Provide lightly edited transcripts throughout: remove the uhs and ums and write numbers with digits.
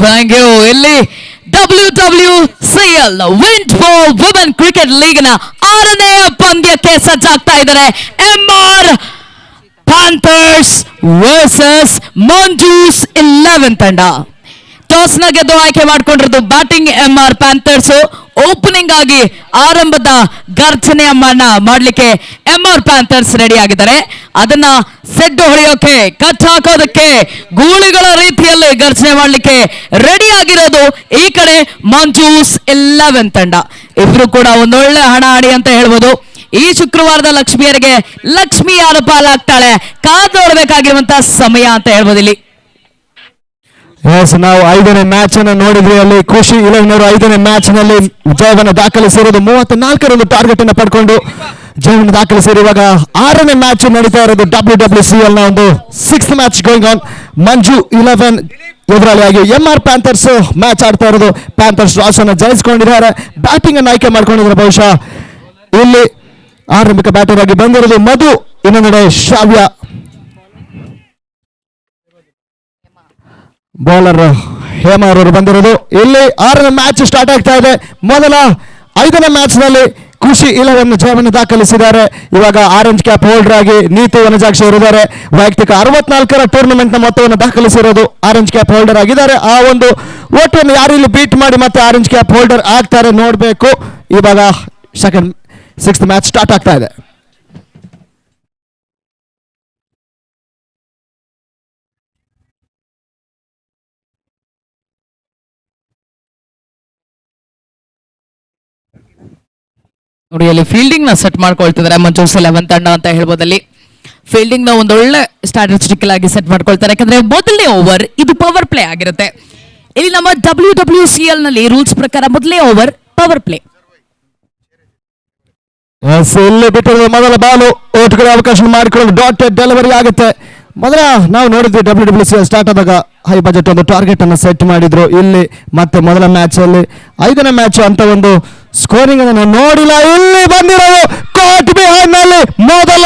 Thank you. ಇಲ್ಲಿ WWCL wind for women cricket league ನ 6ನೇ ಪಂದ್ಯಕ್ಕೆ ಸಜ್ಜಾಗ್ತಾ ಇದ್ದಾರೆ. MR ಪ್ಯಾಂಥರ್ಸ್ ವರ್ಸಸ್ ಮಂಜೂಸ್ 11 ತಂಡ. ಟಾಸ್ ನ ಗೆದ್ದು ಆಯ್ಕೆ ಮಾಡಿಕೊಂಡಿರೋದು ಬ್ಯಾಟಿಂಗ್ MR ಪ್ಯಾಂಥರ್ಸ್. ಓಪನಿಂಗ್ ಆಗಿ ಆರಂಭದ ಗರ್ಜನೆಯ ಮಾಡ್ಲಿಕ್ಕೆ MR ಪ್ಯಾಂಥರ್ಸ್ ರೆಡಿ ಆಗಿದ್ದಾರೆ. ಅದನ್ನ ಸೆಡ್ ಹೊಡೆಯೋಕೆ ಕಟ್ ಹಾಕೋದಕ್ಕೆ ಗೂಳಿಗಳ ರೀತಿಯಲ್ಲಿ ಗರ್ಜನೆ ಮಾಡ್ಲಿಕ್ಕೆ ರೆಡಿ ಆಗಿರೋದು ಈ ಕಡೆ ಮಂಜೂಸ್ 11 ತಂಡ. ಇಬ್ರು ಕೂಡ ಒಂದೊಳ್ಳೆ ಹಣಾಹಣಿ ಅಂತ ಹೇಳ್ಬೋದು. ಈ ಶುಕ್ರವಾರದ ಲಕ್ಷ್ಮಿಯರಿಗೆ ಲಕ್ಷ್ಮಿ ಯಾರು ಪಾಲಾಗ್ತಾಳೆ ಕಾದ್ ನೋಡ್ಬೇಕಾಗಿರುವಂತಹ ಸಮಯ ಅಂತ ಹೇಳ್ಬೋದು. ಇಲ್ಲಿ ನಾವು 5ನೇ ಮ್ಯಾಚ್ ಅನ್ನು ನೋಡಿದ್ವಿ. ಅಲ್ಲಿ ಖುಷಿ 11 5ನೇ ಮ್ಯಾಚ್ ನಲ್ಲಿ ಜಯವನ್ನು ದಾಖಲಿಸಿರೋದು. 34 ರನ್ ಟಾರ್ಗೆಟ್ ಅನ್ನು ಪಡ್ಕೊಂಡು ಜಯವನ್ನು ದಾಖಲಿಸಿರು. ಇವಾಗ 6ನೇ ಮ್ಯಾಚ್ ನಡೀತಾ ಇರೋದು WWCL ನ ಒಂದು 6th match going on. Manju 11 ಎದುರಾಳಿಯಾಗಿ MR panthers match ಆಡ್ತಾ ಇರೋದು. ಪ್ಯಾಂಥರ್ಸ್ ಟಾಸ್ ಅನ್ನು ಜಯಿಸಿಕೊಂಡಿದ್ದಾರೆ. ಬ್ಯಾಟಿಂಗ್ ಅನ್ನು ಆಯ್ಕೆ ಮಾಡ್ಕೊಂಡಿದ್ದಾರೆ. ಬಹುಶಃ ಇಲ್ಲಿ ಆರಂಭಿಕ ಬ್ಯಾಟರ್ ಆಗಿ ಬಂದಿರೋದು ಮಧು, ಇನ್ನೊಂದೆಡೆ ಶ್ರಾವ್ಯ. ಬೌಲರ್ ಹೇಮಾ ಅವರು ಬಂದಿರೋದು. ಇಲ್ಲಿ 6ನೇ ಮ್ಯಾಚ್ ಸ್ಟಾರ್ಟ್ ಆಗ್ತಾ ಇದೆ. ಮೊದಲ 5ನೇ ಮ್ಯಾಚ್ ನಲ್ಲಿ ಖುಷಿ 11 ಜಯವನ್ನು ದಾಖಲಿಸಿದ್ದಾರೆ. ಇವಾಗ ಆರೆಂಜ್ ಕ್ಯಾಪ್ ಹೋಲ್ಡರ್ ಆಗಿ ನೀತು ವನಜಾಕ್ಷಿ ಅವರಿದ್ದಾರೆ. ವೈಯಕ್ತಿಕ 64ರ ಟೂರ್ನಮೆಂಟ್ ನ ಮೊತ್ತವನ್ನು ದಾಖಲಿಸಿರೋದು ಆರೆಂಜ್ ಕ್ಯಾಪ್ ಹೋಲ್ಡರ್ ಆಗಿದ್ದಾರೆ. ಆ ಒಂದು ಓಟನ್ನು ಯಾರು ಇಲ್ಲಿ ಬೀಟ್ ಮಾಡಿ ಮತ್ತೆ ಆರೆಂಜ್ ಕ್ಯಾಪ್ ಹೋಲ್ಡರ್ ಆಗ್ತಾರೆ ನೋಡಬೇಕು. ಇವಾಗ 6th ಮ್ಯಾಚ್ ಸ್ಟಾರ್ಟ್ ಆಗ್ತಾ ಇದೆ. ನೋಡಿ ಅಲ್ಲಿ ಫೀಲ್ಡಿಂಗ್ ನ ಸೆಟ್ ಮಾಡ್ಕೊಳ್ತಿದ್ದಾರೆ ಮಂಜೂಸ್ 11 ತಂಡ ಅಂತ ಹೇಳ್ಬೋದು. ಅಲ್ಲಿ ಫೀಲ್ಡಿಂಗ್ ನ ಒಂದೊಳ್ಳೆ ಸ್ಟ್ರಾಟಜಿಕಲ್ ಆಗಿ ಸೆಟ್ ಮಾಡ್ಕೊಳ್ತಾರೆ. ಯಾಕಂದ್ರೆ ಮೊದಲನೇ ಓವರ್ ಇದು ಪವರ್ ಪ್ಲೇ ಆಗಿರುತ್ತೆ. ಇಲ್ಲಿ ನಮ್ಮ WWCL ನಲ್ಲಿ ರೂಲ್ಸ್ ಪ್ರಕಾರ ಮೊದಲನೇ ಓವರ್ ಪವರ್ ಪ್ಲೇ. ಇಲ್ಲಿ ಬಿಟ್ಟಿರುವ ಮೊದಲ ಬಾಲು ಓಟ್ಗಳ ಅವಕಾಶ ಮಾಡಿಕೊಳ್ಳಲು ಡಾಟೆಡ್ ಡೆಲಿವರಿ ಆಗುತ್ತೆ. ಮೊದಲ ನಾವು ನೋಡಿದ್ವಿ WWCL ಸ್ಟಾರ್ಟ್ ಆದಾಗ ಹೈ ಬಜೆಟ್ ಒಂದು ಟಾರ್ಗೆಟ್ ಅನ್ನು ಸೆಟ್ ಮಾಡಿದ್ರು. ಇಲ್ಲಿ ಮತ್ತೆ ಮೊದಲ ಮ್ಯಾಚ್ ಅಲ್ಲಿ 5ನೇ ಮ್ಯಾಚ್ ಅಂತ ಒಂದು ಸ್ಕೋರಿಂಗ್ ಅನ್ನು ನೋಡಿಲ್ಲ. ಇಲ್ಲಿ ಬಂದಿರೋದು ಕಾಟ್ ಬಿಹೈಂಡ್ ನಲ್ಲಿ ಮೊದಲ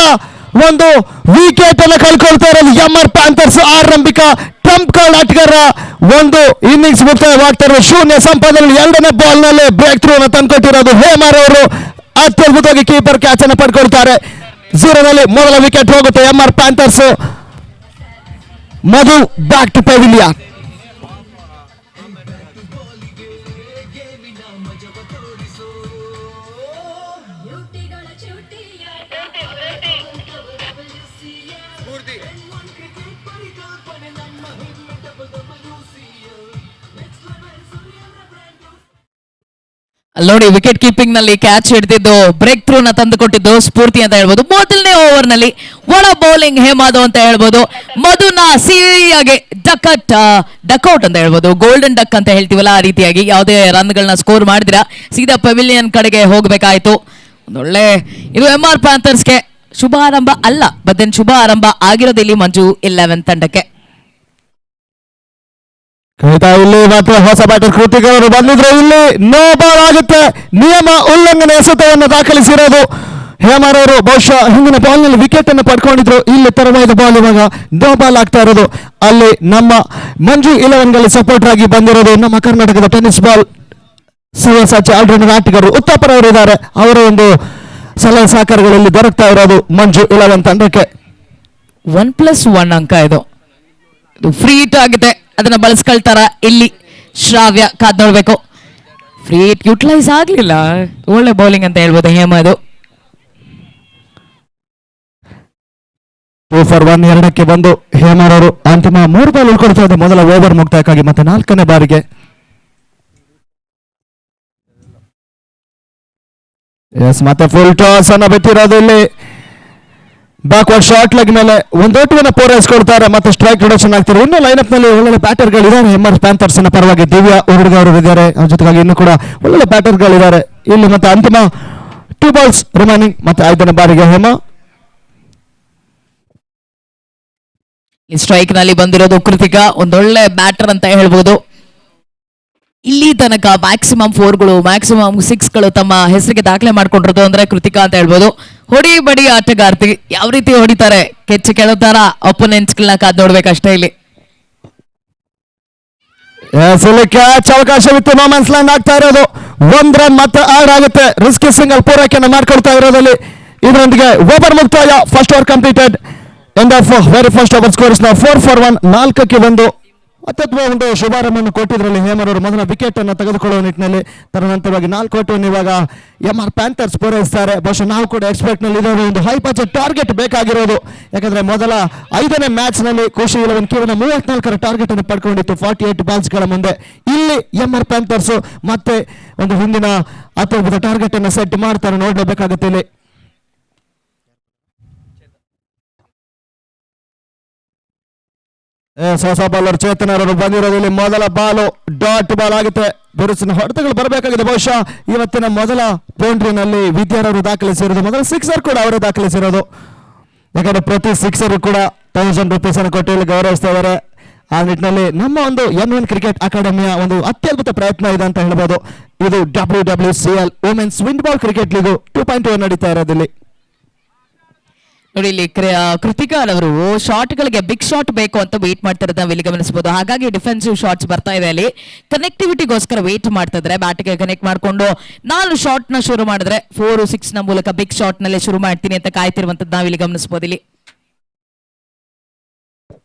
ಒಂದು ವಿಕೆಟ್ ಅನ್ನು ಕಳ್ಕೊಳ್ತಾ ಇರೋದು MR ಪ್ಯಾಂಥರ್ಸ್. ಆರಂಭಿಕ ಟ್ರಂಪ್ ಕಾರ್ಡ್ ಆಟಗಾರ ಒಂದು ಇನ್ನಿಂಗ್ಸ್ ಮುಕ್ತಾಯವಾಗ್ತಾ ಇರೋದು. ಶೂನ್ಯ ಸಂಪಾದನೆ 2ನೇ ಬಾಲ್ ನಲ್ಲಿ ಬ್ರೇಕ್ ಥ್ರೂ ಅನ್ನು ತಂದುಕೊಟ್ಟಿರೋದು ಹೇಮರ್ ಅವರು. ಅತ್ಯದ್ಭುತವಾಗಿ ಕೀಪರ್ ಕ್ಯಾಚ್ ಅನ್ನು ಪಡ್ಕೊಳ್ತಾರೆ. 0 ನಲ್ಲಿ ಮೊದಲ ವಿಕೆಟ್ ಹೋಗುತ್ತೆ MR panthers. Madhu back to pavilion. ನೋಡಿ ವಿಕೆಟ್ ಕೀಪಿಂಗ್ ನಲ್ಲಿ ಕ್ಯಾಚ್ ಹಿಡಿದಿದ್ದು ಬ್ರೇಕ್ ಥ್ರೂ ನ ತಂದುಕೊಟ್ಟಿದ್ದು ಸ್ಫೂರ್ತಿ ಅಂತ ಹೇಳ್ಬೋದು. ಮೊದಲನೇ ಓವರ್ ನಲ್ಲಿ ಒಳ ಬೌಲಿಂಗ್ ಹೇಮಾದು ಅಂತ ಹೇಳ್ಬೋದು. ಮಧುನ ಸಿಹಿಯಾಗಿ ಡಕ್ಔಟ್ ಅಂತ ಹೇಳ್ಬೋದು. ಗೋಲ್ಡನ್ ಡಕ್ ಅಂತ ಹೇಳ್ತೀವಲ್ಲ ಆ ರೀತಿಯಾಗಿ ಯಾವುದೇ ರನ್ ಗಳನ್ನ ಸ್ಕೋರ್ ಮಾಡಿದಿರಾ ಸೀದಾ ಪೆವಿಲಿಯನ್ ಕಡೆಗೆ ಹೋಗ್ಬೇಕಾಯ್ತು. ಒಂದೊಳ್ಳೆ ಇದು MR ಪ್ಯಾಂಥರ್ಸ್ಗೆ ಶುಭ ಆರಂಭ ಅಲ್ಲ, ಬದನ್ ಶುಭ ಆರಂಭ ಆಗಿರೋದು ಇಲ್ಲಿ ಮಂಜು 11 ತಂಡಕ್ಕೆ. ಇಲ್ಲಿ ಮಾತ್ರ ಹೊಸ ಬ್ಯಾಟರ್ ಕೃತಿಕ್ ಅವರು ಬಂದಿದ್ರು. ಇಲ್ಲಿ ನೋ ಬಾಲ್ ಆಗುತ್ತೆ. ನಿಯಮ ಉಲ್ಲಂಘನೆ ಎಸೆತವನ್ನು ದಾಖಲಿಸಿರೋದು ಹೇಮರ್ ಅವರು. ಬಹುಶಃ ಹಿಂದಿನ ಬಾಲ್ ನಲ್ಲಿ ವಿಕೆಟ್ ಅನ್ನು ಪಡ್ಕೊಂಡಿದ್ರು. ಇಲ್ಲಿ ತರವಾದ ಬಾಲ್ ಇವಾಗ ನೋ ಬಾಲ್ ಆಗ್ತಾ ಇರೋದು. ಅಲ್ಲಿ ನಮ್ಮ ಮಂಜು 11 ಗಳಲ್ಲಿ ಸಪೋರ್ಟರ್ ಆಗಿ ಬಂದಿರೋದು ನಮ್ಮ ಕರ್ನಾಟಕದ ಟೆನ್ನಿಸ್ ಬಾಲ್ ಸವ್ಯಸಾಚಿ ಆಲ್ರೌಂಡರ್ ಆಟಗಾರರು ಉತ್ತಪ್ಪರ್ ಅವರು ಇದ್ದಾರೆ. ಅವರ ಒಂದು ಸಲಹೆ ಸಹಕಾರಗಳಲ್ಲಿ ದೊರಕ್ತಾ ಇರೋದು ಮಂಜು 11 ತಂಡಕ್ಕೆ. 1+1 ಅಂಕ ಇದು ಫ್ರೀ ಹಿಟ್ ಆಗಿದೆ. ಅದನ್ನ ಬಳಸ್ಕೊಳ್ತಾರ ಇಲ್ಲಿ ಶ್ರಾವ್ಯ ಕಾದ್ ನೋಡ್ಬೇಕು. ಫ್ರೀ ಹಿಟ್ ಯುಟಿಲೈಸ್ ಆಗ್ಲಿಲ್ಲ. ಒಳ್ಳೆ ಬೌಲಿಂಗ್ ಅಂತ ಹೇಳ್ಬೋದು ಹೇಮದು. 2 for 1 2ಕ್ಕೆ ಬಂದು ಹೇಮರ್ ಅವರು ಅಂತಿಮ 3 ಬಾಲ್ ಉಳ್ಕೊಳ್ತಾ ಇದೆ ಮೊದಲ ಓವರ್ ಮುಕ್ತಾಯಕ್ಕಾಗಿ ಮತ್ತೆ 4ನೇ ಬಾರಿಗೆ. ಮತ್ತೆ ಫುಲ್ ಟಾಸ್ ಅನ್ನ ಬಿಟ್ಟಿರೋದು. ಇಲ್ಲಿ ಬ್ಯಾಕ್ವರ್ಡ್ ಶಾರ್ಟ್ ಲೆಗ್ ಮೇಲೆ ಒಂದು ಓಟವನ್ನು ಪೂರೈಸಿಕೊಳ್ತಾರೆ ಮತ್ತೆ ಸ್ಟ್ರೈಕ್ ರಿಡಕ್ಷನ್ ಆಗ್ತಾರೆ. ಇನ್ನು ಲೈನಪ್ ನಲ್ಲಿ ಒಳ್ಳೊಳ್ಳೆ ಬ್ಯಾಟರ್ ಗಳಿದ್ದಾರೆ. MR ಪ್ಯಾಂಥರ್ಸ್ ನ ಪರವಾಗಿ ದಿವ್ಯಾ ಹುಡುಗ ಅವರು ಇದ್ದಾರೆ. ಅವ್ರ ಜೊತೆಗಾಗಿ ಇನ್ನು ಕೂಡ ಒಳ್ಳೊಳ್ಳೆ ಬ್ಯಾಟರ್ ಗಳಿದ್ದಾರೆ. ಇಲ್ಲಿ ಮತ್ತೆ ಅಂತಿಮ 2 ಬಾಲ್ಸ್ ರಿಮೈನಿಂಗ್ ಮತ್ತೆ 5ನೇ ಬಾರಿಗೆ ಹೇಮಾ. ಸ್ಟ್ರೈಕ್ ನಲ್ಲಿ ಬಂದಿರೋದು ಕೃತಿಕಾ, ಒಂದೊಳ್ಳೆ ಬ್ಯಾಟರ್ ಅಂತ ಹೇಳ್ಬೋದು. ಇಲ್ಲಿ ತನಕ ಮ್ಯಾಕ್ಸಿಮಮ್ 4ಗಳು ಮ್ಯಾಕ್ಸಿಮಮ್ 6ಗಳು ತಮ್ಮ ಹೆಸರಿಗೆ ದಾಖಲೆ ಮಾಡ್ಕೊಂಡಿರೋದು ಅಂದ್ರೆ ಕೃತಿಕಾ ಅಂತ ಹೇಳ್ಬೋದು. ಹೊಡಿ ಬಡಿ ಆಟಗಾರ್ತಿ ಯಾವ ರೀತಿ ಹೊಡಿತಾರೆ ಕೆಚ್ಚ ಕೆಳತಾರ ಅಪೋನೆಂಟ್ಸ್ ಗಳನ್ನ ಕಾದ್ ನೋಡ್ಬೇಕಷ್ಟೇ ಇಲ್ಲಿ. ಇಲ್ಲಿ ಕ್ಯಾಚ್ ಅವಕಾಶವಿತ್ತು, ನೋ ಮ್ಯಾನ್ಸ್ ಲ್ಯಾಂಡ್ ಆಗ್ತಾ ಇರೋದು. 1 ರನ್ ಮತ್ತೆ ಆಡ್ ಆಗುತ್ತೆ. ರಿಸ್ಕಿ ಸಿಂಗಲ್ ಪೂರೈಕೆಯನ್ನು ಮಾಡ್ಕೊಳ್ತಾ ಇರೋದಲ್ಲಿ ಇದರೊಂದಿಗೆ ಓವರ್ ಮುಕ್ತಾಯ. First over completed. End of very first over scores 4 for 1, 4-1. ಅತ್ಯದ್ಭುತ ಒಂದು ಶುಭಾರಂಭವನ್ನು ಕೊಟ್ಟಿದ್ರಲ್ಲಿ ಹೇಮರ್ ಅವರು ಮೊದಲ ವಿಕೆಟ್ ಅನ್ನು ತೆಗೆದುಕೊಳ್ಳುವ ನಿಟ್ಟಿನಲ್ಲಿ. ತದನಂತರವಾಗಿ 4 ಓಟವನ್ನು ಇವಾಗ MR ಪ್ಯಾಂಥರ್ಸ್ ಪೂರೈಸ್ತಾರೆ. ಬಹುಶಃ ನಾವು ಕೂಡ ಎಕ್ಸ್ಪೆಕ್ಟ್ ನಲ್ಲಿ ಇದರ ಒಂದು ಹೈ ಬಜೆಟ್ ಟಾರ್ಗೆಟ್ ಬೇಕಾಗಿರೋದು. ಯಾಕಂದ್ರೆ ಮೊದಲ 5ನೇ ಮ್ಯಾಚ್ ನಲ್ಲಿ ಖುಷಿ 11 ಕೇವಲ 34ರ ಟಾರ್ಗೆಟ್ ಅನ್ನು ಪಡ್ಕೊಂಡಿತ್ತು 48 ಬಾಲ್ಸ್ ಗಳ ಮುಂದೆ. ಇಲ್ಲಿ MR ಪ್ಯಾಂಥರ್ಸ್ ಮತ್ತೆ ಒಂದು ಹಿಂದಿನ ಅತ್ಯದ್ಭುತ ಟಾರ್ಗೆಟ್ ಅನ್ನು ಸೆಟ್ ಮಾಡ್ತಾರೆ, ನೋಡಲೇಬೇಕಾಗುತ್ತೆ ಇಲ್ಲಿ. ಹೊಸ ಬಾಲರ್ ಚೇತನ್ ಅವರು ಬಂದಿರೋದ್ರಲ್ಲಿ ಮೊದಲ ಬಾಲು ಡಾಟ್ ಬಾಲ್ ಆಗುತ್ತೆ. ಬಿರುಸಿನ ಹೊಡೆತಗಳು ಬರಬೇಕಾಗಿದೆ. ಬಹುಶಃ ಇವತ್ತಿನ ಮೊದಲ ಬೌಂಡ್ರಿನಲ್ಲಿ ವಿದ್ಯಾರವರು ದಾಖಲಿಸಿರೋದು, ಮೊದಲ ಸಿಕ್ಸರ್ ಕೂಡ ಅವರೇ ದಾಖಲಿಸಿರೋದು. ಯಾಕಂದ್ರೆ ಪ್ರತಿ ಸಿಕ್ಸರ್ ಕೂಡ 1000 ರೂಪೀಸ್ ಅನ್ನು ಕೊಟ್ಟು ಇಲ್ಲಿ ಗೌರವಿಸ್ತಾ ಇದ್ದಾರೆ. ಆ ನಿಟ್ಟಿನಲ್ಲಿ ನಮ್ಮ ಒಂದು N1 ಕ್ರಿಕೆಟ್ ಅಕಾಡೆಮಿಯ ಒಂದು ಅತ್ಯದ್ಭುತ ಪ್ರಯತ್ನ ಇದೆ ಅಂತ ಹೇಳ್ಬೋದು. ಇದು WWCL women's wind ball cricket league 2.2 ನಡೀತಾ ಇರೋದಿಲ್ಲಿ. ನೋಡಿ ಇಲ್ಲಿ ಕೃತಿಕಾ ಅವರು ಶಾರ್ಟ್ ಗಳಿಗೆ ಬಿಗ್ ಶಾಟ್ ಬೇಕು ಅಂತ ವೇಟ್ ಮಾಡ್ತಿರೋದನ್ನ ಇಲ್ಲಿ ಗಮನಿಸಬಹುದು. ಹಾಗಾಗಿ ಡಿಫೆನ್ಸಿವ್ ಶಾಟ್ಸ್ ಬರ್ತಾ ಇದೆ. ಅಲ್ಲಿ ಕನೆಕ್ಟಿವಿಟಿಗೋಸ್ಕರ ವೇಟ್ ಮಾಡ್ತಾ ಇದ್ದಾರೆ. ಬ್ಯಾಟ್ಗೆ ಕನೆಕ್ಟ್ ಮಾಡ್ಕೊಂಡು 4 ಶಾಟ್ ನ ಶುರು ಮಾಡಿದ್ರೆ 4-6 ನ ಮೂಲಕ ಬಿಗ್ ಶಾಟ್ ನಲ್ಲಿ ಶುರು ಮಾಡ್ತೀನಿ ಅಂತ ಕಾಯ್ತಿರುವಂತದ್ದು ನಾವಿಲ್ಲಿ ಗಮನಿಸಬಹುದು. ಇಲ್ಲಿ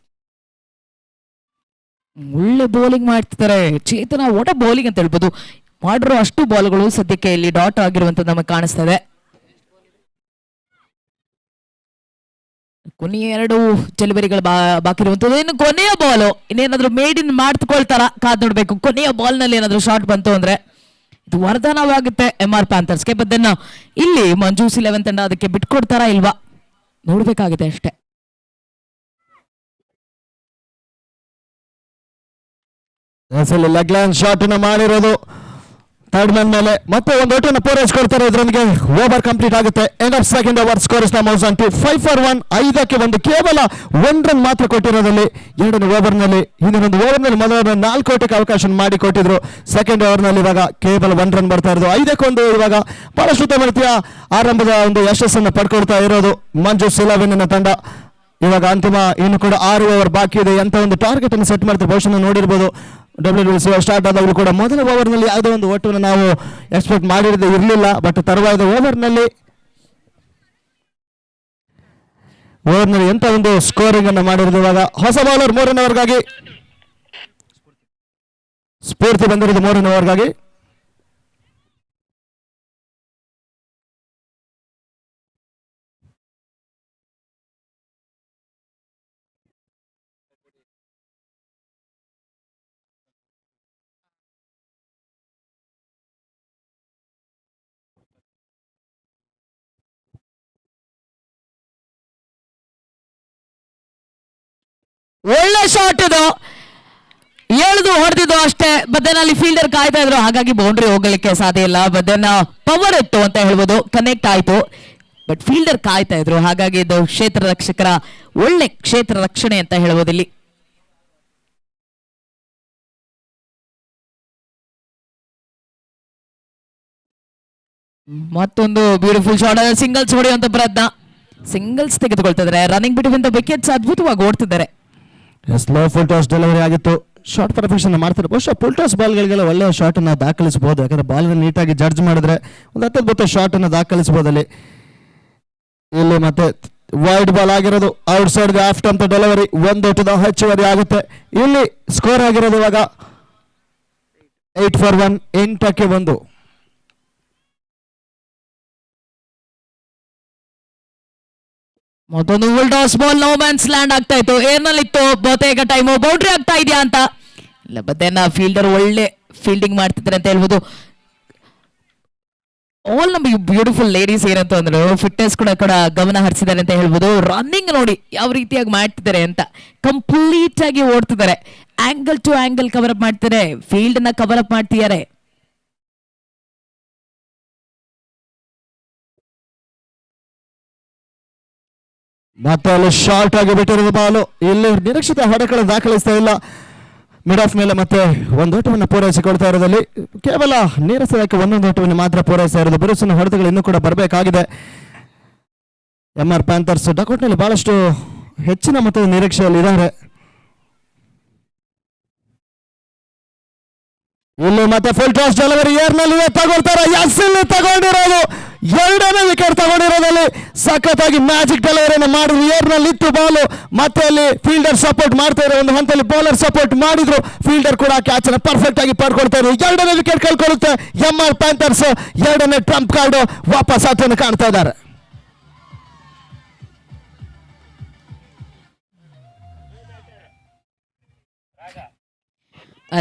ಒಳ್ಳೆ ಬೌಲಿಂಗ್ ಮಾಡ್ತಿದ್ದಾರೆ ಚೇತನ. ಒಟ ಬೌಲಿಂಗ್ ಅಂತ ಹೇಳ್ಬೋದು. ಮಾಡಿರೋ ಅಷ್ಟು ಬಾಲ್ಗಳು ಸದ್ಯಕ್ಕೆ ಇಲ್ಲಿ ಡಾಟ್ ಆಗಿರುವಂತದ್ದು ನಮಗೆ ಕಾಣಿಸ್ತಾ ಇದೆ. ಕೊನೆಯ 2 ಡೆಲಿವರಿಗಳು ಬಾಕಿ ಇರುವಂತದ್ದು. ಇನ್ನು ಕೊನೆಯ ಬಾಲು ಇನ್ನೇನಾದ್ರೂ ಮೇಡ್ ಇನ್ ಮಾಡ್ಕೊಳ್ತಾರ ಕಾದ್ ನೋಡ್ಬೇಕು. ಕೊನೆಯ ಬಾಲ್ ನಲ್ಲಿ ಏನಾದ್ರೂ ಶಾಟ್ ಬಂತು ಅಂದ್ರೆ ಇದು ವರದಾನವಾಗುತ್ತೆ MR ಪ್ಯಾಂಥರ್ಸ್ಗೆ. ಬದನ್ನ ಇಲ್ಲಿ ಮಂಜೂಸ್ 11 ತಂಡ ಅದಕ್ಕೆ ಬಿಟ್ಕೊಡ್ತಾರಾ ಇಲ್ವಾ ನೋಡ್ಬೇಕಾಗಿದೆ ಅಷ್ಟೇ. ಲೆಗ್ ಲೈನ್ ಶಾಟ್ ಅನ್ನು ಮಾಡಿರೋದು ಥರ್ಡ್ ಮ್ಯಾನ್ ಮೇಲೆ. ಮತ್ತೆ ಒಂದು ಓಟನ್ನು ಪೂರೈಸಿಕೊಡ್ತಾರೆ. ಇದರೊಂದಿಗೆ ಓವರ್ ಕಂಪ್ಲೀಟ್ ಆಗುತ್ತೆ. End of second over scores 5 for 1, 5-1. ಕೇವಲ 1 ರನ್ ಮಾತ್ರ ಕೊಟ್ಟಿರೋದಲ್ಲಿ 2ನೇ ಓವರ್ನಲ್ಲಿ. ಹಿಂದಿನೊಂದು ಓವರ್ನಲ್ಲಿ ಮೊದಲ 4 ಓಟಕ್ಕೆ ಅವಕಾಶ ಮಾಡಿ ಕೊಟ್ಟಿದ್ರು. ಸೆಕೆಂಡ್ ಓವರ್ನಲ್ಲಿ ಇವಾಗ ಕೇವಲ 1 ರನ್ ಬರ್ತಾ ಇರೋದು. 5-1 ಇವಾಗ ಬಹಳಷ್ಟು ಉತ್ತಮ ರೀತಿಯ ಆರಂಭದ ಒಂದು ಯಶಸ್ಸನ್ನು ಪಡ್ಕೊಳ್ತಾ ಇರೋದು ಮಂಜೂಸ್ 11 ತಂಡ. ಇವಾಗ ಅಂತಿಮ ಇನ್ನು ಕೂಡ 6 ಓವರ್ ಬಾಕಿ ಇದೆ. ಎಂತ ಒಂದು ಟಾರ್ಗೆಟ್ ಅನ್ನು ಸೆಟ್ ಮಾಡ್ತಾರೆ. ಬಹುಶಃ ನೋಡಿರ್ಬೋದು WWCL ಸ್ಟಾರ್ಟ್ ಆದಾಗಲೂ ಕೂಡ ಮೊದಲ ಓವರ್ನಲ್ಲಿ ಯಾವುದೋ ಒಂದು ಓಟವನ್ನು ನಾವು ಎಕ್ಸ್ಪೆಕ್ಟ್ ಮಾಡಿರದೇ ಇರಲಿಲ್ಲ. ಬಟ್ ತರುವಾಯದ ಓವರ್ನಲ್ಲಿ ಎಂತ ಒಂದು ಸ್ಕೋರಿಂಗ್ ಅನ್ನು ಮಾಡಿರೋದು. ಇವಾಗ ಹೊಸ ಬೌಲರ್ 3ನೇ ಓವರ್ಗಾಗಿ ಸ್ಫೂರ್ತಿ ಬಂದಿರೋದು 3ನೇ ಓವರ್ಗಾಗಿ. ಒಳ್ಳೆ ಶಾಟ್ ಇದು. ಎಳೆದು ಹೊಡೆದಿದ್ದು ಅಷ್ಟೇ. ಬದನಲ್ಲಿ ಫೀಲ್ಡರ್ ಕಾಯ್ತಾ ಇದ್ರು, ಹಾಗಾಗಿ ಬೌಂಡ್ರಿ ಹೋಗಲಿಕ್ಕೆ ಸಾಧ್ಯ ಇಲ್ಲ. ಬದನ್ನ ಪವರ್ ಇತ್ತು ಅಂತ ಹೇಳ್ಬೋದು, ಕನೆಕ್ಟ್ ಆಯ್ತು. ಬಟ್ ಫೀಲ್ಡರ್ ಕಾಯ್ತಾ ಇದ್ರು, ಹಾಗಾಗಿ ಇದು ಕ್ಷೇತ್ರ ರಕ್ಷಕರ ಒಳ್ಳೆ ಕ್ಷೇತ್ರ ರಕ್ಷಣೆ ಅಂತ ಹೇಳ್ಬೋದು ಇಲ್ಲಿ. ಮತ್ತೊಂದು ಬ್ಯೂಟಿಫುಲ್ ಶಾಟ್. ಸಿಂಗಲ್ಸ್ ಹೊಡೆಯುವಂತ ಪ್ರಯತ್ನ. ಸಿಂಗಲ್ಸ್ ತೆಗೆದುಕೊಳ್ತಿದ್ದಾರೆ. ರನ್ನಿಂಗ್ ಬಿಟ್ವೀನ್ ದ ವಿಕೆಟ್ಸ್ ಅದ್ಭುತವಾಗಿ ಓಡ್ತಿದ್ದಾರೆ. ಸ್ಲೋ ಫುಲ್ ಟಾಸ್ ಡೆಲಿವರಿ ಆಗಿತ್ತು. ಶಾರ್ಟ್ ಪರ್ಫೆಕ್ಷನ್ ಮಾಡ್ತಾರೆ. ಬಹುಶಃ ಫುಲ್ ಟಾಸ್ ಬಾಲ್ಗಳಿಗೆಲ್ಲ ಒಳ್ಳೆಯ ಶಾಟ್ ಅನ್ನು ದಾಖಲಿಸಬಹುದು. ಯಾಕಂದ್ರೆ ಬಾಲ್ ನೀಟಾಗಿ ಜಡ್ಜ್ ಮಾಡಿದ್ರೆ ಒಂದು ಅತ್ಯದ್ಭುತ ಶಾಟ್ ಅನ್ನು ದಾಖಲಿಸಬಹುದು ಅಲ್ಲಿ. ಇಲ್ಲಿ ಮತ್ತೆ ವೈಡ್ ಬಾಲ್ ಆಗಿರೋದು ಔಟ್ ಸೈಡ್ ಆಫ್ಟ್ ಅಂತ ಡೆಲಿವರಿ. 1 ಓಟದ ಹೆಚ್ಚುವರಿ ಆಗುತ್ತೆ. ಇಲ್ಲಿ ಸ್ಕೋರ್ ಆಗಿರೋದು ಇವಾಗ 8 for 1, 8-1. ಮತ್ತೊಂದು full toss ball no man's land ಆಗ್ತಾ ಇತ್ತು. ಏರ್ನಲ್ಲಿತ್ತು ಬಹುತೇಕ ಟೈಮು. ಬೌಂಡ್ರಿ ಆಗ್ತಾ ಇದೆಯಾ ಅಂತ ಇಲ್ಲ. ಬದನ್ನ ಫೀಲ್ಡರ್ ಒಳ್ಳೆ ಫೀಲ್ಡಿಂಗ್ ಮಾಡ್ತಿದ್ದಾರೆ ಅಂತ ಹೇಳ್ಬೋದು. ಆಲ್ ನಮಗೆ ಬ್ಯೂಟಿಫುಲ್ ಲೇಡೀಸ್ ಏನಂತ ಅಂದ್ರೆ ಫಿಟ್ನೆಸ್ ಕೂಡ ಗಮನ ಹರಿಸಿದ್ದಾರೆ ಅಂತ ಹೇಳ್ಬೋದು. ರನ್ನಿಂಗ್ ನೋಡಿ ಯಾವ ರೀತಿಯಾಗಿ ಮಾಡ್ತಿದ್ದಾರೆ ಅಂತ. ಕಂಪ್ಲೀಟ್ ಆಗಿ ಓಡ್ತಿದ್ದಾರೆ. Angle to angle cover up ಮಾಡ್ತಿದ್ದಾರೆ. ಫೀಲ್ಡ್ ನ ಕವರ್ ಅಪ್ ಮಾಡ್ತಿದ್ದಾರೆ. ಮತ್ತೆ ಅಲ್ಲಿ ಶಾರ್ಟ್ ಆಗಿ ಬಿಟ್ಟಿರೋದು ಬಾಲು. ಇಲ್ಲಿ ನಿರೀಕ್ಷಿತ ಹೊಡೆಗಳು ದಾಖಲಿಸ್ತಾ ಇಲ್ಲ. ಮಿಡ್ ಆಫ್ ಮೇಲೆ ಮತ್ತೆ 1 ಓಟವನ್ನು ಪೂರೈಸಿಕೊಳ್ತಾ ಇರೋದಲ್ಲಿ ಕೇವಲ ನೀರಸಕ್ಕೆ 1 ಓಟವನ್ನು ಮಾತ್ರ ಪೂರೈಸ್ತಾ ಇರೋದು. ಬಿರುಸಿನ ಹೊಡೆತಗಳು ಇನ್ನೂ ಕೂಡ ಬರಬೇಕಾಗಿದೆ. MR ಪ್ಯಾಂಥರ್ಸ್ ಡಕೌಟ್ನಲ್ಲಿ ಬಹಳಷ್ಟು ಹೆಚ್ಚಿನ ಮೊತ್ತದ ನಿರೀಕ್ಷೆಯಲ್ಲಿ ಇದ್ದಾರೆ. ಇಲ್ಲಿ ಮತ್ತೆ ಫುಲ್ ಟಾಸ್ ಡೆಲಿವರಿ ಏರ್ನಲ್ಲಿ ತಗೊಳ್ತಾರೆ. ಎಸ್ ಇಲ್ಲಿ ತಗೊಂಡಿರೋದು ಎರಡನೇ ವಿಕೆಟ್ ತಗೊಂಡಿರೋದಲ್ಲಿ ಸಖತ್ತಾಗಿ ಮ್ಯಾಜಿಕ್ ಡೆಲಿವರಿಯನ್ನು ಮಾಡಿದ್ರು. ಏರ್ನಲ್ಲಿ ಇತ್ತು ಬಾಲು, ಮತ್ತೆ ಅಲ್ಲಿ ಫೀಲ್ಡರ್ ಸಪೋರ್ಟ್ ಮಾಡ್ತಾ ಇರೋ ಒಂದು ಹಂತದಲ್ಲಿ ಬೌಲರ್ ಸಪೋರ್ಟ್ ಮಾಡಿದ್ರು. ಫೀಲ್ಡರ್ ಕೂಡ ಕ್ಯಾಚ್ ಅನ್ನು ಪರ್ಫೆಕ್ಟ್ ಆಗಿ ಪಡ್ಕೊಳ್ತಾ ಇದ್ರು. ಎರಡನೇ ವಿಕೆಟ್ ಕಳ್ಕೊಳ್ಳುತ್ತೆ MR ಪ್ಯಾಂಥರ್ಸ್. ಎರಡನೇ ಟ್ರಂಪ್ ಕಾರ್ಡ್ ವಾಪಸ್ ಆತನ್ನು ಕಾಣ್ತಾ ಇದ್ದಾರೆ.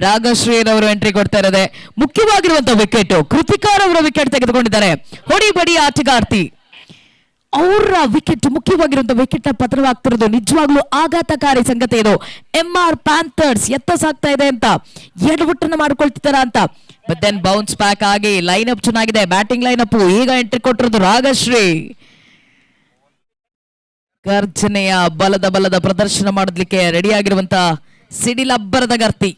ರಾಗಶ್ರೀರ್ ಅವರು ಎಂಟ್ರಿ ಕೊಡ್ತಾ ಇರೋದೆ. ಮುಖ್ಯವಾಗಿರುವಂತಹ ವಿಕೆಟ್ ಕೃತಿಕಾರ್ ಅವರ ವಿಕೆಟ್ ತೆಗೆದುಕೊಂಡಿದ್ದಾರೆ. ಹೊಡಿ ಬಡಿ ಆಟಗಾರ್ತಿ ಅವರ ವಿಕೆಟ್, ಮುಖ್ಯವಾಗಿರುವಂತಹ ವಿಕೆಟ್ ನ ಪತನವಾಗ್ತಿರೋದು ನಿಜವಾಗ್ಲೂ ಆಘಾತಕಾರಿ ಸಂಗತಿ. ಇದು MR ಪ್ಯಾಂಥರ್ಸ್ ಎತ್ತ ಸಾಕ್ತಾ ಇದೆ ಅಂತ ಎಡವಟ್ಟನ್ನು ಮಾಡ್ಕೊಳ್ತಿದ್ದಾರ ಅಂತ. ಬಟ್ ದೆನ್ ಬೌನ್ಸ್ ಬ್ಯಾಕ್ ಆಗಿ ಲೈನ್ ಅಪ್ ಚೆನ್ನಾಗಿದೆ. ಬ್ಯಾಟಿಂಗ್ ಲೈನ್ ಅಪ್ ಈಗ ಎಂಟ್ರಿ ಕೊಟ್ಟಿರೋದು ರಾಗಶ್ರೀ. ಗರ್ಜನೆಯ ಬಲದ ಪ್ರದರ್ಶನ ಮಾಡೋದಕ್ಕೆ ರೆಡಿ ಆಗಿರುವಂತ ಸಿಡಿಲಬ್ಬರದ ಗರ್ತಿ.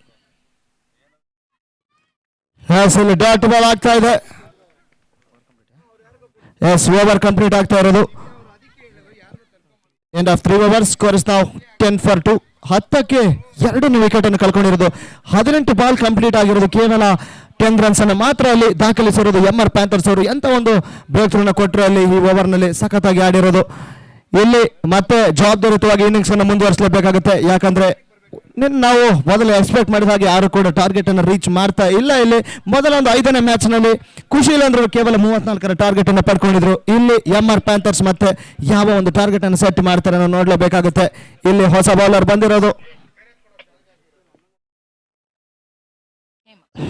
ಇಲ್ಲಿ ಡಾಟ್ ಬಾಲ್ ಆಗ್ತಾ ಇದೆ. ಎಸ್, ಓವರ್ ಕಂಪ್ಲೀಟ್ ಆಗ್ತಾ ಇರೋದು. End of 3 overs. Score is now 10 for 2. 10ಕ್ಕೆ 2 wicket ಅನ್ನು ಕಳ್ಕೊಂಡಿರೋದು. 18 ಬಾಲ್ ಕಂಪ್ಲೀಟ್ ಆಗಿರೋದು. ಕೇವಲ 10 ರನ್ಸ್ ಅನ್ನು ಮಾತ್ರ ಅಲ್ಲಿ ದಾಖಲಿಸಿರೋದು MR ಪ್ಯಾಂಥರ್ಸ್ ಅವರು. ಎಂತ ಒಂದು ಬ್ರೇಕ್ ಥ್ರೂ ಕೊಟ್ಟರು ಅಲ್ಲಿ ಈ ಓವರ್ ನಲ್ಲಿ. ಸಖತ್ತಾಗಿ ಆಡಿರೋದು. ಇಲ್ಲಿ ಮತ್ತೆ ಜವಾಬ್ದಾರಿಯುತವಾಗಿ ಇನ್ನಿಂಗ್ಸ್ ಅನ್ನು ಮುಂದುವರಿಸಲೇಬೇಕಾಗುತ್ತೆ. ಯಾಕಂದ್ರೆ ನಾವು ಮೊದಲು ಎಕ್ಸ್ಪೆಕ್ಟ್ ಮಾಡಿದ ಹಾಗೆ ಯಾರು ಕೂಡ ಟಾರ್ಗೆಟ್ ಅನ್ನು ರೀಚ್ ಮಾಡ್ತಾ ಇಲ್ಲ. ಇಲ್ಲಿ ಮೊದಲ ಒಂದು 5ನೇ ಮ್ಯಾಚ್ ನಲ್ಲಿ ಖುಷಿ ಅಂದ್ರು ಕೇವಲ 34ರ ಟಾರ್ಗೆಟ್ ಅನ್ನು ಪಡ್ಕೊಂಡಿದ್ರು. ಇಲ್ಲಿ MR ಪ್ಯಾಂಥರ್ಸ್ ಮತ್ತೆ ಯಾವ ಒಂದು ಟಾರ್ಗೆಟ್ ಅನ್ನು ಸೆಟ್ ಮಾಡ್ತಾರೆ ಅನ್ನೋ ನೋಡ್ಲೇಬೇಕಾಗುತ್ತೆ. ಇಲ್ಲಿ ಹೊಸ ಬೌಲರ್ ಬಂದಿರೋದು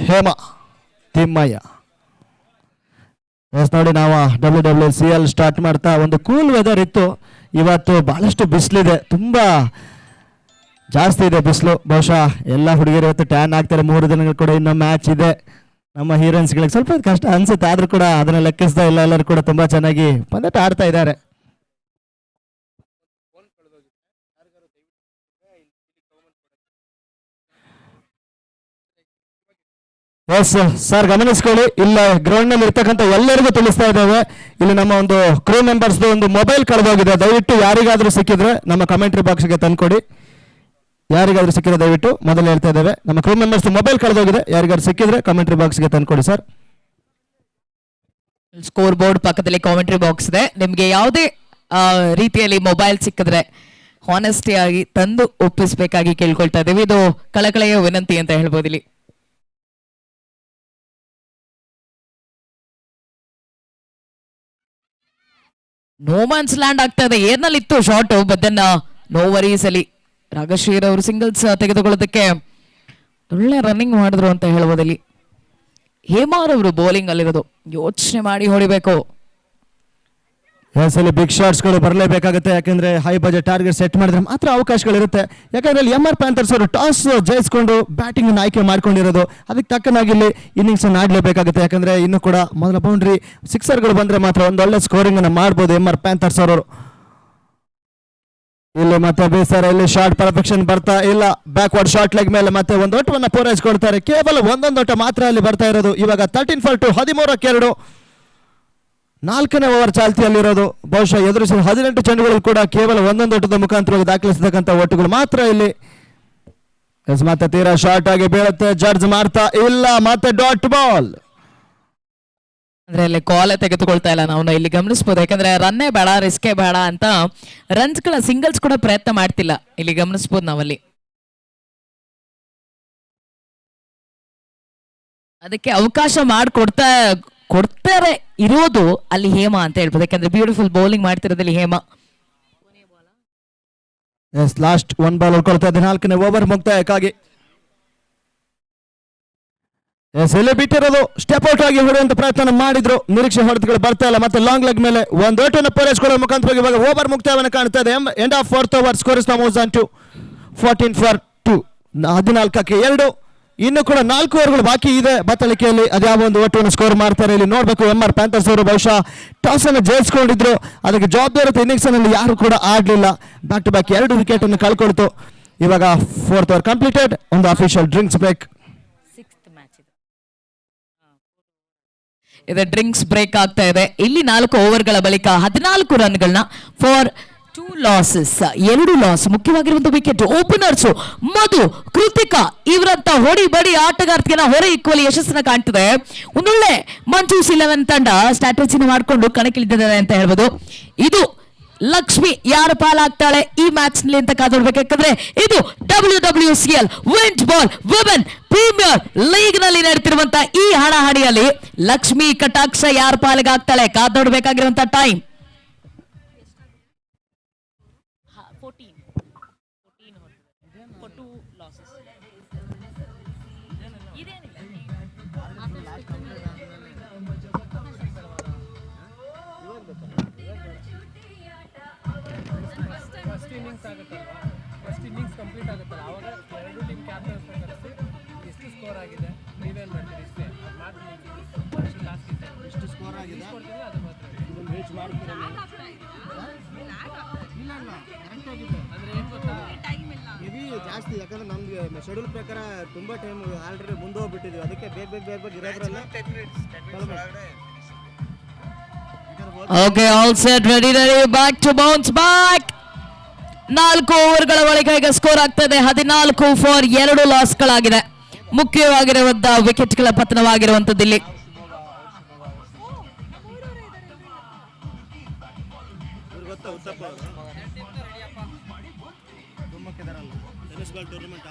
ಹೇಮಾ ತಿಮ್ಮಯ್ಯ. ಎಸ್ ನೋಡಿ, ನಾವು WWCL ಸ್ಟಾರ್ಟ್ ಮಾಡ್ತಾ ಒಂದು ಕೂಲ್ ವೆದರ್ ಇತ್ತು. ಇವತ್ತು ಬಹಳಷ್ಟು ಬಿಸಿಲಿದೆ, ತುಂಬಾ ಜಾಸ್ತಿ ಇದೆ ಬಿಸಿಲು. ಬಹುಶಃ ಎಲ್ಲ ಹುಡುಗಿಯರು ಇವತ್ತು ಟ್ಯಾನ್ ಆಗ್ತಾರೆ. 3 ದಿನಗಳು ಕೂಡ ಇನ್ನೂ ಮ್ಯಾಚ್ ಇದೆ. ನಮ್ಮ ಹೀರೋಯಿನ್ಸ್ಗಳಿಗೆ ಸ್ವಲ್ಪ ಕಷ್ಟ ಅನ್ಸುತ್ತೆ, ಆದ್ರೂ ಕೂಡ ಅದನ್ನ ಲೆಕ್ಕಿಸ್ತಾ ಇಲ್ಲ. ಎಲ್ಲರೂ ಕೂಡ ತುಂಬಾ ಚೆನ್ನಾಗಿ ಪಂದ್ಯಾಟ ಆಡ್ತಾ ಇದ್ದಾರೆ. ಎಸ್ ಸರ್, ಗಮನಿಸ್ಕೊಳ್ಳಿ. ಇಲ್ಲ ಗ್ರೌಂಡ್ ನಲ್ಲಿ ಇರ್ತಕ್ಕಂಥ ಎಲ್ಲರಿಗೂ ತಿಳಿಸ್ತಾ ಇದ್ದೇವೆ. ಇಲ್ಲಿ ನಮ್ಮ ಒಂದು ಕ್ರೂ ಮೆಂಬರ್ಸ್ ಒಂದು ಮೊಬೈಲ್ ಕಳೆದೋಗಿದೆ. ದಯವಿಟ್ಟು ಯಾರಿಗಾದ್ರೂ ಸಿಕ್ಕಿದ್ರೆ ನಮ್ಮ ಕಮೆಂಟ್ರಿ ಬಾಕ್ಸ್ಗೆ ತಂದ್ಕೊಡಿ. ಯಾರಿಗಾದ್ರೂ ಸಿಕ್ಕಿದ್ರೆ ದಯವಿಟ್ಟು ಮೊದಲು ಹೇಳ್ತಾ ಇದ್ದೇವೆ, ನಮ್ಮ ಕ್ರೂ ಮೆಂಬರ್ಸ್ ಮೊಬೈಲ್ ಕಳೆದೋಗಿದೆ. ಯಾರಿಗಾದ್ರೂ ಸಿಕ್ಕಿದ್ರೆ ಕಮೆಂಟ್ರಿ ಬಾಕ್ಸ್ಗೆ ತಂದ್ಕೊಡಿ ಸರ್. ಸ್ಕೋರ್ ಬೋರ್ಡ್ ಪಕ್ಕದಲ್ಲಿ ಕಾಮೆಂಟ್ರಿ ಬಾಕ್ಸ್ ಇದೆ. ನಿಮ್ಗೆ ಯಾವುದೇ ರೀತಿಯಲ್ಲಿ ಮೊಬೈಲ್ ಸಿಕ್ಕಿದ್ರೆ ಹಾನೆಸ್ಟಿ ಆಗಿ ತಂದು ಒಪ್ಪಿಸಬೇಕಾಗಿ ಕೇಳ್ಕೊಳ್ತಾ ಇದ್ದೇವೆ. ಇದು ಕಳಕಳೆಯ ವಿನಂತಿ ಅಂತ ಹೇಳ್ಬೋದು. ಇಲ್ಲಿ ನೋ ಮ್ಯಾನ್ಸ್ ಲ್ಯಾಂಡ್ ಆಗ್ತಾ ಇದೆ. ಏರ್ನಲ್ಲಿ ಇತ್ತು ಶಾರ್ಟ್, ಬದನ್ನ ನೋ ವರೀಸ್ ಅಲ್ಲಿ ರಾಗಶ್ರೀರ್ ಅವರು ಸಿಂಗಲ್ಸ್ ತೆಗೆದುಕೊಳ್ಳೋದಕ್ಕೆ ಒಳ್ಳೆ ರನ್ನಿಂಗ್ ಮಾಡಿದ್ರು ಅಂತ ಹೇಳ್ಬೋದು. ಇಲ್ಲಿ ಹೇಮಾರ್ ಅವರು ಬೌಲಿಂಗ್ ಅಲ್ಲಿರೋದು, ಯೋಚನೆ ಮಾಡಿ ಹೊಡಿಬೇಕು. ಇಲ್ಲಿ ಬಿಗ್ ಶಾಟ್ಸ್ ಗಳು ಬರಲೇಬೇಕಾಗುತ್ತೆ. ಯಾಕಂದ್ರೆ ಹೈ ಬಜೆಟ್ ಟಾರ್ಗೆಟ್ ಸೆಟ್ ಮಾಡಿದ್ರೆ ಮಾತ್ರ ಅವಕಾಶಗಳಿರುತ್ತೆ. ಯಾಕಂದ್ರೆ ಇಲ್ಲಿ MR ಪ್ಯಾಂಥರ್ಸ್ ಅವರು ಟಾಸ್ ಜಯಿಸಿಕೊಂಡು ಬ್ಯಾಟಿಂಗ್ ಅನ್ನು ಆಯ್ಕೆ ಮಾಡ್ಕೊಂಡಿರೋದು. ಅದಕ್ಕೆ ತಕ್ಕನಾಗಿ ಇಲ್ಲಿ ಇನ್ನಿಂಗ್ಸ್ ಅನ್ನು ಆಡ್ಲೇಬೇಕಾಗುತ್ತೆ. ಯಾಕಂದ್ರೆ ಇನ್ನು ಕೂಡ ಮೊದಲ ಬೌಂಡ್ರಿ ಸಿಕ್ಸರ್ಗಳು ಬಂದ್ರೆ ಮಾತ್ರ ಒಂದು ಒಳ್ಳೆ ಸ್ಕೋರಿಂಗ್ ಅನ್ನು ಮಾಡ್ಬೋದು MR ಪ್ಯಾಂಥರ್ಸ್ ಅವರು. ಇಲ್ಲಿ ಮತ್ತೆ ಬೇಸರ, ಇಲ್ಲಿ ಶಾರ್ಟ್ ಪರ್ಫೆಕ್ಷನ್ ಬರ್ತಾ ಇಲ್ಲ. ಬ್ಯಾಕ್ವರ್ಡ್ ಶಾರ್ಟ್ ಲೆಗ್ ಮೇಲೆ ಮತ್ತೆ ಒಂದು ಓಟವನ್ನು ಪೂರೈಸಿಕೊಳ್ತಾರೆ. ಕೇವಲ ಒಂದೊಂದು ಓಟ ಮಾತ್ರ ಅಲ್ಲಿ ಬರ್ತಾ ಇರೋದು. ಇವಾಗ 13 for 2, 13ಕ್ಕೆ 2. 4ನೇ ಓವರ್ ಚಾಲ್ತಿಯಲ್ಲಿರೋದು. ಬಹುಶಃ ಎದುರಿಸಿದ 18 ಚೆಂಡುಗಳು ಕೂಡ ಕೇವಲ ಒಂದೊಂದು ಓಟದ ಮುಖಾಂತರವಾಗಿ ದಾಖಲಿಸತಕ್ಕಂಥ ಓಟಗಳು ಮಾತ್ರ ಇಲ್ಲಿ. ಮತ್ತೆ ತೀರಾ ಶಾರ್ಟ್ ಆಗಿ ಬೀಳುತ್ತೆ. ಜಡ್ಜ್ ಮಾಡ್ತಾ ಇಲ್ಲ, ಮತ್ತೆ ಡಾಟ್ ಬಾಲ್. ಅಂದ್ರೆ ಇಲ್ಲಿ ಕಾಲ್ ತೆಗೆದುಕೊಳ್ತಾ ಇಲ್ಲ. ನಾವು ಇಲ್ಲಿ ಗಮನಿಸಬಹುದು, ಯಾಕಂದ್ರೆ ರನ್ನೇ ಬೇಡ, ರಿಸ್ಕೇ ಬೇಡ ಅಂತ ರನ್ಸ್ ಗಳ ಸಿಂಗಲ್ಸ್ ಕೂಡ ಪ್ರಯತ್ನ ಮಾಡ್ತಿಲ್ಲ. ಇಲ್ಲಿ ಗಮನಿಸಬಹುದು ನಾವಲ್ಲಿ. ಅದಕ್ಕೆ ಅವಕಾಶ ಕೊಡ್ತಾರೆ ಇರೋದು ಅಲ್ಲಿ ಹೇಮಾ ಅಂತ ಹೇಳ್ಬೋದು. ಯಾಕಂದ್ರೆ ಬ್ಯೂಟಿಫುಲ್ ಬೌಲಿಂಗ್ ಮಾಡ್ತಿರೋದಲ್ಲಿ ಹೇಮಾ. ಲಾಸ್ಟ್ 1 ಬಾಲ್ ಉಳ್ಕೊಳ್ತಾ ಇದೆ 4ನೇ ಓವರ್ ಮುಕ್ತಾಯಕ್ಕಾಗಿ. ಎಲ್ಲಿ ಬಿಟ್ಟಿರೋದು ಸ್ಟೆಪ್ ಔಟ್ ಆಗಿ ಹೊಡೆಯುವಂತ ಪ್ರಯತ್ನ ಮಾಡಿದ್ರು. ನಿರೀಕ್ಷೆ ಹೊಡೆತಗಳು ಬರ್ತಾ ಇಲ್ಲ. ಮತ್ತೆ ಲಾಂಗ್ ಲೆಗ್ ಮೇಲೆ ಒಂದು ಓಟನ್ನು ಪೂರೈಸಿಕೊಳ್ಳುವ ಮುಖಾಂತರ ಇವಾಗ ಓವರ್ ಮುಕ್ತಾಯವನ್ನು ಕಾಣ್ತಾ ಇದೆ. End of 4th over. Score is now 14 for 2. 14ಕ್ಕೆ 2. ಇನ್ನು ಕೂಡ 4 ಓವರ್ಗಳು ಬಾಕಿ ಇದೆ ಬತ್ತಳಿಕೆಯಲ್ಲಿ. ಅದ್ಯಾವ ಒಂದು ಓಟವನ್ನು ಸ್ಕೋರ್ ಮಾಡ್ತಾರೆ ಇಲ್ಲಿ ನೋಡ್ಬೇಕು. MR ಪ್ಯಾಂಥರ್ಸ್ ಅವರು ಬಹುಶಃ ಟಾಸ್ ಅನ್ನು ಜಯಿಸಿಕೊಂಡಿದ್ರು. ಅದಕ್ಕೆ ಜವಾಬ್ದಾರಿ ಇನ್ನಿಂಗ್ಸ್ ನಲ್ಲಿ ಯಾರು ಕೂಡ ಆಡ್ಲಿಲ್ಲ. ಬ್ಯಾಕ್ ಟು ಬ್ಯಾಕ್ 2 ವಿಕೆಟ್ ಅನ್ನು ಕಳ್ಕೊಳ್ತು. ಇವಾಗ 4th over ಕಂಪ್ಲೀಟೆಡ್. ಒಂದು ಅಫಿಷಿಯಲ್ ಡ್ರಿಂಕ್ಸ್ ಬ್ರೇಕ್. ಇದು ಡ್ರಿಂಕ್ಸ್ ಬ್ರೇಕ್ ಆಗ್ತಾ ಇದೆ. ಇಲ್ಲಿ 4 ಓವರ್ಗಳ ಬಳಿಕ 14 ರನ್ಗಳನ್ನ ಫಾರ್ 2 ಲಾಸಸ್, 2 ಲಾಸ್. ಮುಖ್ಯವಾಗಿರುವಂತಹ ವಿಕೆಟ್ ಓಪನರ್ಸ್ ಮಧು, ಕೃತಿಕಾ ಇವರಂತ ಹೊಡಿ ಬಡಿ ಆಟಗಾರ್ತಿಯನ್ನ ಹೊರ ಇಕ್ಕುವಲ್ಲಿ ಯಶಸ್ಸನ್ನ ಕಾಣ್ತಿದೆ. ಒಂದೊಳ್ಳೆ ಮಂಜೂಸ್ 11 ತಂಡ ಸ್ಟ್ರಾಟಜಿನ ಮಾಡಿಕೊಂಡು ಕಣಕ್ಕಿಳಿದಿದ್ದಾರೆ ಅಂತ ಹೇಳ್ಬೋದು. ಇದು ಲಕ್ಷ್ಮಿ ಯಾರ ಪಾಲಾಗ್ತಾಳೆ ಈ ಮ್ಯಾಚ್ ನಲ್ಲಿ ಅಂತ ಕಾದೋಡ್ಬೇಕು. ಯಾಕಂದ್ರೆ ಇದು WWCL wind ball women premier league ನಲ್ಲಿ ನಡೆತಿರುವಂತಹ ಈ ಹಣಾಹಣಿಯಲ್ಲಿ ಲಕ್ಷ್ಮಿ ಕಟಾಕ್ಷ ಯಾರ ಪಾಲಿಗಾಗ್ತಾಳೆ ಕಾದೋಡ್ಬೇಕಾಗಿರುವಂತ ಟೈಮ್. ಫಸ್ಟ್ ಇನ್ನಿಂಗ್ಸ್ ಆಗುತ್ತಲ್ವಾ, ಫಸ್ಟ್ ಇನ್ನಿಂಗ್ಸ್ ಕಂಪ್ಲೀಟ್ ಆಗುತ್ತಲ್ಲ, ಆವಾಗ ಎರಡು ಟೀಮ್ ಕ್ಯಾಪ್ಟನ್ಸ್ ಕರೆಸಿ ಎಷ್ಟು ಸ್ಕೋರ್ ಆಗಿದೆ ನೀವೇನು ಮಾಡ್ತೀರಿ ಇಷ್ಟೇ ಅದು ಮಾಡ್ತೀನಿ ಲಾಸ್ಟ್ ಎಷ್ಟು ಸ್ಕೋರ್ ಆಗಿದೆ ಕೊಡ್ತೀನಿ ಅದು ಮಾತ್ರ ರೀಚ್ ಮಾಡ್ತೀರಾ ಅಂದರೆ ಏನು ಗೊತ್ತಾ ಇದು ಜಾಸ್ತಿ, ಯಾಕಂದ್ರೆ ನಮ್ಗೆ ಶೆಡ್ಯೂಲ್ ಪ್ರಕಾರ ತುಂಬಾ ಟೈಮ್ ಆಲ್ರೆಡಿ ಮುಂದೆ ಹೋಗ್ಬಿಟ್ಟಿದ್ವಿ, ಅದಕ್ಕೆ ಬೇಗ ಇರೋದ್ರಲ್ಲ. Okay, all set, ready, back to bounce back. 4 ಓವರ್ಗಳ ಬಳಿಕ ಈಗ ಸ್ಕೋರ್ ಆಗ್ತಾ ಇದೆ 14 ಫಾರ್ 2 ಲಾಸ್ಗಳಾಗಿದೆ. ಮುಖ್ಯವಾಗಿರುವಂತಹ ವಿಕೆಟ್ಗಳ ಪತನವಾಗಿರುವಂತದ್ದು ಇಲ್ಲಿ.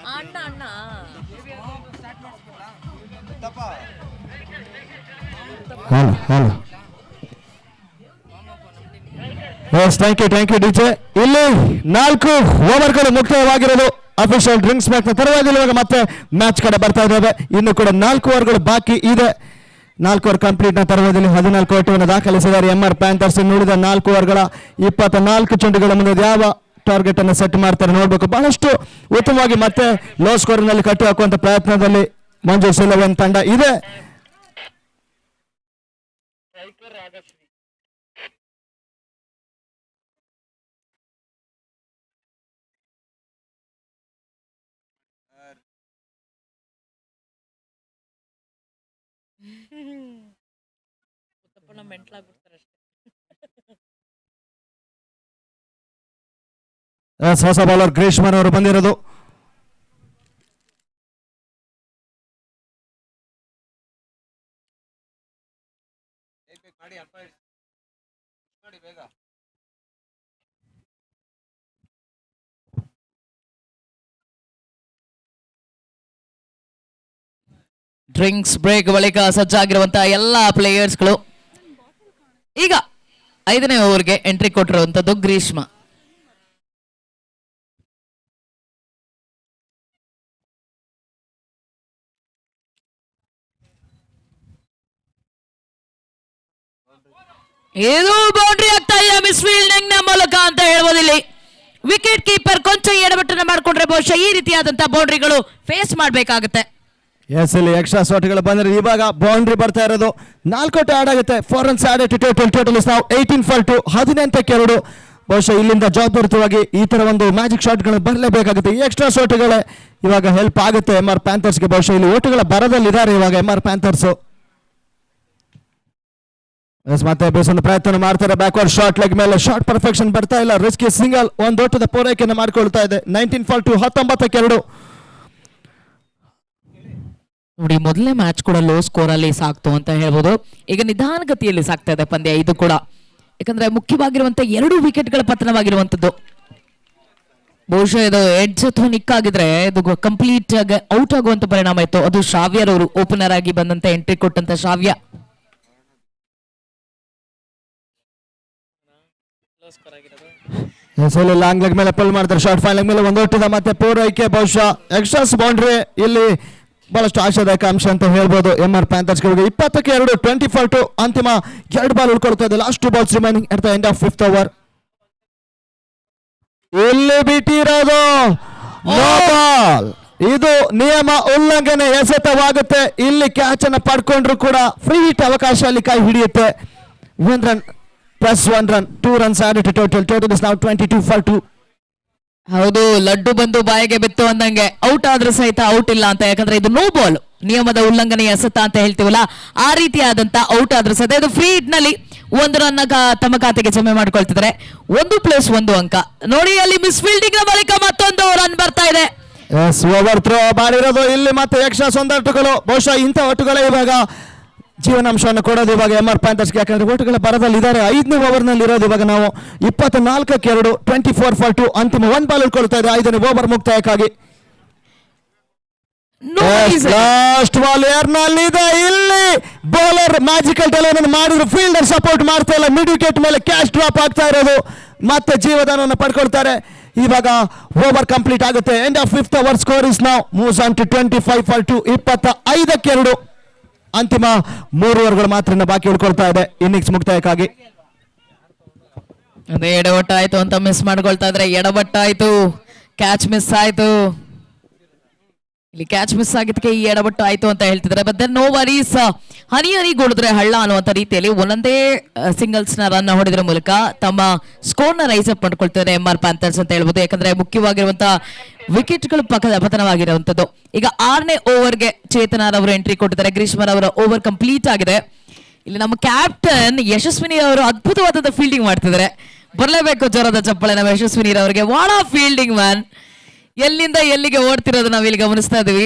Thank you DJ. ಇಲ್ಲಿ 4 ಓವರ್ಗಳು ಮುಕ್ತಾಯವಾಗಿರೋದು. ಅಫಿಷಿಯಲ್ ಡ್ರಿಂಕ್ಸ್ ಮ್ಯಾಚ್ ನ ತರವಾಗಿ ಇವಾಗ ಮತ್ತೆ ಮ್ಯಾಚ್ ಕಡೆ ಬರ್ತಾ ಇದ್ದಾವೆ. ಇನ್ನು ಕೂಡ 4 ಓವರ್ಗಳು ಬಾಕಿ ಇದೆ. 4 ಓವರ್ ಕಂಪ್ಲೀಟ್ ನ ತರವಾದಲ್ಲಿ 14 ಓಟವನ್ನು ದಾಖಲಿಸಿದ್ದಾರೆ MR ಪ್ಯಾಂಥರ್ಸ್. ನೋಡಿದ 4 ಓವರ್ಗಳ 24 ಚೆಂಡುಗಳ ಮುಂದೆ ಯಾವ ಟಾರ್ಗೆಟ್ ಅನ್ನು ಸೆಟ್ ಮಾಡ್ತಾರೆ ನೋಡ್ಬೇಕು. ಬಹಳಷ್ಟು ಉತ್ತಮವಾಗಿ ಮತ್ತೆ ಲೋ ಸ್ಕೋರ್ ನಲ್ಲಿ ಕಟ್ಟು ಹಾಕುವಂತ ಪ್ರಯತ್ನದಲ್ಲಿ ಮಂಜೂಸ್ 11 ತಂಡ ಇದೆ. ಹೊಸ ಬೌಲರ್ ಗ್ರೀಷ್ಮನ್ ಅವರು ಬಂದಿರೋದು. ಡ್ರಿಂಕ್ಸ್ ಬ್ರೇಕ್ ಬಳಿಕ ಸಜ್ಜಾಗಿರುವಂತಹ ಎಲ್ಲಾ ಪ್ಲೇಯರ್ಸ್ಗಳು ಈಗ 5ನೇ ಓವರ್ಗೆ ಎಂಟ್ರಿ ಕೊಟ್ಟಿರುವಂತದ್ದು ಗ್ರೀಷ್ಮ. ಇದು ಬೌಂಡ್ರಿ ಆಗ್ತಾ ಇದೆ ಮಿಸ್ ಫೀಲ್ಡಿಂಗ್ ನ ಮೂಲಕ ಅಂತ ಹೇಳ್ಬೋದು. ಇಲ್ಲಿ ವಿಕೆಟ್ ಕೀಪರ್ ಕೊಂಚ ಎಡವಟ್ಟನ್ನ ಮಾಡ್ಕೊಂಡ್ರೆ ಬಹುಶಃ ಈ ರೀತಿಯಾದಂತಹ ಬೌಂಡ್ರಿಗಳು ಫೇಸ್ ಮಾಡಬೇಕಾಗುತ್ತೆ. ಎಸ್, ಇಲ್ಲಿ ಎಕ್ಸ್ಟ್ರಾ ಶಾಟ್ಗಳು ಬಂದ್ರೆ ಇವಾಗ ಬೌಂಡ್ರಿ ಬರ್ತಾ ಇರೋದು. 4 ಓಟ ಆಡಾಗುತ್ತೆ. 4 ರನ್ಸ್ ಆಡಟ್ ಟೋಟಲ್ ನಾವು 18 ಫಾರ್ 2, 18-2. ಬಹುಶಃ ಇಲ್ಲಿಂದ ಜವಾಬ್ದಾರಿತವಾಗಿ ಈ ತರ ಒಂದು ಮ್ಯಾಜಿಕ್ ಶಾಟ್ಗಳು ಬರಲೇಬೇಕಾಗುತ್ತೆ. ಈ ಎಕ್ಸ್ಟ್ರಾ ಶಾಟ್ಗಳೇ ಇವಾಗ ಹೆಲ್ಪ್ ಆಗುತ್ತೆ MR ಪ್ಯಾಂಥರ್ಸ್ಗೆ. ಬಹುಶಃ ಇಲ್ಲಿ ಓಟಗಳ ಬರದಲ್ಲಿ ಇದ್ದಾರೆ ಇವಾಗ MR ಪ್ಯಾಂಥರ್ಸ್. ಮತ್ತೆ ಬೇಸೊಂದು ಪ್ರಯತ್ನ ಮಾಡ್ತಾರೆ. ಬ್ಯಾಕ್ವರ್ಡ್ ಶಾಟ್ ಲೆಗ್ ಮೇಲೆ ಶಾರ್ಟ್ ಪರ್ಫೆಕ್ಷನ್ ಬರ್ತಾ ಇಲ್ಲ. ರಿಸ್ಕಿ ಸಿಂಗಲ್, ಒಂದು ಓಟದ ಪೂರೈಕೆಯನ್ನು ಮಾಡಿಕೊಳ್ತಾ ಇದೆ. 19 ಫಾರ್ 2, 19-2. ನೋಡಿ, ಮೊದಲನೇ ಮ್ಯಾಚ್ ಕೂಡ ಲೋ ಸ್ಕೋರ್ ಅಲ್ಲಿ ಸಾಕ್ತು ಅಂತ ಹೇಳ್ಬೋದು. ಈಗ ನಿಧಾನಗತಿಯಲ್ಲಿ ಸಾಕ್ತಾ ಇದೆ ಪಂದ್ಯ ಇದು ಕೂಡ. ಯಾಕಂದ್ರೆ ಮುಖ್ಯವಾಗಿರುವಂತಹ 2 ವಿಕೆಟ್ಗಳ ಪತನವಾಗಿರುವಂತದ್ದು. ಬಹುಶಃ ಇದು ಎಡ್ಜ್ ಅಥವಾ ನಿಕ್ ಆಗಿದ್ರೆ ಇದು ಕಂಪ್ಲೀಟ್ ಆಗಿ ಔಟ್ ಆಗುವಂತ ಪರಿಣಾಮ ಇತ್ತು. ಅದು ಶ್ರಾವ್ಯರವರು ಓಪನರ್ ಆಗಿ ಬಂದಂತ ಎಂಟ್ರಿ ಕೊಟ್ಟಂತ ಶ್ರಾವ್ಯ. ಲಾಂಗ್ ಲೆಗ್ ಮೇಲೆ ಪುಲ್ ಮಾಡ್ತಾರೆ. ಶಾರ್ಟ್ ಫೈನ್ ಲೆಗ್ ಮೇಲೆ ಒಂದು ಓಟದ ಮತ್ತೆ ಪೂರೈಕೆ. ಬಹುಶಃ ಎಕ್ಸ್ಟ್ರಾಸ್ ಬೌಂಡ್ರಿ ಇಲ್ಲಿ ಬಹಳಷ್ಟು ಆಶಾದಾಯಕ ಅಂಶ ಅಂತ ಹೇಳ್ಬೋದು. MR panthers 20-2, 20 for 2. ಅಂತಿಮ 2 ಬಾಲ್ ಉಳ್ಕೊಳ್ತಾ ಇದೆ. Last 2 balls remaining at the end of 5th over. ಇಲ್ಲಿ ಬಿಟ್ಟಿರೋದು ನೋ ಬಾಲ್. ಇದು ನಿಯಮ ಉಲ್ಲಂಘನೆ ಎಸೆತವಾಗುತ್ತೆ. ಇಲ್ಲಿ ಕ್ಯಾಚ್ ಅನ್ನು ಪಡ್ಕೊಂಡ್ರು ಕೂಡ ಫ್ರೀ ಹಿಟ್ ಅವಕಾಶ ಅಲ್ಲಿ ಕೈ ಹಿಡಿಯುತ್ತೆ. 1 run plus 1 run, 2 runs audit total is ನಾವು 22 ಫಾರ್ 2. ಹೌದು, ಲಡ್ಡು ಬಂದು ಬಾಯಿಗೆ ಬಿತ್ತು ಅಂದಂಗೆ ಔಟ್ ಆದ್ರೂ ಸಹಿತ ಔಟ್ ಇಲ್ಲ ಅಂತ. ಯಾಕಂದ್ರೆ ಇದು ನೋ ಬಾಲ್, ನಿಯಮದ ಉಲ್ಲಂಘನೆ ಎಸೆತ ಅಂತ ಹೇಳ್ತೀವಲ್ಲ, ಆ ರೀತಿಯಾದಂತ ಔಟ್ ಆದ್ರೂ ಸಹಿತ ಇದು ಫ್ರೀ ಹಿಟ್ ನಲ್ಲಿ ಒಂದು ರನ್ ತಮ್ಮ ಖಾತೆಗೆ ಜಮೆ ಮಾಡ್ಕೊಳ್ತಿದ್ದಾರೆ. 1+1 ಅಂಕ. ನೋಡಿ ಅಲ್ಲಿ ಮಿಸ್ ಫೀಲ್ಡಿಂಗ್ ನ ಬಳಿಕ ಮತ್ತೊಂದು ರನ್ ಬರ್ತಾ ಇದೆ. ಎಸ್, ಓವರ್ ಥ್ರೋ ಮಾಡಿರೋದು ಇಲ್ಲಿ ಮತ್ತೆ ಎಕ್ಸ್ಟ್ರಾ ಒಂದಟ್ಟುಗಳು. ಬಹುಶಃ ಇಂಥ ಒಟ್ಟುಗಳೇ ಇವಾಗ ಜೀವನಾಂಶವನ್ನು ಕೊಡೋದು ಇವಾಗ MR ಪ್ಯಾಂಥರ್ಸ್ಗೆ. ಯಾಕಂದ್ರೆ ಒಟ್ಟುಗಳ ಬರದಲ್ಲಿ ಇದ್ದಾರೆ. 5ನೇ ಓವರ್ನಲ್ಲಿ ಇರೋದು ಇವಾಗ ನಾವು 24-2 24-2 ಅಂತಿಮ 1 ಬಾಲ್ ಉಳ್ಕೊಳ್ತಾ ಇದೆ 5ನೇ ಓವರ್ ಮುಕ್ತಾಯಕ್ಕಾಗಿ. ಲಾಸ್ಟ್ ಬಾಲ್ ಏರ್ನಲ್ಲಿ ಇದೆ. ಇಲ್ಲಿ ಬೌಲರ್ ಮ್ಯಾಜಿಕಲ್ ಡೆಲಿವರಿ ಮಾಡಿದ್ರು. ಫೀಲ್ಡರ್ ಸಪೋರ್ಟ್ ಮಾಡ್ತಾ ಇಲ್ಲ. ಮಿಡ್ ವಿಕೆಟ್ ಮೇಲೆ ಕ್ಯಾಚ್ ಡ್ರಾಪ್ ಆಗ್ತಾ ಇರೋದು. ಮತ್ತೆ ಜೀವದಾನವನ್ನು ಪಡ್ಕೊಳ್ತಾರೆ. ಇವಾಗ ಓವರ್ ಕಂಪ್ಲೀಟ್ ಆಗುತ್ತೆ. End of 5th over. Score is now moves on to 25-2 25-2. ಅಂತಿಮ 3 ಓವರ್ಗಳು ಮಾತ್ರ ಬಾಕಿ ಉಳ್ಕೊಳ್ತಾ ಇದೆ ಇನ್ನಿಂಗ್ಸ್ ಮುಕ್ತಾಯಕ್ಕಾಗಿ. ಅದೇ ಎಡವಟ್ಟಾಯ್ತು ಅಂತ ಮಿಸ್ ಮಾಡ್ಕೊಳ್ತಾ ಇದ್ರೆ ಎಡವಟ್ಟಾಯ್ತು. ಕ್ಯಾಚ್ ಮಿಸ್ ಆಯ್ತು. ಇಲ್ಲಿ ಕ್ಯಾಚ್ ಮಿಸ್ ಆಗಿದ್ದಕ್ಕೆ ಈ ಎಡವಟ್ಟು ಆಯ್ತು ಅಂತ ಹೇಳ್ತಿದ್ದಾರೆ. But then no worries. ಹನಿ ಗುಡಿದ್ರೆ ಹಳ್ಳ ಅನ್ನುವಂಥ ರೀತಿಯಲ್ಲಿ ಒಂದೊಂದೇ ಸಿಂಗಲ್ಸ್ ನ ರನ್ ಹೊಡೆದ್ರ ಮೂಲಕ ತಮ್ಮ ಸ್ಕೋರ್ ನ ರೈಸ್ ಅಪ್ ಮಾಡ್ಕೊಳ್ತಾರೆ MR ಪ್ಯಾಂಥರ್ಸ್ ಅಂತ ಹೇಳ್ಬೋದು. ಯಾಕಂದ್ರೆ ಮುಖ್ಯವಾಗಿರುವಂತಹ ವಿಕೆಟ್ಗಳು ಪತನವಾಗಿರುವಂತದ್ದು. ಈಗ 6ನೇ ಓವರ್ಗೆ ಚೇತನರ್ ಅವರು ಎಂಟ್ರಿ ಕೊಟ್ಟಿದ್ದಾರೆ. ಗ್ರೀಷ್ಮರ್ ಅವರ ಓವರ್ ಕಂಪ್ಲೀಟ್ ಆಗಿದೆ. ಇಲ್ಲಿ ನಮ್ಮ ಕ್ಯಾಪ್ಟನ್ ಯಶಸ್ವಿನಿ ಅವರು ಅದ್ಭುತವಾದ ಫೀಲ್ಡಿಂಗ್ ಮಾಡ್ತಿದ್ದಾರೆ. ಬರಲೇಬೇಕು ಜೋರದ ಚಪ್ಪಳೆ ನಮ್ಮ ಯಶಸ್ವಿನಿ ಅವರಿಗೆ. ವಾಟ್ ಆ ಫೀಲ್ಡಿಂಗ್ ಮ್ಯಾನ್. ಎಲ್ಲಿಂದ ಎಲ್ಲಿಗೆ ಓಡ್ತಿರೋದು ನಾವಿಲ್ಲಿ ಗಮನಿಸ್ತಾ ಇದೀವಿ.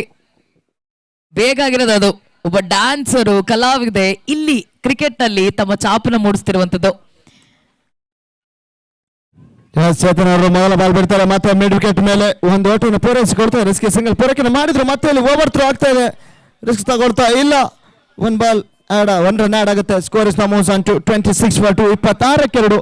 ಬೇಕಾಗಿರೋದು ಅದು ಒಬ್ಬ ಡ್ಯಾನ್ಸರು, ಕಲಾವಿದೆ ಇಲ್ಲಿ ಕ್ರಿಕೆಟ್ ನಲ್ಲಿ ತಮ್ಮ ಚಾಪನ ಮೂಡಿಸ್ತಿರುವಂತದ್ದು. ಚೇತನ್ ಅವರು ಮೊದಲ ಬಾಲ್ ಬಿಡ್ತಾರೆ. ಮತ್ತೆ ಮಿಡ್ ವಿಕೆಟ್ ಮೇಲೆ ಒಂದು ಓಟನ್ನು ಪೂರೈಸಿಕೊಡ್ತಾರೆ. ರಿಸ್ಕ್ ಸಿಂಗಲ್ ಪೂರೈಕೆ ಮಾಡಿದ್ರು. ಮತ್ತೆ ಅಲ್ಲಿ ಓವರ್ ಥ್ರೋ ಆಗ್ತಾ ಇದೆ. ರಿಸ್ಕ್ ತಗೊಳ್ತಾ ಇಲ್ಲ. 1 ಬಾಲ್ 1 ರನ್ ಆಡ್ ಆಗುತ್ತೆ. Score is now moves on to 26-2 26-2.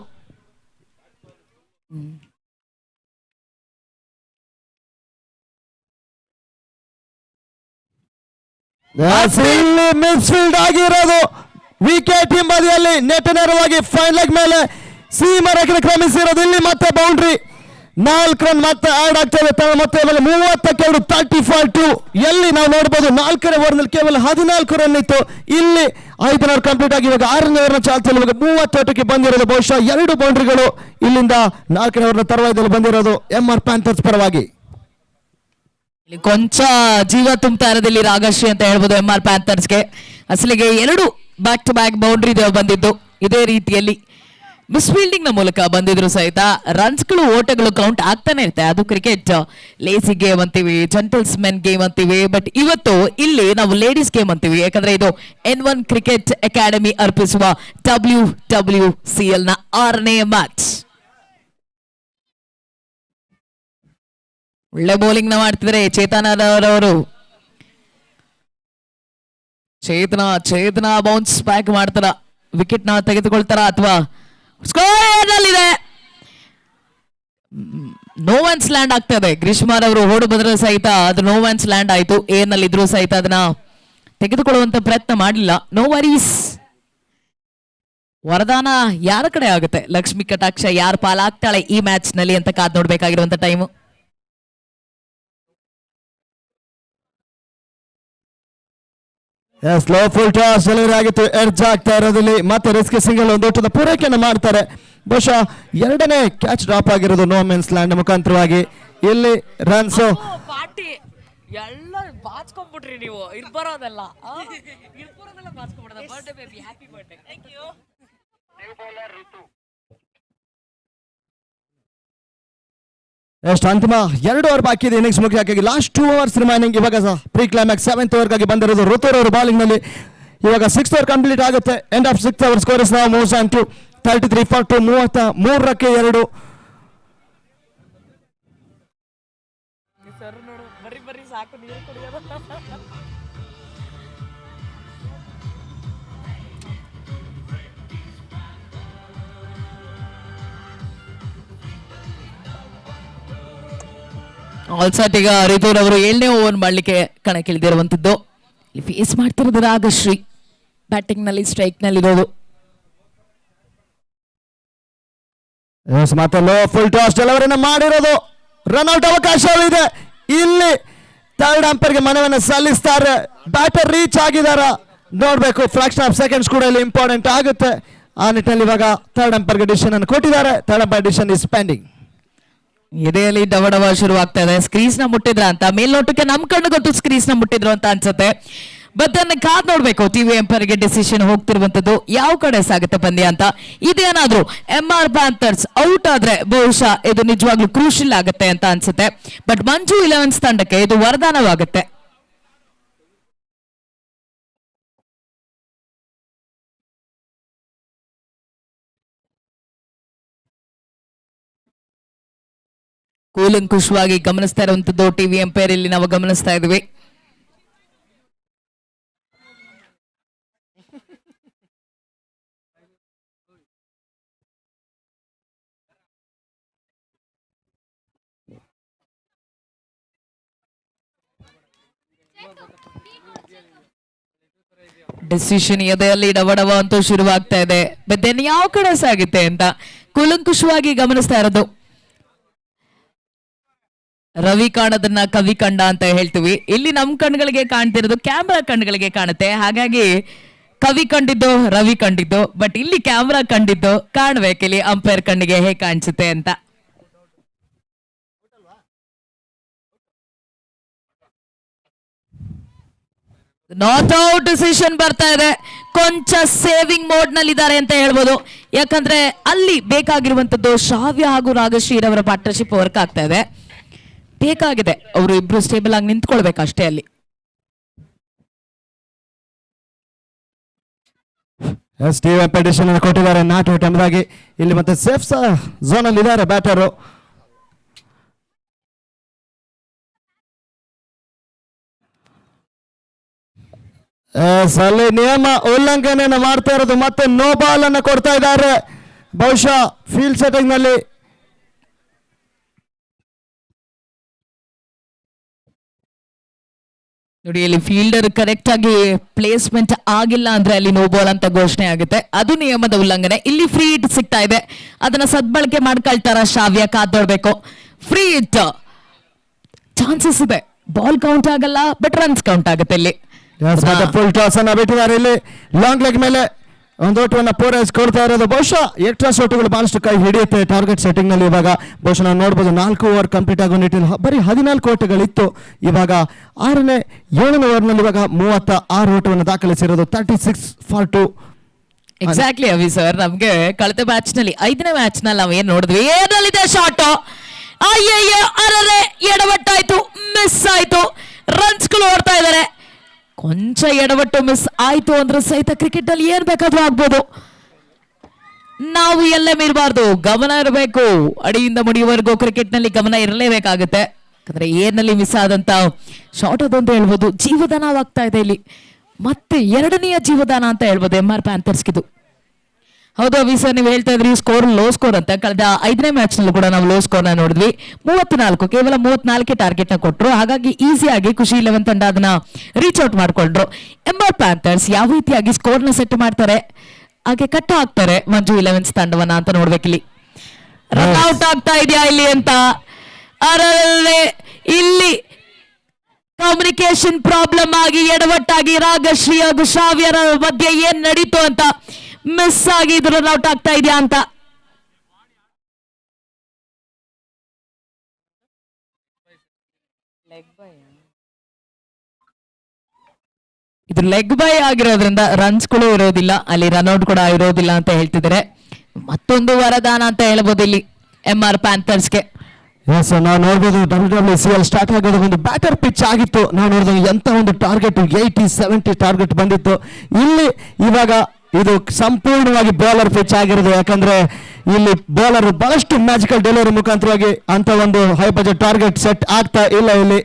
Misfield ಆಗಿರೋದು. ವಿಕೆಟ್ ಹಿಂಬದಿಯಲ್ಲಿ ನೆಟ್ ನೇರವಾಗಿ ಫೈನ್ ಲೆಗ್ ಮೇಲೆ ಸೀಮಾ ರೇಖೆ ಕ್ರಮಿಸಿರೋದು. ಇಲ್ಲಿ ಮತ್ತೆ ಬೌಂಡ್ರಿ. 4 ರನ್ ಮತ್ತೆ ಆಡ್ ಆಗ್ತದೆ. ಮತ್ತೆ 30-2 34-2. ಎಲ್ಲಿ ನಾವು ನೋಡಬಹುದು 4ನೇ ಓವರ್ನಲ್ಲಿ ಕೇವಲ 14 ರನ್ ಇತ್ತು. ಇಲ್ಲಿ 5ನೇ ಓವರ್ ಕಂಪ್ಲೀಟ್ ಆಗಿ ಇವಾಗ 6ನೇ ಓವರ್ನ ಚಾಲ್ತಿಯಲ್ಲಿ ಇವಾಗ 38ಕ್ಕೆ ಬಂದಿರೋದು. ಬಹುಶಃ 2 ಬೌಂಡ್ರಿಗಳು ಇಲ್ಲಿಂದ 4ನೇ ಓವರ್ನ ತರುವಾಯದಲ್ಲಿ ಬಂದಿರೋದು MR ಪ್ಯಾಂಥರ್ಸ್ ಪರವಾಗಿ. ಇಲ್ಲಿ ಕೊಂಚ ಜೀವ ತುಂಬ್ತಾ ಇರೋದಿಲ್ಲಿ ರಾಗಶ್ರೀ ಅಂತ ಹೇಳ್ಬೋದು MR ಪ್ಯಾಂಥರ್ಸ್ಗೆ. ಅಸಲಿಗೆ 2 ಬ್ಯಾಕ್ ಟು ಬ್ಯಾಕ್ ಬೌಂಡ್ರಿ ಬಂದಿದ್ದು ಇದೇ ರೀತಿಯಲ್ಲಿ ಮಿಸ್ ಫೀಲ್ಡಿಂಗ್ ನ ಮೂಲಕ ಬಂದಿದ್ರು ಸಹಿತ ರನ್ಸ್ಗಳು ಓಟಗಳು ಕೌಂಟ್ ಆಗ್ತಾನೆ ಇರುತ್ತೆ. ಅದು ಕ್ರಿಕೆಟ್ ಲೇಸಿ ಗೇಮ್ ಅಂತೀವಿ, ಜೆಂಟಲ್ಸ್ ಮೆನ್ ಗೇಮ್ ಅಂತೀವಿ. ಬಟ್ ಇವತ್ತು ಇಲ್ಲಿ ನಾವು ಲೇಡೀಸ್ ಗೇಮ್ ಅಂತೀವಿ. ಯಾಕಂದ್ರೆ ಇದು N1 ಕ್ರಿಕೆಟ್ ಅಕಾಡೆಮಿ ಅರ್ಪಿಸುವ WWCL ನ 6ನೇ ಮ್ಯಾಚ್. ಒಳ್ಳೆ ಬೌಲಿಂಗ್ ನ ಮಾಡ್ತಿದ್ರೆ ಚೇತನರವರು. ಚೇತನ ಬೌನ್ಸ್ ಬ್ಯಾಕ್ ಮಾಡ್ತಾರ, ವಿಕೆಟ್ ನ ತೆಗೆದುಕೊಳ್ತಾರ ಅಥವಾ ಸ್ಕೋರ್ ಇದೆ. ನೋ ಒನ್ಸ್ ಲ್ಯಾಂಡ್ ಆಗ್ತಾ ಇದೆ. ಗ್ರೀಷ್ಮರ್ ಅವರು ಓಡು ಬಂದ್ರೆ ಸಹಿತ ಅದು ನೋ ಒನ್ಸ್ ಲ್ಯಾಂಡ್ ಆಯ್ತು. ನಲ್ಲಿ ಇದ್ರು ಸಹಿತ ಅದನ್ನ ತೆಗೆದುಕೊಳ್ಳುವಂತ ಪ್ರಯತ್ನ ಮಾಡಲಿಲ್ಲ. No worries. ವರದಾನ ಯಾರ ಕಡೆ ಆಗುತ್ತೆ, ಲಕ್ಷ್ಮಿ ಕಟಾಕ್ಷ ಯಾರ ಪಾಲಾಗ್ತಾಳೆ ಈ ಮ್ಯಾಚ್ ನಲ್ಲಿ ಅಂತ ಕಾದ್ ನೋಡ್ಬೇಕಾಗಿರುವಂತ time. Slow full toss delivery ಆಗಿತ್ತು. ಎಡ್ಜ್ ಆಗ್ತಾ ಇರೋದಲ್ಲಿ ಮತ್ತೆ ರಿಸ್ಕ್ ಸಿಂಗಲ್ ಒಂದು ಓಟದ ಪೂರೈಕೆಯನ್ನು ಮಾಡ್ತಾರೆ. ಬಹುಶಃ 2ನೇ ಕ್ಯಾಚ್ ಡ್ರಾಪ್ ಆಗಿರೋದು ನೋ ಮೆನ್ಸ್ ಲ್ಯಾಂಡ್ ಮುಖಾಂತರವಾಗಿ. ಇಲ್ಲಿ ರನ್ಸ್ ಎಲ್ಲ ಬಾಚ್ಕೊಂಡ್ಬಿಟ್ರಿ ನೀವು. ಇರ್ಬರೋದಲ್ಲ birthday baby, happy birthday. Thank you. ಎಷ್ಟು ಅಂತಿಮ 2 ಓವರ್ ಬಾಕಿ ಇದೆ ಇನ್ನಿಂಗ್ಸ್ ಮುಖ್ಯವಾಗಿ. Last 2 overs remaining. ಇವಾಗ ಪ್ರೀ ಕ್ಲೈಮ್ಯಾಕ್ಸ್ 7th ಓವರ್ಗಾಗಿ ಬಂದಿರೋದು ಋತುರ್ ಅವರು ಬಾಲಿಂಗ್ ನಲ್ಲಿ. ಇವಾಗ 6th ಓವರ್ ಕಂಪ್ಲೀಟ್ ಆಗುತ್ತೆ. End of 6th over. Score is now moves on to 33-2 33-2. ಬರ್ರಿ ಸಾಕು ನೀರು ಕುಡಿಯೋದು. ಆಲ್ಸಟ್ ಈಗ ರಿತೂರ್ ಅವರು 7ನೇ ಓವರ್ ಮಾಡ್ಲಿಕ್ಕೆ ಕಣಕ್ಕಿಳಿದಿರುವಂತದ್ದು. ಫೇಸ್ ಮಾಡ್ತಿರೋದು ರಾಗಶ್ರೀ. ಬ್ಯಾಟಿಂಗ್ ನಲ್ಲಿ ಸ್ಟ್ರೈಕ್ ನಲ್ಲಿ ಇರೋದು. ಮತ್ತೆ ಲೋ ಫುಲ್ ಟಾಸ್ ಡೆಲಿವರಿನ ಮಾಡಿರೋದು. ರನ್ಔಟ್ ಅವಕಾಶವಿದೆ. ಇಲ್ಲಿ 3rd ಅಂಪೈರ್ಗೆ ಮನವಿಯನ್ನು ಸಲ್ಲಿಸ್ತಾರೆ. ಬ್ಯಾಟರ್ ರೀಚ್ ಆಗಿದಾರ ನೋಡ್ಬೇಕು. ಫ್ರಾಕ್ಷನ್ ಆಫ್ ಸೆಕೆಂಡ್ಸ್ ಕೂಡ ಇಲ್ಲಿ ಇಂಪಾರ್ಟೆಂಟ್ ಆಗುತ್ತೆ. ಆ ನಿಟ್ಟಿನಲ್ಲಿ ಇವಾಗ 3rd ಅಂಪೈರ್ಗೆ ಡಿಸಿಷನ್ ಅನ್ನು ಕೊಟ್ಟಿದ್ದಾರೆ. 3rd umpire decision is pending. ಎದೆಯಲ್ಲಿ ಡವಡವ ಶುರುವಾಗ್ತಾ ಇದೆ. ಸ್ಕ್ರೀಸ್ ನ ಮುಟ್ಟಿದ್ರ ಅಂತ ಮೇಲ್ನೋಟಕ್ಕೆ ನಮ್ ಕಣ್ಣು ಗೊತ್ತು ಸ್ಕ್ರೀಸ್ ನ ಮುಟ್ಟಿದ್ರು ಅಂತ ಅನ್ಸುತ್ತೆ. ಬಟ್ ಅದನ್ನ ಕಾದ್ ನೋಡ್ಬೇಕು ಟಿವಿ ಎಂಪೈರ್ಗೆ ಡಿಸಿಷನ್ ಹೋಗ್ತಿರುವಂತದ್ದು ಯಾವ ಕಡೆ ಸಾಗುತ್ತೆ ಪಂದ್ಯ ಅಂತ. ಇದೇನಾದ್ರೂ MR ಪ್ಯಾಂಥರ್ಸ್ ಔಟ್ ಆದ್ರೆ ಬಹುಶಃ ಇದು ನಿಜವಾಗ್ಲೂ ಕ್ರೂಷಿಯಲ್ ಆಗುತ್ತೆ ಅಂತ ಅನ್ಸುತ್ತೆ. ಬಟ್ ಮಂಜು 11 ತಂಡಕ್ಕೆ ಇದು ವರದಾನವಾಗುತ್ತೆ. ಕೂಲಂಕುಷವಾಗಿ ಗಮನಿಸ್ತಾ ಇರುವಂತದ್ದು ಟಿವಿ ಎಂಪೈರ್ ಇಲ್ಲಿ ನಾವು ಗಮನಿಸ್ತಾ ಇದ್ವಿ. ಡಿಸಿಷನ್ ಎದೆಯಲ್ಲಿ ಡವಡವ ಅಂತೂ ಶುರುವಾಗ್ತಾ ಇದೆ. ಬೆದ್ದೆನ್ ಯಾವ ಕಡೆ ಸಾಗುತ್ತೆ ಅಂತ ಕೂಲಂಕುಷವಾಗಿ ಗಮನಿಸ್ತಾ ಇರೋದು. ರವಿ ಕಾಣೋದನ್ನ ಕವಿ ಕಂಡ ಅಂತ ಹೇಳ್ತೀವಿ. ಇಲ್ಲಿ ನಮ್ ಕಣ್ಗಳಿಗೆ ಕಾಣ್ತಿರೋದು ಕ್ಯಾಮ್ರಾ ಕಣ್ಗಳಿಗೆ ಕಾಣುತ್ತೆ. ಹಾಗಾಗಿ ಕವಿ ಕಂಡಿದ್ದು ರವಿ ಕಂಡಿದ್ದು, ಬಟ್ ಇಲ್ಲಿ ಕ್ಯಾಮ್ರಾ ಕಂಡಿದ್ದು ಕಾಣ್ಬೇಕು ಇಲ್ಲಿ ಅಂಪೈರ್ ಕಣ್ಣಿಗೆ ಹೇಗೆ ಕಾಣಿಸುತ್ತೆ ಅಂತ. ನಾಟ್ ಔಟ್ ಡಿಸಿಷನ್ ಬರ್ತಾ ಇದೆ. ಕೊಂಚ ಸೇವಿಂಗ್ ಮೋಡ್ ನಲ್ಲಿ ಇದ್ದಾರೆ ಅಂತ ಹೇಳ್ಬೋದು. ಯಾಕಂದ್ರೆ ಅಲ್ಲಿ ಬೇಕಾಗಿರುವಂತದ್ದು ಶ್ರಾವ್ಯ ಹಾಗೂ ರಾಗಶ್ರೀ ಅವರ ಪಾರ್ಟ್ನರ್ಶಿಪ್ ವರ್ಕ್ ಆಗ್ತಾ ಇದೆ. ಬೇಕಾಗಿದೆ ಅವರು ಇಬ್ರು ಸ್ಟೇಬಲ್ ಆಗಿ ನಿಂತ್ಕೊಳ್ಬೇಕು ಅಷ್ಟೇ ಅಲ್ಲಿ. ಡಿಸಿಷನ್ ಕೊಟ್ಟಿದ್ದಾರೆ ನಾಟ್ ಔಟ್ ಎಂಬುದಾಗಿ. ಇಲ್ಲಿ ಮತ್ತೆ ಸೇಫ್ ಝೋನ್ ಅಲ್ಲಿ ಇದ್ದಾರೆ ಬ್ಯಾಟರು. ಅಲ್ಲಿ ನಿಯಮ ಉಲ್ಲಂಘನೆಯನ್ನು ಮಾಡ್ತಾ ಇರೋದು. ಮತ್ತೆ ನೋ ಬಾಲ್ ಅನ್ನು ಕೊಡ್ತಾ ಇದ್ದಾರೆ. ಬಹುಶಃ ಫೀಲ್ಡ್ ಸೆಟ್ಟಿಂಗ್ ನಲ್ಲಿ ನೋಡಿ, ಇಲ್ಲಿ ಫೀಲ್ಡರ್ ಕರೆಕ್ಟ್ ಆಗಿ ಪ್ಲೇಸ್ಮೆಂಟ್ ಆಗಿಲ್ಲ ಅಂದ್ರೆ ಅಲ್ಲಿ ನೋ ಬಾಲ್ ಅಂತ ಘೋಷಣೆ ಆಗುತ್ತೆ. ಅದು ನಿಯಮದ ಉಲ್ಲಂಘನೆ. ಇಲ್ಲಿ ಫ್ರೀ ಹಿಟ್ ಸಿಗ್ತಾ ಇದೆ, ಅದನ್ನ ಸದ್ಬಳಕೆ ಮಾಡ್ಕೊಳ್ತಾರ ಶ್ರಾವ್ಯ, ಕಾದೋಡ್ಬೇಕು. ಫ್ರೀ ಹಿಟ್ ಚಾನ್ಸಸ್ ಇದೆ, ಬಾಲ್ ಕೌಂಟ್ ಆಗಲ್ಲ ಬಟ್ ರನ್ಸ್ ಕೌಂಟ್ ಆಗುತ್ತೆ ಇಲ್ಲಿ. ಫುಲ್ ಟಾಸ್ ಅನ್ನ ಬಿಟ್ಟಿದ್ದಾರೆ. ಇಲ್ಲಿ ಲಾಂಗ್ ಲೆಗ್ ಮೇಲೆ ಒಂದು ಓಟವನ್ನು ಪೂರೈಸಿಕೊಡ್ತಾ ಇರೋದು. ಬಹುಶಃ ಎಕ್ಸ್ಟ್ರಾ ಶಾಟ್ಗಳು ಬಹಳಷ್ಟು ಕೈ ಹಿಡಿಯುತ್ತೆ ಟಾರ್ಗೆಟ್ ಸೆಟ್ಟಿಂಗ್ ನಲ್ಲಿ. ಇವಾಗ ಬಹುಶಃ ನಾವು ನೋಡ್ಬೋದು 4 ಓವರ್ ಕಂಪ್ಲೀಟ್ ಆಗೋ ನಿಟ್ಟಿನಲ್ಲಿ ಬರೀ 14 ಓಟಗಳಿತ್ತು. ಇವಾಗ 6ನೇ 7ನೇ ಓವರ್ನಲ್ಲಿ ಇವಾಗ 36 ಓಟವನ್ನು ದಾಖಲಿಸಿರೋದು. 36 for 2. ಎಕ್ಸಾಕ್ಟ್ಲಿ ಅವಿ ಸರ್, ನಮ್ಗೆ ಕಳೆದ ಮ್ಯಾಚ್ ನಲ್ಲಿ 5ನೇ ಮ್ಯಾಚ್ ನಲ್ಲಿ ನಾವು ಏನ್ ನೋಡಿದ್ವಿ, ಏನಿದೆ ಶಾಟ್, ಅಯ್ಯಯ್ಯ ಅರರೆ ಎಡವಟ್ಟಾಯ್ತು, ಮಿಸ್ ಆಯ್ತು, ರನ್ಸ್ಗಳು ಓಡ್ತಾ ಇದ್ದಾರೆ. ಕೊಂಚ ಎಡವಟ್ಟು ಮಿಸ್ ಆಯ್ತು ಅಂದ್ರೆ ಸಹಿತ ಕ್ರಿಕೆಟ್ ಅಲ್ಲಿ ಏನ್ ಬೇಕಾದ್ರೂ ಆಗ್ಬೋದು. ನಾವು ಎಲ್ಲೇ ಮೀರಬಾರ್ದು, ಗಮನ ಇರಬೇಕು. ಅಡಿಯಿಂದ ಮುಡಿಯುವವರೆಗೂ ಕ್ರಿಕೆಟ್ ನಲ್ಲಿ ಗಮನ ಇರಲೇಬೇಕಾಗುತ್ತೆ. ಯಾಕಂದ್ರೆ ಏನಲ್ಲಿ ಮಿಸ್ ಆದಂತ ಶಾಟ್ ಅದೊಂದು ಹೇಳ್ಬೋದು ಜೀವದಾನವಾಗ್ತಾ ಇದೆ ಇಲ್ಲಿ. ಮತ್ತೆ 2ನೇ ಜೀವದಾನ ಅಂತ ಹೇಳ್ಬೋದು MR ಪ್ಯಾಂಥರ್ಸ್ಗಿದು. ಹೌದು ಅವಿ ಸರ್, ನೀವು ಹೇಳ್ತಾ ಇದ್ರಿ ಸ್ಕೋರ್ ಲೋ ಸ್ಕೋರ್ ಅಂತ. ಕಳೆದ 5ನೇ ಮ್ಯಾಚ್ ನಲ್ಲೂ ಕೂಡ ನಾವು ಲೋ ಸ್ಕೋರ್ ನ ನೋಡಿದ್ವಿ. 34, ಕೇವಲ 34 ಟಾರ್ಗೆಟ್ ನ ಕೊಟ್ಟರು. ಹಾಗಾಗಿ ಈಸಿಯಾಗಿ ಖುಷಿ 11 ತಂಡ ಅದನ್ನ ರೀಚ್ ಔಟ್ ಮಾಡ್ಕೊಂಡ್ರು. MR ಪ್ಯಾಂಥರ್ಸ್ ಯಾವ ರೀತಿಯಾಗಿ ಸ್ಕೋರ್ ನ ಸೆಟ್ ಮಾಡ್ತಾರೆ, ಹಾಗೆ ಕಟ್ಟ ಹಾಕ್ತಾರೆ ಮಂಜು 11 ತಂಡವನ್ನ ಅಂತ ನೋಡ್ಬೇಕಿಲ್ಲಿ. ರನ್ ಔಟ್ ಆಗ್ತಾ ಇದೆಯಾ ಇಲ್ಲಿ ಅಂತ. ಅರೇ ಇಲ್ಲಿ ಕಮ್ಯುನಿಕೇಶನ್ ಪ್ರಾಬ್ಲಮ್ ಆಗಿ ಎಡವಟ್ಟಾಗಿ ರಾಗಶ್ರೀ ಹಾಗೂ ಶ್ರಾವ್ಯರ ಮಧ್ಯೆ ಏನ್ ನಡೀತು ಅಂತ ಮಿಸ್ ಆಗಿ ಇದು ರನ್ ಔಟ್ ಆಗ್ತಾ ಇದೆಯಾ ಅಂತ. ಇದು ಲೆಗ್ ಬೈ ಆಗಿರೋದ್ರಿಂದ ರನ್ಸ್ಗಳು ಇರೋದಿಲ್ಲ, ಅಲ್ಲಿ ರನ್ಔಟ್ ಕೂಡ ಇರೋದಿಲ್ಲ ಅಂತ ಹೇಳ್ತಿದ್ದಾರೆ. ಮತ್ತೊಂದು ವರದಾನ ಅಂತ ಹೇಳ್ಬೋದು ಇಲ್ಲಿ MR ಪ್ಯಾಂಥರ್ಸ್ಗೆ. ಎಸ್, ನಾವು ನೋಡ್ಬೋದು WWCL ಸ್ಟಾರ್ಟ್ ಆಗೋದು ಒಂದು ಬ್ಯಾಟರ್ ಪಿಚ್ ಆಗಿತ್ತು. ನಾವು ನೋಡಿದಾಗ ಎಂತ ಒಂದು ಟಾರ್ಗೆಟ್ 80-70 ಟಾರ್ಗೆಟ್ ಬಂದಿತ್ತು. ಇಲ್ಲಿ ಇವಾಗ ಇದು ಸಂಪೂರ್ಣವಾಗಿ ಬೌಲರ್ ಪಿಚ್ ಆಗಿರೋದು. ಯಾಕಂದ್ರೆ ಇಲ್ಲಿ ಬೌಲರ್ ಬಹಳಷ್ಟು ಮ್ಯಾಜಿಕಲ್ ಡೆಲಿವರಿ ಮುಖಾಂತರವಾಗಿ ಅಂತ ಒಂದು ಹೈ ಬಜೆಟ್ ಟಾರ್ಗೆಟ್ ಸೆಟ್ ಆಗ್ತಾ ಇಲ್ಲ ಇಲ್ಲಿ.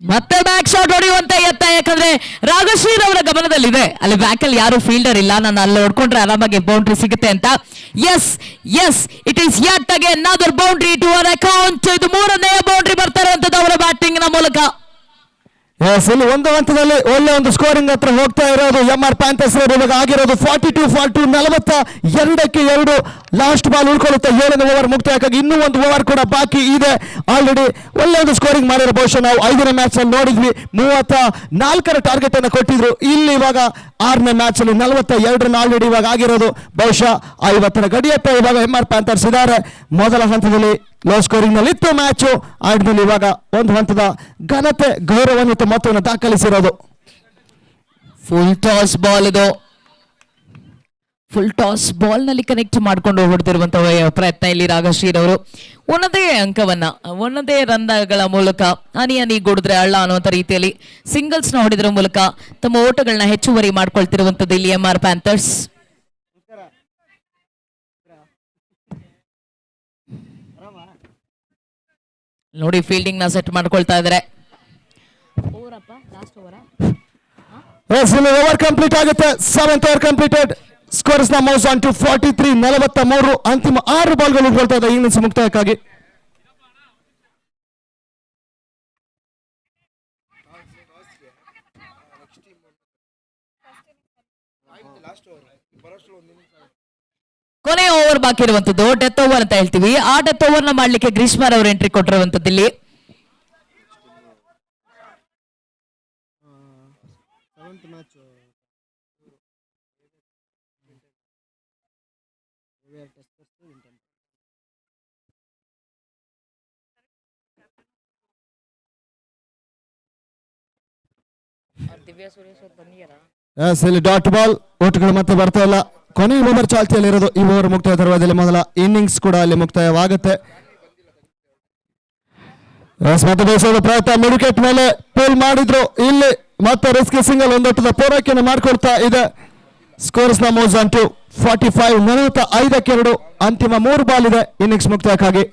ಮತ್ತೆ ಬ್ಯಾಕ್ ಶಾಟ್ ಹೊಡೆಯುವಂತ ಎತ್ತ. ಯಾಕಂದ್ರೆ ರಾಗಶ್ರೀ ಅವರ ಗಮನದಲ್ಲಿದೆ ಅಲ್ಲಿ ಬ್ಯಾಕ್ ಅಲ್ಲಿ ಯಾರು ಫೀಲ್ಡರ್ ಇಲ್ಲ, ನಾನು ಅಲ್ಲಿ ಹೊಡ್ಕೊಂಡ್ರೆ ಆರಾಮಾಗಿ ಬೌಂಡ್ರಿ ಸಿಗುತ್ತೆ ಅಂತ. Yes yes, it is yet again another boundary to our account. ಇದು 3ನೇ ಬೌಂಡ್ರಿ ಬರ್ತಾ ಇರುವಂತದ್ದು ಅವರ ಬ್ಯಾಟಿಂಗ್ ನ ಮೂಲಕ. ಎಸ್, ಇಲ್ಲಿ ಒಂದು ಹಂತದಲ್ಲಿ ಒಳ್ಳೆ ಒಂದು ಸ್ಕೋರಿಂಗ್ ಹತ್ರ ಹೋಗ್ತಾ ಇರೋದು MR ಪ್ಯಾಂಥರ್ಸ್. ಇವಾಗ ಆಗಿರೋದು 42 for 2, 42ಕ್ಕೆ 2. ಲಾಸ್ಟ್ ಬಾಲ್ ಉಳ್ಕೊಳ್ಳುತ್ತೆ 7ನೇ ಓವರ್ ಮುಕ್ತಾಯಕ್ಕಾಗಿ. ಇನ್ನೂ ಒಂದು ಓವರ್ ಕೂಡ ಬಾಕಿ ಇದೆ. ಆಲ್ರೆಡಿ ಒಳ್ಳೆ ಒಂದು ಸ್ಕೋರಿಂಗ್ ಮಾಡಿರೋ. ಬಹುಶಃ ನಾವು 5ನೇ ಮ್ಯಾಚ್ ಅಲ್ಲಿ ನೋಡಿದ್ವಿ 34ರ ಟಾರ್ಗೆಟ್ ಅನ್ನು ಕೊಟ್ಟಿದ್ರು. ಇಲ್ಲಿ ಇವಾಗ 6ನೇ ಮ್ಯಾಚ್ ಅಲ್ಲಿ 42 ಆಲ್ರೆಡಿ ಇವಾಗ ಆಗಿರೋದು. ಬಹುಶಃ 50ರ ಗಡಿಯತ್ತ ಇವಾಗ MR ಪ್ಯಾಂಥರ್ಸ್ ಇದ್ದಾರೆ. ಮೊದಲ ಹಂತದಲ್ಲಿ ಲೋ ಸ್ಕೋರಿಂಗ್ ನಲ್ಲಿ ಇತ್ತು ಮ್ಯಾಚು. ಆಟದಲ್ಲಿ ಇವಾಗ ಒಂದು ಹಂತದ ಘನತೆ ಗೌರವಾನ್ವಿತ ಮೊತ್ತವನ್ನು ದಾಖಲಿಸಿರೋದು. ಫುಲ್ ಟಾಸ್ ಬಾಲ್ ಇದು. ಫುಲ್ ಟಾಸ್ ಬಾಲ್ ನಲ್ಲಿ ಕನೆಕ್ಟ್ ಮಾಡಿಕೊಂಡು ಹೊಡೆದಿರುವಂತಹ ಪ್ರಯತ್ನ ಇಲ್ಲಿ ರಾಗಶ್ರೀ ಅವರು ಒಂದೇ ಅಂಕವನ್ನ ಒಂದೇ ರನ್ಗಳ ಮೂಲಕ ಹನಿ ಗೊಡಿದ್ರೆ ಅಳ್ಳ ಅನ್ನುವಂತ ರೀತಿಯಲ್ಲಿ ಸಿಂಗಲ್ಸ್ ನ ಹೊಡೆದ್ರ ಮೂಲಕ ತಮ್ಮ ಓಟಗಳನ್ನ ಹೆಚ್ಚುವರಿ ಮಾಡ್ಕೊಳ್ತಿರುವಂತದ್ದು ಇಲ್ಲಿ MR ಪ್ಯಾಂಥರ್ಸ್. ನೋಡಿ ಫೀಲ್ಡಿಂಗ್ ನ ಸೆಟ್ ಮಾಡ್ಕೊಳ್ತಾ ಇದ್ದಾರೆ. ಓವರ್ ಕಂಪ್ಲೀಟ್ ಆಗುತ್ತೆ. 7th over completed. ಸ್ಕೋರ್ಸ್ ನ ಮೌಸ್ ಆನ್ ಟು 43 43. ಅಂತಿಮ 6 ಬಾಲ್ಗಳು ಉಳ್ಕೊಳ್ತಾ ಇದೆ ಇನ್ನಿಂಗ್ಸ್ ಮುಕ್ತಾಯಕ್ಕಾಗಿ. ಕೊನೆ ಓವರ್ ಬಾಕಿ ಇರುವಂತದ್ದು ಡೆತ್ ಓವರ್ ಅಂತ ಹೇಳ್ತೀವಿ. ಆ ಡೆತ್ ಓವರ್ ನ ಮಾಡ್ಲಿಕ್ಕೆ ಗ್ರೀಷ್ಮರ್ ಅವರು ಎಂಟ್ರಿ ಕೊಟ್ಟಿರುವಂತದ್ದು ಇಲ್ಲಿ. ಇಲ್ಲಿ ಡಾಟ್ ಬಾಲ್ ಓಟ್ಗಳು ಮತ್ತೆ ಬರ್ತಾ ಇಲ್ಲ. ಕೊನೆ ಓವರ್ ಚಾಲ್ತಿಯಲ್ಲಿರೋದು. ಈ ಓವರ್ ಮುಕ್ತಾಯ ತರುವಾದಲ್ಲಿ ಮೊದಲ ಇನ್ನಿಂಗ್ಸ್ ಕೂಡ ಅಲ್ಲಿ ಮುಕ್ತಾಯವಾಗುತ್ತೆ. ಮತ್ತೆ ಬೇಯಿಸೋದು ಪ್ರಯತ್ನ ಮಿಡ್ ವಿಕೆಟ್ ಮೇಲೆ ಪೂಲ್ ಮಾಡಿದ್ರು. ಇಲ್ಲಿ ಮತ್ತೆ ರಿಸ್ಕಿ ಸಿಂಗಲ್ ಒಂದೊಟ್ಟದ ಪೂರೈಕೆಯನ್ನು ಮಾಡಿಕೊಳ್ತಾ ಇದೆ. ಸ್ಕೋರ್ಸ್ ನ ಮೋಸ್ ಆನ್ ಟು 45 45-2. ಅಂತಿಮ 3 ಬಾಲ್ ಇದೆ ಇನ್ನಿಂಗ್ಸ್ ಮುಕ್ತಾಯಕ್ಕಾಗಿ.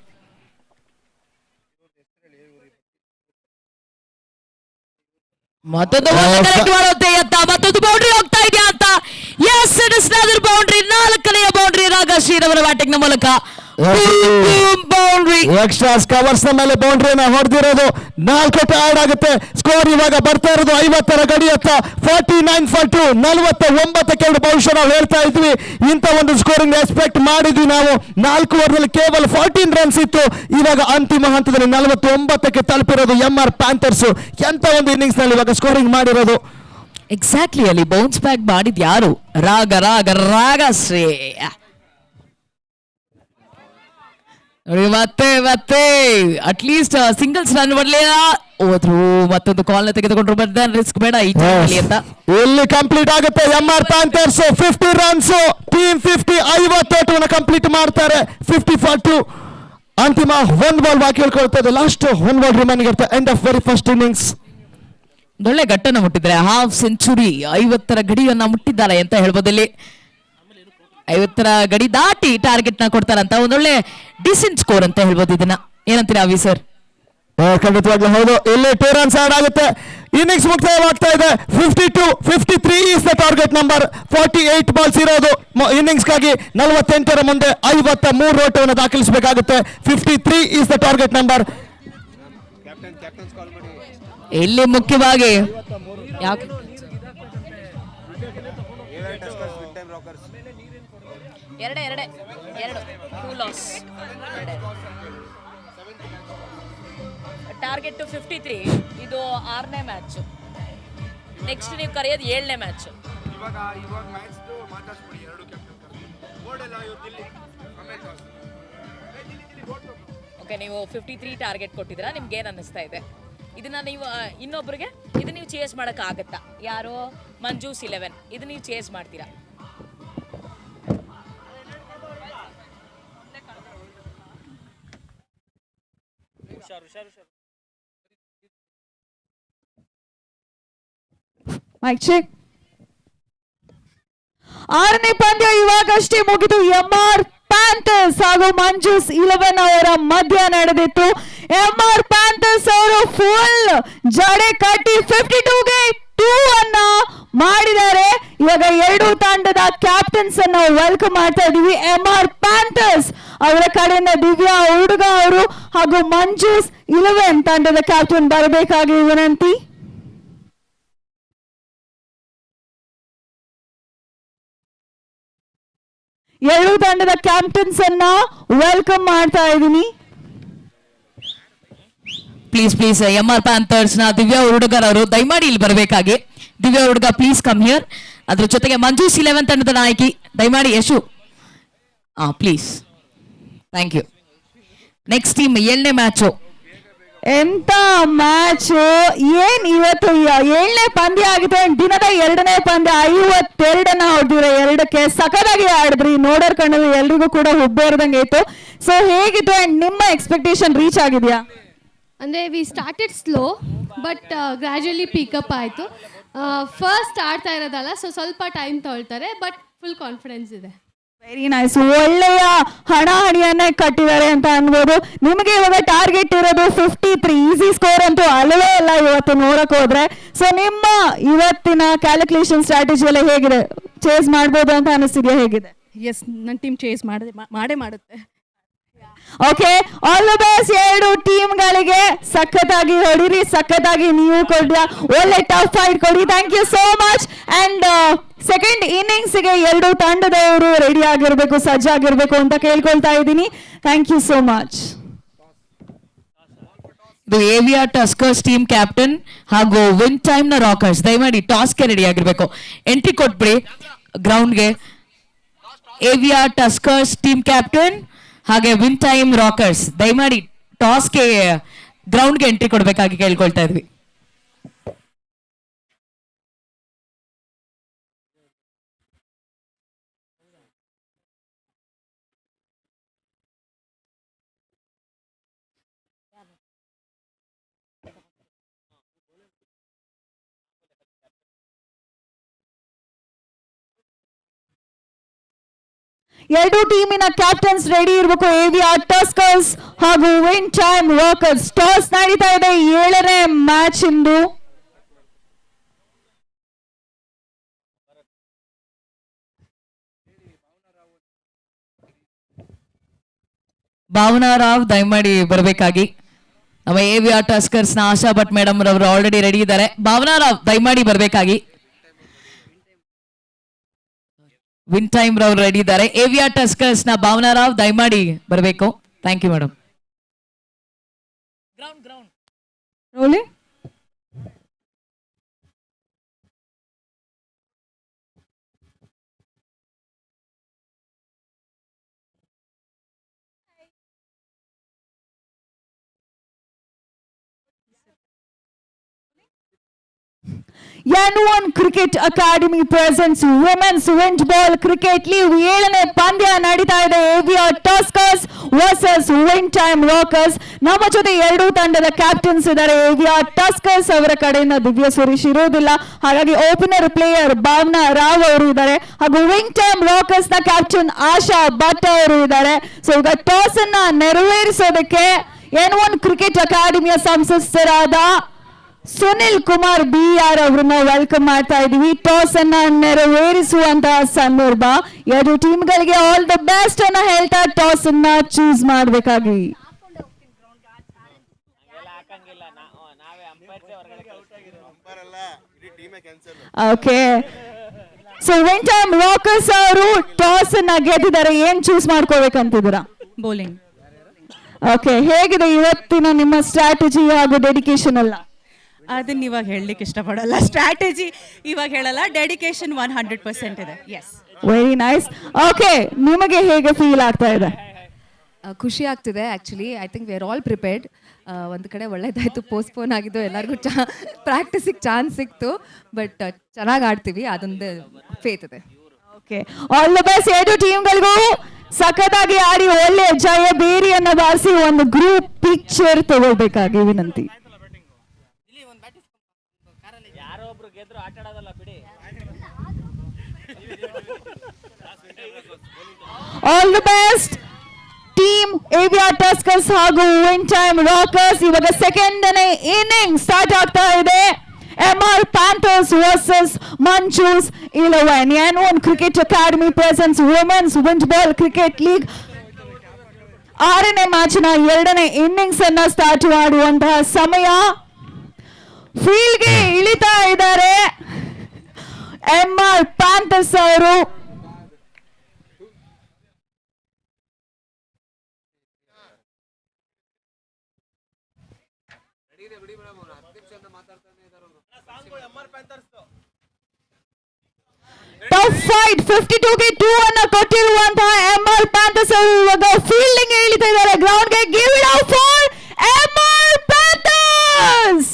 ಮತ್ತೊಂದು ಮತ್ತೊಂದು ಬೌಂಡ್ರಿ ಹೋಗ್ತಾ ಇದೆಯಾ ಅಂತ. Yes it is another boundary. 4ನೇ ಬೌಂಡ್ರಿ ರಾಗಶ್ರೀ ಅವರ ಬ್ಯಾಟಿಂಗ್ ನ ಮೂಲಕ ಬೌಂಡ್ರಿ. ಎಕ್ಸ್ಟ್ರಾ ಕವರ್ಸ್ ನ ಮೇಲೆ ಬೌಂಡ್ರಿನ ಹೊಡೆದಿರೋದು. 4 ಆಡ್ ಆಗುತ್ತೆ. ಸ್ಕೋರ್ ಇವಾಗ ಬರ್ತಾ ಇರೋದು 50ರ ಗಡಿಯತ್ತ. 49 for 2 49-2. ಬಹುಶಃ ನಾವು ಹೇಳ್ತಾ ಇದ್ವಿ ಇಂಥ ಒಂದು ಸ್ಕೋರಿಂಗ್ ಎಕ್ಸ್ಪೆಕ್ಟ್ ಮಾಡಿದ್ವಿ ನಾವು. 4 ಓವರ್ನಲ್ಲಿ ಕೇವಲ 14 ರನ್ಸ್ ಇತ್ತು. ಇವಾಗ ಅಂತಿಮ ಹಂತದಲ್ಲಿ 49ಕ್ಕೆ ತಲುಪಿರೋದು MR ಪ್ಯಾಂಥರ್ಸ್. ಎಂತ ಒಂದು ಇನ್ನಿಂಗ್ಸ್ ನಲ್ಲಿ ಇವಾಗ ಸ್ಕೋರಿಂಗ್ ಮಾಡಿರೋದು. ಎಕ್ಸಾಕ್ಟ್ಲಿ ಅಲ್ಲಿ ಬೌನ್ಸ್ ಬ್ಯಾಕ್ ಮಾಡಿದ್ ಯಾರು? ರಾಗಶ್ರೀ. ಮತ್ತೆ ಅಟ್ಲೀಸ್ಟ್ ಸಿಂಗಲ್ಸ್ ರನ್ ಬರಲಿಲ್ಲ. ಹೋದ್ರು ಮತ್ತೊಂದು ಕಾಲ್ ನ ತೆಗೆದುಕೊಂಡ್ರು. ಬಟ್ ರಿಸ್ಕ್ ಬೇಡ ಈ ಅಂತ. ಇಲ್ಲಿ ಕಂಪ್ಲೀಟ್ ಆಗುತ್ತೆ MR ಪ್ಯಾಂಥರ್ಸ್ 50 ರನ್ಸ್. ಟೀಮ್ 50 50 ಓಟವನ್ನು ಕಂಪ್ಲೀಟ್ ಮಾಡ್ತಾರೆ. 50 for 2. ಅಂತಿಮ 1 ಬಾಲ್ ಬಾಕಿ ಉಳ್ಕೊಳ್ತದೆ. ಲಾಸ್ಟ್ 1 ಬಾಲ್ ರಿಮೈನಿಂಗ್ ಇರುತ್ತೆ. End of very first innings. ಒಳ್ಳೆ ಘಟ್ಟನ ಮುಟ್ಟಿದ್ದಾರೆ. ಹಾಫ್ ಸೆಂಚುರಿ 50ರ ಗಡಿಯನ್ನ ಮುಟ್ಟಿದ್ದಾರೆ ಅಂತ ಹೇಳ್ಬೋದು. ಇಲ್ಲಿ 50ರ ಗಡಿ ದಾಟಿ ಟಾರ್ಗೆಟ್ ನ ಕೊಡ್ತಾರಂತ ಒಂದೊಳ್ಳೆ ಡಿಸೆಂಟ್ ಸ್ಕೋರ್ ಅಂತ ಹೇಳ್ಬೋದು. ಇದನ್ನ ಏನಂತೀರಾ ಅವಿ ಸರ್? ಖಂಡಿತವಾಗ್ಲೂ ಹೌದು. ಇಲ್ಲಿ 2 ರನ್ಸ್ ಆಡ್ ಆಗುತ್ತೆ. ಇನ್ನಿಂಗ್ಸ್ ಮುಕ್ತಾಯವಾಗ್ತಾ ಇದೆ. 52-53 is the target number. 48 balls ಇರೋದು ಇನ್ನಿಂಗ್ಸ್ಗಾಗಿ. 48ರ ಮುಂದೆ 53 ಓಟವನ್ನು ದಾಖಲಿಸಬೇಕಾಗುತ್ತೆ. 53 ಈಸ್ ದ ಟಾರ್ಗೆಟ್ ನಂಬರ್. ಇಲ್ಲಿ ಮುಖ್ಯವಾಗಿ ಯಾಕೆ ಟಾರ್ಗೆಟ್ 53. ಇದು 6ನೇ ಮ್ಯಾಚ್. ನೆಕ್ಸ್ಟ್ ನೀವು ಕರೆಯೋದು 7ನೇ ಮ್ಯಾಚ್. ಓಕೆ, ನೀವು 53 ಟಾರ್ಗೆಟ್ ಕೊಟ್ಟಿದ್ದೀರಾ. ನಿಮ್ಗೆ ಏನು ಅನ್ನಿಸ್ತಾ ಇದೆ? ಇದನ್ನ ನೀವು ಇನ್ನೊಬ್ರಿಗೆ ಇದು ನೀವು ಚೇಸ್ ಮಾಡಕ್ ಆಗತ್ತಾ? ಯಾರು ಮಂಜೂಸ್ 11 ಇದು ನೀವು ಚೇಸ್ ಮಾಡ್ತೀರಾ? Mic check. 6ನೇ ಪಂದ್ಯ ಇವಾಗಷ್ಟೇ ಮುಗಿದು MR ಪ್ಯಾಂಥರ್ಸ್ ಹಾಗೂ ಮಂಜೂಸ್ 11 ಅವರ ಮಧ್ಯ ನಡೆದಿತ್ತು. MR ಪ್ಯಾಂಥರ್ಸ್ ಅವರು ಫುಲ್ ಜಡೆ ಕಟ್ಟಿ 52ಗೆ 2 ಅನ್ನ ಮಾಡಿದ್ದಾರೆ. ಇವಾಗ 2 ತಂಡದ ಕ್ಯಾಪ್ಟನ್ಸ್ ಅನ್ನು ವೆಲ್ಕಮ್ ಮಾಡ್ತಾ ಇದೀವಿ. MR ಪ್ಯಾಂಥರ್ಸ್ ಅವರ ಕಡೆಯಿಂದ ದಿವ್ಯಾ ಹುಡುಗ ಅವರು ಹಾಗೂ ಮಂಜೂಸ್ 11 ತಂಡದ ಕ್ಯಾಪ್ಟನ್ ಬರಬೇಕಾಗಿ ವಿನಂತಿ. ಎರಡು ತಂಡದ ಕ್ಯಾಪ್ಟನ್ಸ್ ಅನ್ನ ವೆಲ್ಕಮ್ ಮಾಡ್ತಾ ಇದ್ದೀನಿ. ಪ್ಲೀಸ್ MR ಪ್ಯಾಂಥರ್ಸ್ ನ ದಿವ್ಯಾ ಹುಡುಗರ್ ಅವರು ದಯಮಾಡಿ ಇಲ್ಲಿ ಬರಬೇಕಾಗಿ. ದಿವ್ಯಾ ಹುಡುಗ ಪ್ಲೀಸ್ ಕಮ್ ಹಿಯರ್. ಅದ್ರ ಜೊತೆಗೆ ಮಂಜೂಸ್ 11 ತಂಡದ ನಾಯಕಿ ದಯಮಾಡಿ Yashu please. Thank you. Next team 7ನೇ ಮ್ಯಾಚು. ಎಂತ ಮ್ಯಾಚ್ ಏನ್ ಇವತ್ತು 7ನೇ ಪಂದ್ಯ ಆಗಿದೆ. ದಿನದ 2ನೇ ಪಂದ್ಯ 52 ಹೊಡೆದಿರೋ 2ಕ್ಕೆ ಸಖತ್ತಾಗಿ ಆಡಿದ್ರಿ. ನೋಡೋರ್ ಕಣ್ಣಲ್ಲಿ ಎಲ್ರಿಗೂ ಕೂಡ ಹುಬ್ಬೇರ್ದಂಗೆ ಇತ್ತು. ಸೊ ಹೇಗಿತ್ತು ಅಂಡ್ ನಿಮ್ಮ ಎಕ್ಸ್ಪೆಕ್ಟೇಷನ್ ರೀಚ್ ಆಗಿದ್ಯಾ? ಅಂದರೆ we started slow but gradually pickup ಆಯಿತು. ಫಸ್ಟ್ ಆಡ್ತಾ ಇರೋದಲ್ಲ, ಸೊ ಸ್ವಲ್ಪ ಟೈಮ್ ತೊಗೊಳ್ತಾರೆ, ಬಟ್ ಫುಲ್ ಕಾನ್ಫಿಡೆನ್ಸ್ ಇದೆ. Very nice. ಒಳ್ಳೆಯ ಹಣಾಹಣಿಯನ್ನೇ ಕಟ್ಟಿದ್ದಾರೆ ಅಂತ ಅನ್ಬೋದು. ನಿಮಗೆ ಇವಾಗ ಟಾರ್ಗೆಟ್ ಇರೋದು 53. ಈಸಿ ಸ್ಕೋರ್ ಅಂತೂ ಅಲ್ಲವೇ ಅಲ್ಲ ಇವತ್ತು ನೋಡಕ್ ಹೋದ್ರೆ. ಸೊ ನಿಮ್ಮ ಇವತ್ತಿನ ಕ್ಯಾಲ್ಕುಲೇಷನ್ ಸ್ಟ್ರಾಟಜಿ ಎಲ್ಲ ಹೇಗಿದೆ? ಚೇಸ್ ಮಾಡ್ಬೋದು ಅಂತ ಅನಿಸ್ತಿದ್ಯಾ? ಹೇಗಿದೆ? ಎಸ್, ನನ್ನ ಟೀಮ್ ಚೇಸ್ ಮಾಡೇ ಮಾಡುತ್ತೆ. ಓಕೆ, ಆಲ್ ದ ಬೆಸ್ಟ್ 2 ಟೀಮ್ಗಳಿಗೆ. ಸಖತ್ತಾಗಿ ಹೊಡಿರಿ, ಸಖತ್ತಾಗಿ ನೀವು ಕೊಡ್ರ, ಒಳ್ಳೆ ಟಫ್ ಫೈಟ್ ಕೊಡಿ. Thank you so much. And second ಇನ್ನಿಂಗ್ಸ್ಗೆ 2 ತಂಡದವರು ರೆಡಿ ಆಗಿರ್ಬೇಕು, ಸಜ್ಜಾಗಿರ್ಬೇಕು ಅಂತ ಕೇಳ್ಕೊಳ್ತಾ ಇದ್ದೀನಿ. Thank you so much. ಇದು AVR ಟಸ್ಕರ್ಸ್ ಟೀಮ್ ಕ್ಯಾಪ್ಟನ್ ಹಾಗೂ ವಿನ್ ಟೈಮ್ ನ ರಾಕರ್ಸ್ ದಯಮಾಡಿ ಟಾಸ್ಗೆ ರೆಡಿ ಆಗಿರ್ಬೇಕು. ಎಂಟ್ರಿ ಕೊಟ್ಬಿಡಿ ಗ್ರೌಂಡ್ಗೆ. AVR ಟಸ್ಕರ್ಸ್ ಟೀಮ್ ಕ್ಯಾಪ್ಟನ್ ಹಾಗೆ ವಿನ್ ಟೈಮ್ ರಾಕರ್ಸ್ ದಯಮಾಡಿ ಟಾಸ್ಗೆ ಗ್ರೌಂಡ್ಗೆ ಎಂಟ್ರಿ ಕೊಡ್ಬೇಕಾಗಿ ಕೇಳ್ಕೊಳ್ತಾ ಇದ್ವಿ. ಎರಡು ಟೀಮಿನ ಕ್ಯಾಪ್ಟನ್ಸ್ ರೆಡಿ ಇರಬೇಕು. AVR ಟಸ್ಕರ್ಸ್ ಹಾಗೂ ವಿನ್ ಟೈಮ್ ರಾಕರ್ಸ್. ಟಾಸ್ ನಡೀತಾ ಇದೆ 7ನೇ ಮ್ಯಾಚ್ ಇಂದು. ಭಾವನಾ ರಾವ್ ದಯಮಾಡಿ ಬರಬೇಕಾಗಿ. ನಮ್ಮ AVR ಟಸ್ಕರ್ಸ್ ನ ಆಶಾ ಭಟ್ ಮೇಡಮ್ ರವರು ಆಲ್ರೆಡಿ ರೆಡಿ ಇದ್ದಾರೆ. ಭಾವನಾ ರಾವ್ ದಯಮಾಡಿ ಬರಬೇಕಾಗಿ. ವಿನ್ ಟೈಮ್ ರವರು ರೆಡಿ ಇದ್ದಾರೆ. AVR ಟಸ್ಕರ್ಸ್ ನ ಭಾವನಾ ರಾವ್ ದಯಮಾಡಿ ಬರಬೇಕು. Thank you madam. Rolling. N1 Cricket Academy presents Women's Wind Ball Cricket League. 7ನೇ ಪಂದ್ಯ ನಡೀತಾ ಇದೆ. AVR tuskers versus win time Rockers. ನಮ್ಮ ಜೊತೆ 2 ತಂಡದ ಕ್ಯಾಪ್ಟನ್ಸ್ ಇದ್ದಾರೆ. AVR ಟಸ್ಕರ್ಸ್ ಅವರ ಕಡೆಯಿಂದ ದಿವ್ಯ ಸುರೇಶ್ ಇರೋದಿಲ್ಲ, ಹಾಗಾಗಿ ಓಪನರ್ ಪ್ಲೇಯರ್ ಭಾವನಾ ರಾವ್ ಅವರು ಇದ್ದಾರೆ. ಹಾಗೂ ವಿನ್ ಟೈಮ್ ರಾಕರ್ಸ್ ನ ಕ್ಯಾಪ್ಟನ್ ಆಶಾ ಭಟ್ ಅವರು ಇದ್ದಾರೆ. ಸೊ ಈಗ ಟಾಸ್ ಅನ್ನ ನೆರವೇರಿಸೋದಕ್ಕೆ N1 ಕ್ರಿಕೆಟ್ ಅಕಾಡೆಮಿಯ ಸಂಸ್ಥರಾದ ಸುನಿಲ್ ಕುಮಾರ್ BR ಅವರನ್ನ ವೆಲ್ಕಮ್ ಮಾಡ್ತಾ ಇದೀವಿ. ಟಾಸ್ ಅನ್ನ ನೆರವೇರಿಸುವಂತಹ ಸಂದರ್ಭ. 2 ಟೀಮ್ಗಳಿಗೆ ಆಲ್ ದ ಬೆಸ್ಟ್ ಅನ್ನ ಹೇಳ್ತಾ ಟಾಸ್ ಅನ್ನ ಚೂಸ್ ಮಾಡಬೇಕಾಗಿ. Okay, so win time Rockers ಅವರು ಟಾಸ್ ಅನ್ನ ಗೆದ್ದಿದ್ದಾರೆ. ಏನ್ ಚೂಸ್ ಮಾಡ್ಕೋಬೇಕಂತಿದ್ದೀರಾ? ಬೌಲಿಂಗ್. ಓಕೆ, ಹೇಗಿದೆ ಇವತ್ತಿನ ನಿಮ್ಮ ಸ್ಟ್ರಾಟಜಿ ಹಾಗೂ ಡೆಡಿಕೇಶನ್ ಎಲ್ಲ? ಅದನ್ನ ಇವಾಗ ಹೇಳಲಿಕ್ಕೆ ಇಷ್ಟಪಡಲ್ಲ. ಸ್ಟ್ರಾಟಜಿ ಇವಾಗ ಹೇಳಲ್ಲ, ಡೆಡಿಕೇಶನ್ 100% ಇದೆ. S, very nice. ಓಕೆ, ನಿಮಗೆ ಹೇಗೆ ಫೀಲ್ ಆಗ್ತಾ ಇದೆ? ಖುಷಿ ಆಗ್ತಿದೆ. Actually I think we are all prepared. ಒಂದು ಕಡೆ ಒಳ್ಳೇದಾಯಿತು, ಪೋಸ್ಟ್ಪೋನ್ ಆಗಿದ್ದು, ಎಲ್ಲರಿಗೂ ಪ್ರಾಕ್ಟೀಸಿಗೆ ಚಾನ್ಸ್ ಸಿಕ್ತು. ಬಟ್ ಚೆನ್ನಾಗಿ ಆಡ್ತೀವಿ, ಅದೊಂದು ಫೇತ್ ಇದೆ. Okay, all the best 2 ಟೀಮ್ಗಳಿಗೂ. ಸಖತ್ತಾಗಿ ಆಡಿ ಒಳ್ಳೆ ಜಯ ಬೇರಿಯನ್ನ ಬಾರಿಸಿ ಒಂದು ಗ್ರೂಪ್ ಪಿಕ್ಚರ್ ತಗೊಳ್ಬೇಕಾಗಿ ವಿನಂತಿ. All the best team AVR tuskers ಹಾಗೂ ವಿನ್ ಟೈಮ್ ರಾಕರ್ಸ್. ಇವಾಗ ಸೆಕೆಂಡನೇ ಇನ್ನಿಂಗ್ ಸ್ಟಾರ್ಟ್ ಆಗ್ತಾ ಇದೆ. MR Panthers versus Manjus 11. N1 cricket academy presents women's wind ball cricket league 6ನೇ ಮ್ಯಾಚಿನ 2ನೇ ಇನ್ನಿಂಗ್ಸ್ ಅನ್ನ ಸ್ಟಾರ್ಟ್ ಮಾಡುವಂತಹ ಸಮಯ. ಫೀಲ್ಡ್ಗೆ ಇಳಿತಾ ಇದ್ದಾರೆ MR Panthers ಅವರು. ಟಫ್ ಫೈಟ್ 52ಗೆ 2 ಅನ್ನ ಕೊಟ್ಟಿರುವಂತಹ MR Panthers ಅವರು ಇವಾಗ ಫೀಲ್ಡಿಂಗ್ ಇಳಿತಾ ಇದ್ದಾರೆ ಗ್ರೌಂಡ್ಗೆ. Give it up for MR Panthers.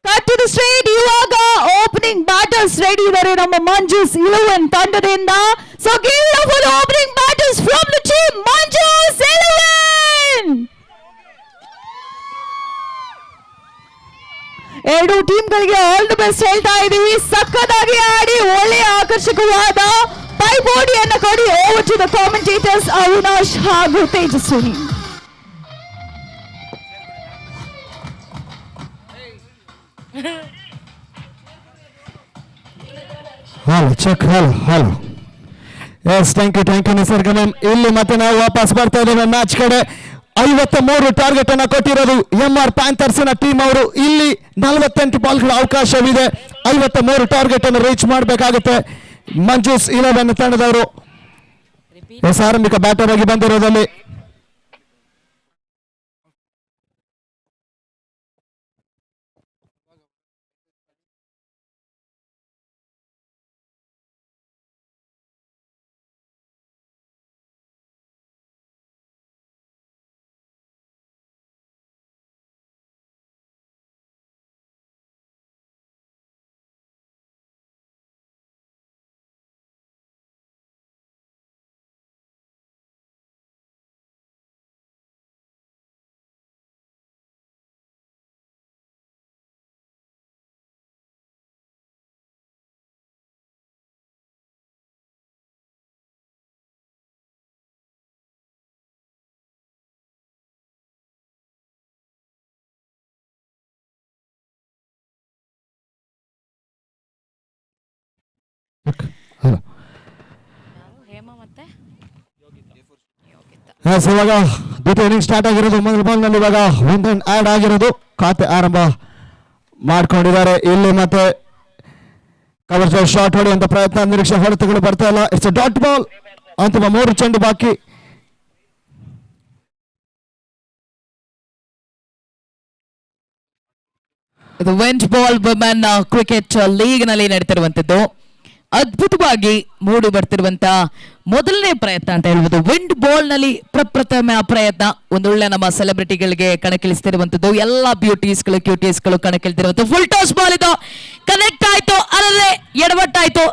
Cut to the straight. ಇವಾಗ ಓಪನಿಂಗ್ ಬ್ಯಾಟರ್ಸ್ ರೆಡಿ ಇದ್ದಾರೆ ನಮ್ಮ ಮಂಜೂಸ್ 11 ತಂಡದಿಂದ. So give it up for the opening batters from the team Manjus 11. ಎರಡು ಟೀಮ್ಗಳಿಗೆ ಆಲ್ ದಿ ಬೆಸ್ಟ್ ಹೇಳ್ತಾ ಇದೀವಿ. ಸಕ್ಕತ್ತಾಗಿ ಆಡಿ ಒಳ್ಳೆಯ ಆಕರ್ಷಕವಾದ ಪೈಪೋಟಿಯನ್ನು ಕೊಡಿ. Over to the commentators Avinash ಹಾಗೂ Tejaswini. Hello check hello yes thank you Nisarga ma'am. ಇಲ್ಲಿ ಮತ್ತೆ ನಾವು ವಾಪಸ್ ಬರ್ತಾ ಇದ್ದೇವೆ ಮ್ಯಾಚ್ ಕಡೆ. 53 ಟಾರ್ಗೆಟ್ ಅನ್ನ ಕೊಟ್ಟಿರೋದು MR Panthers ನ ಟೀಮ್ ಅವರು. ಇಲ್ಲಿ 48 ಬಾಲ್ಗಳ ಅವಕಾಶವಿದೆ. 53 ಟಾರ್ಗೆಟ್ ಅನ್ನು ರೀಚ್ ಮಾಡಬೇಕಾಗುತ್ತೆ ಮಂಜೂಸ್ 11 ತಂಡದವರು. ಎಸ್ ಆರಂಭಿಕ ಬ್ಯಾಟರ್ ಆಗಿ ಬಂದಿರೋದಲ್ಲಿ ಇವಾಗ ದ್ವಿತೀಯ ಇನ್ನಿಂಗ್ ಸ್ಟಾರ್ಟ್ ಆಗಿರೋದು. ಮೊದಲ ಬಾಲ್ ನಲ್ಲಿ ಇವಾಗ 1 ರನ್ ಆಡ್ ಆಗಿರೋದು. ಖಾತೆ ಆರಂಭ ಮಾಡ್ಕೊಂಡಿದ್ದಾರೆ. ಇಲ್ಲಿ ಮತ್ತೆ ಕವರ್ ಶಾಟ್ ಹೊಡೆಯುವಂತ ಪ್ರಯತ್ನ, ನಿರೀಕ್ಷೆ ಹೊಡೆತಗಳು ಬರ್ತಾ ಇಲ್ಲ. It's a dot ball. ಅಂತಿಮ 3 ಚೆಂಡು ಬಾಕಿ. ಇದು vent ball women cricket league ನಲ್ಲಿ ನಡೀತಿರುವಂತದ್ದು. ಅದ್ಭುತವಾಗಿ ಮೂಡಿ ಬರ್ತಿರುವಂತ ಮೊದಲನೇ ಪ್ರಯತ್ನ ಅಂತ ಹೇಳ್ಬೋದು. ವಿಂಡ್ ಬಾಲ್ ನಲ್ಲಿ ಪ್ರಪ್ರಥಮ ಪ್ರಯತ್ನ. ಒಂದೊಳ್ಳೆ ನಮ್ಮ ಸೆಲೆಬ್ರಿಟಿಗಳಿಗೆ ಕಣಕ್ಕಿಳಿಸ್ತಿರುವಂತದ್ದು. ಎಲ್ಲ ಬ್ಯೂಟೀಸ್ಗಳು ಕ್ಯೂಟೀಸ್ಗಳು ಕಣಕ್ಕಿಳಿತಿರುವಂತ ಫುಲ್ ಟಾಸ್ ಬಾಲ್ ಇದು. ಕನೆಕ್ಟ್ ಆಯ್ತು, ಅಲ್ಲದೆ ಎಡವಟ್ಟಾಯ್ತು.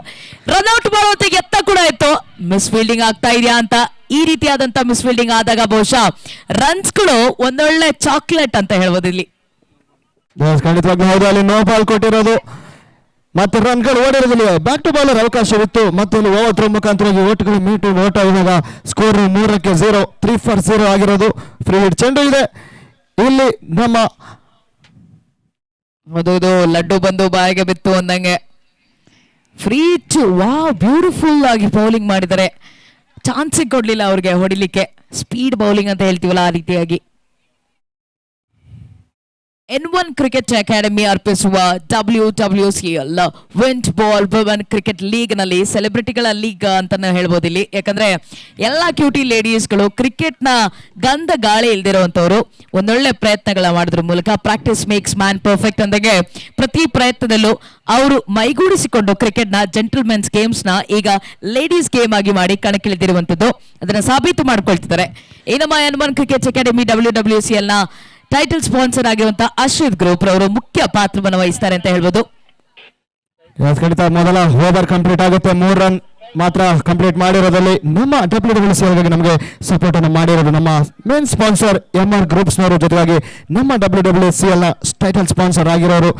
ರನ್ಔಟ್ ಮಾಡುವಂತ ಎತ್ತ ಕೂಡ ಇತ್ತು. ಮಿಸ್ ಫೀಲ್ಡಿಂಗ್ ಆಗ್ತಾ ಇದೆಯಾ ಅಂತ. ಈ ರೀತಿಯಾದಂತ ಮಿಸ್ ಫೀಲ್ಡಿಂಗ್ ಆದಾಗ ಬಹುಶಃ ರನ್ಸ್ಗಳು ಒಂದೊಳ್ಳೆ ಚಾಕ್ಲೇಟ್ ಅಂತ ಹೇಳ್ಬೋದು ಇಲ್ಲಿ. ಖಂಡಿತವಾಗ್ಲೂ ಹೌದು. ಅಲ್ಲಿ ನೋ ಬಾಲ್ ಕೊಟ್ಟಿರೋದು ಮತ್ತೆ ರನ್ಗಳು ಓಡಿರೋದಿಲ್ಲ. ಬ್ಯಾಕ್ ಟು ಬಾಲರ್ ಅವಕಾಶವಿತ್ತು. ಮತ್ತೆ ಇಲ್ಲಿ ಓವರ್ ಥ್ರೋ ಮುಖಾಂತರವಾಗಿ ಓಟ್ಗಳು ಮೀಟು ಓಟ ಇವಾಗ ಸ್ಕೋರ್ 3ಕ್ಕೆ 0, 3 for 0 ಆಗಿರೋದು. ಫ್ರೀ ಹಿಟ್ ಚೆಂಡು ಇದೆ ಇಲ್ಲಿ ನಮ್ಮ ಅದು ಲಡ್ಡು ಬಂದು ಬಾಯಿಗೆ ಬಿತ್ತು ಅಂದಂಗೆ. ಫ್ರೀ ಟು ವಾವ್, ಬ್ಯೂಟಿಫುಲ್ ಆಗಿ ಬೌಲಿಂಗ್ ಮಾಡಿದ್ದಾರೆ. ಚಾನ್ಸ್ ಕೊಡ್ಲಿಲ್ಲ ಅವ್ರಿಗೆ ಹೊಡಿಲಿಕ್ಕೆ. ಸ್ಪೀಡ್ ಬೌಲಿಂಗ್ ಅಂತ ಹೇಳ್ತೀವಲ್ಲ ಆ ರೀತಿಯಾಗಿ. N1 ಕ್ರಿಕೆಟ್ ಅಕಾಡೆಮಿ ಅರ್ಪಿಸುವ WWCL vent ball women cricket league ನಲ್ಲಿ ಸೆಲೆಬ್ರಿಟಿಗಳ ಲೀಗ್ ಅಂತಾನೆ ಹೇಳ್ಬೋದು ಇಲ್ಲಿ. ಯಾಕಂದ್ರೆ ಎಲ್ಲಾ ಕ್ಯೂಟಿ ಲೇಡೀಸ್ಗಳು ಕ್ರಿಕೆಟ್ ನ ಗಂಧ ಗಾಳಿ ಇಲ್ದಿರುವಂತವ್ರು ಒಂದೊಳ್ಳೆ ಪ್ರಯತ್ನಗಳ ಮಾಡೋದ್ರ ಮೂಲಕ ಪ್ರಾಕ್ಟೀಸ್ ಮೇಕ್ಸ್ ಮ್ಯಾನ್ ಪರ್ಫೆಕ್ಟ್ ಅಂದಾಗೆ ಪ್ರತಿ ಪ್ರಯತ್ನದಲ್ಲೂ ಅವರು ಮೈಗೂಡಿಸಿಕೊಂಡು ಕ್ರಿಕೆಟ್ ನ ಜೆಂಟಲ್ಮೆನ್ಸ್ ಗೇಮ್ಸ್ ನ ಈಗ ಲೇಡೀಸ್ ಗೇಮ್ ಆಗಿ ಮಾಡಿ ಕಣಕ್ಕಿಳಿದಿರುವಂತದ್ದು. ಅದನ್ನ ಸಾಬೀತು ಮಾಡ್ಕೊಳ್ತಿದ್ದಾರೆ. ಈ ನಮ್ಮ N1 ಕ್ರಿಕೆಟ್ ಅಕಾಡೆಮಿ WWCL ನ ಟೈಟಲ್ ಸ್ಪಾನ್ಸರ್ ಆಗಿರುವಂತಹ ಅಶ್ರಿತ್ ಗ್ರೂಪ್ ರವರು ಮುಖ್ಯ ಪಾತ್ರವನ್ನು ವಹಿಸ್ತಾರೆ ಅಂತ ಹೇಳ್ಬೋದು. ಖಂಡಿತ ಮೊದಲ ಓವರ್ ಕಂಪ್ಲೀಟ್ ಆಗುತ್ತೆ. 3 ರನ್ ಮಾತ್ರ ಕಂಪ್ಲೀಟ್ ಮಾಡಿರೋದಲ್ಲಿ ನಮ್ಮ WWCL ನಮಗೆ ಸಪೋರ್ಟ್ ಅನ್ನು ಮಾಡಿರೋದು ನಮ್ಮ ಮೇನ್ ಸ್ಪಾನ್ಸರ್ MR ಗ್ರೂಪ್ಸ್ನವರು, ಜೊತೆಗಾಗಿ ನಮ್ಮ WWCL ನ ಟೈಟಲ್ ಸ್ಪಾನ್ಸರ್ ಆಗಿರೋರು,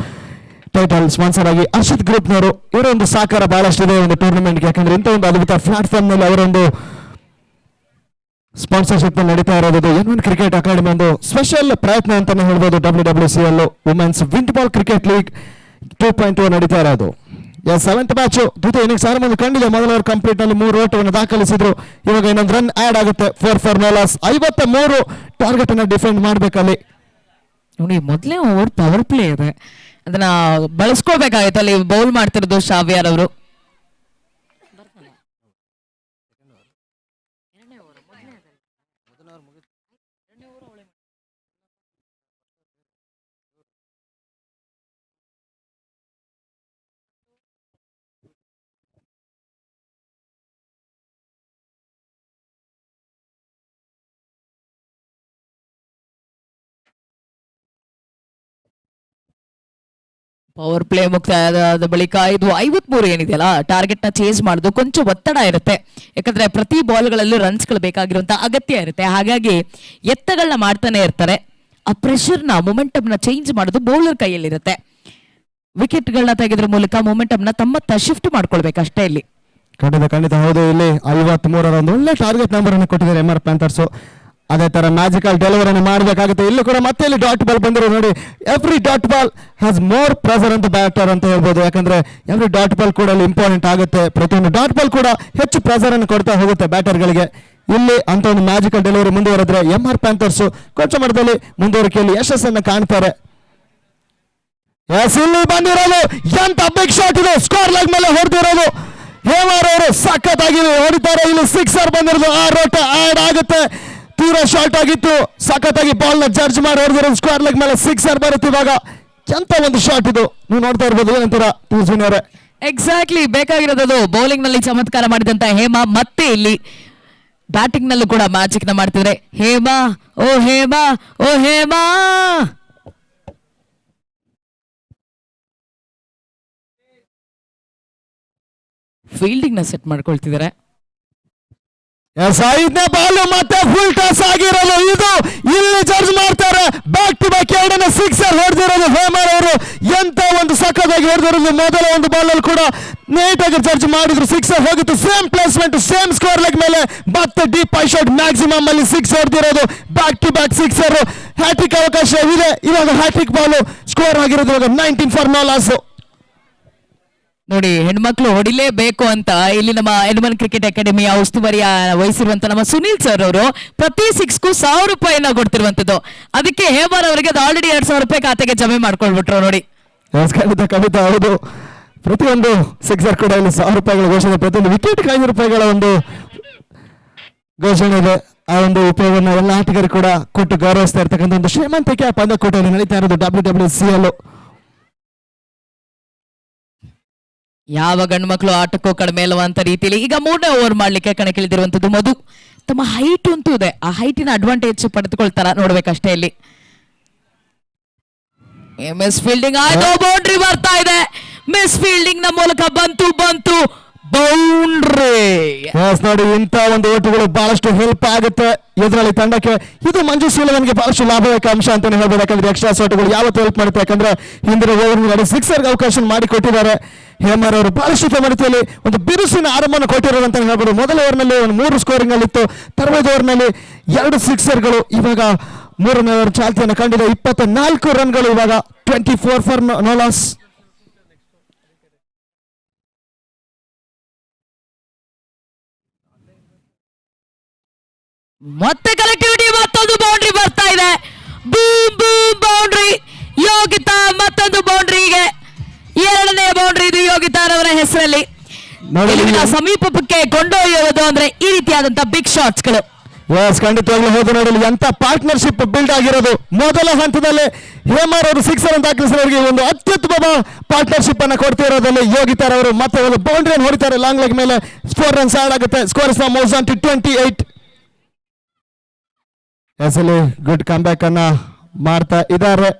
ಟೈಟಲ್ ಸ್ಪಾನ್ಸರ್ ಆಗಿ ಅಶ್ರಿತ್ ಗ್ರೂಪ್ನವರು. ಇವರ ಒಂದು ಸಹಕಾರ ಬಹಳಷ್ಟಿದೆ ಒಂದು ಟೂರ್ನಮೆಂಟ್ಗೆ. ಯಾಕಂದ್ರೆ ಇಂಥ ಒಂದು ಅದ್ಭುತ ಪ್ಲಾಟ್ಫಾರ್ಮ್ ನಲ್ಲಿ ಅವರೊಂದು ಸ್ಪಾನ್ಸರ್ಶಿಪ್ ನಡೀತಾ ಇರೋದು N1 ಕ್ರಿಕೆಟ್ ಅಕಾಡೆಮಿ ಒಂದು ಸ್ಪೆಷಲ್ ಪ್ರಯತ್ನ ಅಂತಾನೆ ಹೇಳ್ಬೋದು. WWCL women's wind ball cricket league 2.0 ನಡೀತಾ ಇರೋದು. ಸೆವೆಂತ್ ಮ್ಯಾಚ್ ದ್ವಿತೀಯ ಇನ್ನಿಂಗ್ಸ್ ಆರಂಭ ಕಂಡಿದೆ. ಮೊದಲ ಓವರ್ ಕಂಪ್ಲೀಟ್ ನಲ್ಲಿ 3 ಓಟವನ್ನು ದಾಖಲಿಸಿದ್ರು. ಇವಾಗ ಇನ್ನೊಂದು ರನ್ ಆಡ್ ಆಗುತ್ತೆ. 4 ನೋ ಲಾಸ್. 53 ಟಾರ್ಗೆಟ್ ಅನ್ನ ಡಿಫೆಂಡ್ ಮಾಡ್ಬೇಕಲ್ಲಿ. ನೋಡಿ ಮೊದಲೇ ಓವರ್ ಪವರ್ ಪ್ಲೇ ಇದೆ, ಅದನ್ನ ಬಳಸ್ಕೋಬೇಕಾಗಿತ್ತು. ಅಲ್ಲಿ ಬೌಲ್ ಮಾಡ್ತಿರೋದು ಶಾವ್ಯಾರ್ ಅವರು. ಪವರ್ ಪ್ಲೇ ಮುಕ್ತಾಯದ ಬಳಿಕ ಇದು 53 ಏನಿದೆಯಲ್ಲ ಟಾರ್ಗೆಟ್ ನ ಚೇಂಜ್ ಮಾಡೋದು ಕೊಂಚ ಒತ್ತಡ ಇರುತ್ತೆ. ಯಾಕಂದ್ರೆ ಪ್ರತಿ ಬಾಲ್ಗಳಲ್ಲೂ ರನ್ಸ್ಗಳು ಬೇಕಾಗಿರುವಂತ ಅಗತ್ಯ ಇರುತ್ತೆ. ಹಾಗಾಗಿ ಎತ್ತಗಳನ್ನ ಮಾಡ್ತಾನೆ ಇರ್ತಾರೆ. ಆ ಪ್ರೆಷರ್ ನ ಮೊಮೆಂಟಮ್ ನ ಚೇಂಜ್ ಮಾಡೋದು ಬೌಲರ್ ಕೈಯಲ್ಲಿರುತ್ತೆ. ವಿಕೆಟ್ ಗಳನ್ನ ತೆಗೆದ್ರ ಮೂಲಕ ಮೊಮೆಂಟಮ್ ನ ತಮ್ಮತ್ತ ಶಿಫ್ಟ್ ಮಾಡ್ಕೊಳ್ಬೇಕು ಅಷ್ಟೇ ಇಲ್ಲಿ. ಖಂಡಿತ ಹೌದು. ಇಲ್ಲಿ 53 ಒಂದು ಒಳ್ಳೆ ಟಾರ್ಗೆಟ್ ನಂಬರ್ ಅನ್ನು ಕೊಟ್ಟಿದ್ದಾರೆ MR ಪ್ಯಾಂಥರ್ಸ್. ಅದೇ ತರ ಮ್ಯಾಜಿಕಲ್ ಡೆಲಿವರಿ ಮಾಡಬೇಕಾಗುತ್ತೆ. ಇಲ್ಲಿ ಕೂಡ ಮತ್ತೆ ಇಲ್ಲಿ ಡಾಟ್ ಬಾಲ್ ಬಂದಿರೋ ನೋಡಿ. Every dot ball has more pressure ಅಂತ ಬ್ಯಾಟರ್ ಅಂತ ಹೇಳ್ಬೋದು. ಯಾಕಂದ್ರೆ ಎವ್ರಿ ಡಾಟ್ ಬಾಲ್ ಕೂಡ ಇಲ್ಲಿ ಇಂಪಾರ್ಟೆಂಟ್ ಆಗುತ್ತೆ. ಪ್ರತಿಯೊಂದು ಡಾಟ್ ಬಾಲ್ ಕೂಡ ಹೆಚ್ಚು ಪ್ರೆಸರ್ ಅನ್ನು ಕೊಡ್ತಾ ಹೋಗುತ್ತೆ ಬ್ಯಾಟರ್ಗಳಿಗೆ. ಇಲ್ಲಿ ಅಂತ ಒಂದು ಮ್ಯಾಜಿಕಲ್ ಡೆಲಿವರಿ ಮುಂದುವರೆದ್ರೆ MR ಪ್ಯಾಂಥರ್ಸ್ ಕೊಂಚ ಮಟ್ಟದಲ್ಲಿ ಮುಂದುವರಿಕೆಯಲ್ಲಿ ಯಶಸ್ಸನ್ನು ಕಾಣ್ತಾರೆ. ಇಲ್ಲಿ ಬಂದಿರೋದು ಎಂತ ಬಿಗ್ ಶಾಟ್ ಇದು. ಸ್ಕೋರ್ ಲೆಗ್ ಮೇಲೆ ಹೊಡೆದಿರೋದು ಹೇಮಾರ್ ಅವರು ಸಖತ್ತಾಗಿ ಹೊಡಿತಾರೆ. ಇಲ್ಲಿ 6 ಬಂದಿರೋದು. 6 ಓಟ ಆಡ್ ಆಗುತ್ತೆ. ತೀರಾ ಶಾರ್ಟ್ ಆಗಿತ್ತು. ಸಖತ್ತಾಗಿ ಬಾಲ್ ನ ಜಡ್ಜ್ ಮಾಡಿ ಹೊಡೆದಿರೋದು. ಸ್ಕ್ವೇರ್ ಲೆಗ್ ಮೇಲೆ 6 ಬರುತ್ತೆ. ಇವಾಗ ಎಂತ ಒಂದು ಶಾಟ್ ಇದು, ನೀವು ನೋಡ್ತಾ ಇರ್ಬೋದು. ಏನಂತೀರಾ ಅವರೇ? ಎಕ್ಸಾಕ್ಟ್ಲಿ ಬೇಕಾಗಿರೋದು ಬೌಲಿಂಗ್ ನಲ್ಲಿ ಚಮತ್ಕಾರ ಮಾಡಿದಂತ ಹೇಮಾ ಮತ್ತೆ ಇಲ್ಲಿ ಬ್ಯಾಟಿಂಗ್ ನಲ್ಲೂ ಕೂಡ ಮ್ಯಾಜಿಕ್ ನ ಮಾಡ್ತಿದ್ರೆ. ಹೇಮಾ ಓ ಹೇಮಾ ಓ ಹೇಮಾ. ಫೀಲ್ಡಿಂಗ್ ನ ಸೆಟ್ ಮಾಡ್ಕೊಳ್ತಿದ್ದಾರೆ. 5ನೇ ಬಾಲ್ ಮತ್ತೆ ಫುಲ್ ಟಾಸ್ ಆಗಿರೋದು. ಇದು ಇಲ್ಲಿ ಜಡ್ಜ್ ಮಾಡ್ತಾರೆ. ಬ್ಯಾಕ್ ಟು ಬ್ಯಾಕ್ 2ನೇ 6 ಹೊಡೆದಿರೋದು ಹೇಮರ್ ಅವರು. ಎಂತ ಒಂದು ಸಖತ್ತಾಗಿ ಹೊಡೆದಿರೋದು. ಮೊದಲ ಒಂದು ಬಾಲ್ ಅಲ್ಲಿ ಕೂಡ ನೀಟಾಗಿ ಜಡ್ಜ್ ಮಾಡಿದ್ರು. 6 ಹೋಗಿತ್ತು. Same placement, same score leg ಮೇಲೆ ಮತ್ತೆ ಡೀಪ್ ಐ ಶಾಟ್ ಮ್ಯಾಕ್ಸಿಮಮ್ ಅಲ್ಲಿ 6 ಹೊಡೆದಿರೋದು. Back to back 6. ಹ್ಯಾಟ್ರಿಕ್ ಅವಕಾಶ ಇದೆ. ಇವಾಗ ಹ್ಯಾಟ್ರಿಕ್ ಬಾಲ್ ಸ್ಕೋರ್ ಆಗಿರೋದು. ಇವಾಗ 19 ಫಾರ್ ನೋ ಲಾಸ್. ನೋಡಿ ಹೆಣ್ಮಕ್ಳು ಹೊಡಿಲೇಬೇಕು ಅಂತ ಇಲ್ಲಿ ನಮ್ಮ ಎಡ್ಮನ್ ಕ್ರಿಕೆಟ್ ಅಕಾಡೆಮಿಯ ಉಸ್ತುವಾರಿಯ ವಹಿಸಿರುವಂತ ನಮ್ಮ ಸುನೀಲ್ ಸರ್ ಅವರು ಪ್ರತಿ 6ಗೂ 1000 ರೂಪಾಯಿನ ಕೊಡ್ತಿರುವಂತದ್ದು. ಅದಕ್ಕೆ ಹೇಮರ್ ಅವರಿಗೆ ಆಲ್ರೆಡಿ 2000 ರೂಪಾಯಿ ಖಾತೆಗೆ ಜಮೆ ಮಾಡ್ಕೊಳ್ಬಿಟ್ರು ನೋಡಿ. ಖಂಡಿತ ಹೌದು. ಪ್ರತಿಯೊಂದು 6 ಕೂಡ ಇಲ್ಲಿ 1000 ರೂಪಾಯಿಗಳ ಘೋಷಣೆ, ಪ್ರತಿಯೊಂದು ವಿಕೆಟ್ 500 ರೂಪಾಯಿಗಳ ಒಂದು ಘೋಷಣೆ ಇದೆ. ಆ ಒಂದು ಉಪಯೋಗವನ್ನು ಎಲ್ಲ ಆಟಗಾರರು ಕೂಡ ಕೊಟ್ಟು ಗೌರವಿಸ್ತಾ ಇರ್ತಕ್ಕಂಥ ಒಂದು ಶ್ರೀಮಂತಿಕೆ ಪಂದ್ಯಕೂಟದಲ್ಲಿ ನಡೀತಾ ಇರೋದು WWCL. ಯಾವ ಗಂಡು ಮಕ್ಕಳು ಆಟಕ್ಕೂ ಕಡಿಮೆ ಇಲ್ಲವ ಅಂತ ರೀತಿಯಲ್ಲಿ ಈಗ 3ನೇ ಓವರ್ ಮಾಡ್ಲಿಕ್ಕೆ ಕಣಕ್ಕಿಳಿದಿರುವಂತದ್ದು ಮಧು. ತಮ್ಮ ಹೈಟ್ ಅಂತೂ ಇದೆ, ಆ ಹೈಟಿನ ಅಡ್ವಾಂಟೇಜ್ ಪಡೆದುಕೊಳ್ತಾರ ನೋಡ್ಬೇಕಷ್ಟೇ ಇಲ್ಲಿ. ಮಿಸ್ ಫೀಲ್ಡಿಂಗ್ ಆಯ್ತು, ಬೌಂಡ್ರಿ ಬರ್ತಾ ಇದೆ. ಮಿಸ್ ಫೀಲ್ಡಿಂಗ್ ನ ಮೂಲಕ ಬಂತು ಬೌಂಡ್ರಿ. ನೋಡಿ ಇಂತ ಒಂದು ಓಟುಗಳು ಬಹಳಷ್ಟು ಹೆಲ್ಪ್ ಆಗುತ್ತೆ ಎದುರಾಳಿ ತಂಡಕ್ಕೆ. ಇದು ಮಂಜು ಶ್ರೀಲಂಗೆ ಬಹಳಷ್ಟು ಲಾಭದಾಯಕ ಅಂಶ ಅಂತಾನೆ ಹೇಳ್ಬೋದು. ಯಾಕಂದ್ರೆ ಎಕ್ಸ್ಟ್ರಾ ಓಟುಗಳು ಯಾವತ್ತು ಹೆಲ್ಪ್ ಮಾಡುತ್ತೆ. ಯಾಕಂದ್ರೆ ಹಿಂದಿನ ಓವರ್ 6 ಅವಕಾಶ ಮಾಡಿ ಕೊಟ್ಟಿದ್ದಾರೆ. ಹೇಮರ್ ಅವರು ಬಹಳಷ್ಟು ರೀತಿಯಲ್ಲಿ ಒಂದು ಬಿರುಸಿನ ಆರಂಭವನ್ನು ಕೊಟ್ಟಿರೋದು ಅಂತ ಹೇಳ್ಬೋದು. ಮೊದಲ ಓವರ್ನಲ್ಲಿ ಒಂದು 3 ಸ್ಕೋರಿಂಗ್ ಅಲ್ಲಿ ಇತ್ತು. ತರಬೇತಿ ಓವರ್ನಲ್ಲಿ 2 6ಗಳು. ಇವಾಗ 3ನೇ ಓವರ್ ಚಾಲ್ತಿಯನ್ನು ಕಂಡಿದೆ. 24 ರನ್ಗಳು. ಇವಾಗ 24 ಫಾರ್ ನೋ ಲಾಸ್. ಮತ್ತೆ ಕಲೆಕ್ಟಿವಿಟಿ ಮತ್ತೊಂದು ಬೌಂಡ್ರಿ ಬರ್ತಾ ಇದೆ. Boom boom boundary. ಯೋಗಿತಾ ಮತ್ತೊಂದು ಬೌಂಡ್ರಿಗೆ 2ನೇ ಬೌಂಡ್ರಿ ಇದು ಯೋಗಿತಾರವರ ಹೆಸರಲ್ಲಿ. ಸಮೀಪಕ್ಕೆ ಕೊಂಡೊಯ್ಯುವುದು ಅಂದ್ರೆ ಈ ರೀತಿಯಾದಂತಹ ಬಿಗ್ ಶಾಟ್ಸ್ ಗಳು. ಖಂಡಿತವಾಗ್ಲೂ ಹೌದು. ನೋಡಿ ಎಂತ ಪಾರ್ಟ್ನರ್ಶಿಪ್ ಬಿಲ್ಡ್ ಆಗಿರೋದು. ಮೊದಲ ಹಂತದಲ್ಲಿ ಹೇಮರ್ ಅವರು 6 ರನ್ ದಾಖಲಿಸಿದವರಿಗೆ ಒಂದು ಅತ್ಯುತ್ತಮ ಪಾರ್ಟ್ನರ್ಶಿಪ್ ಅನ್ನ ಕೊಡ್ತಿರೋದ್ರಲ್ಲಿ ಯೋಗಿತಾರ್ ಅವರು ಮತ್ತೆ ಒಂದು ಬೌಂಡ್ರಿ ಅನ್ನು ಹೊಡಿತಾರೆ. ಲಾಂಗ್ ಲೆಗ್ ಮೇಲೆ 4 ರನ್ಸ್ ಆಡ್ ಆಗುತ್ತೆ. Score is moves on to 28. ಎಸಲಿ ಗುಡ್ ಕಮ್ ಬ್ಯಾಕ್ ಅನ್ನ ಮಾಡ್ತಾ ಇದ್ದಾರೆ.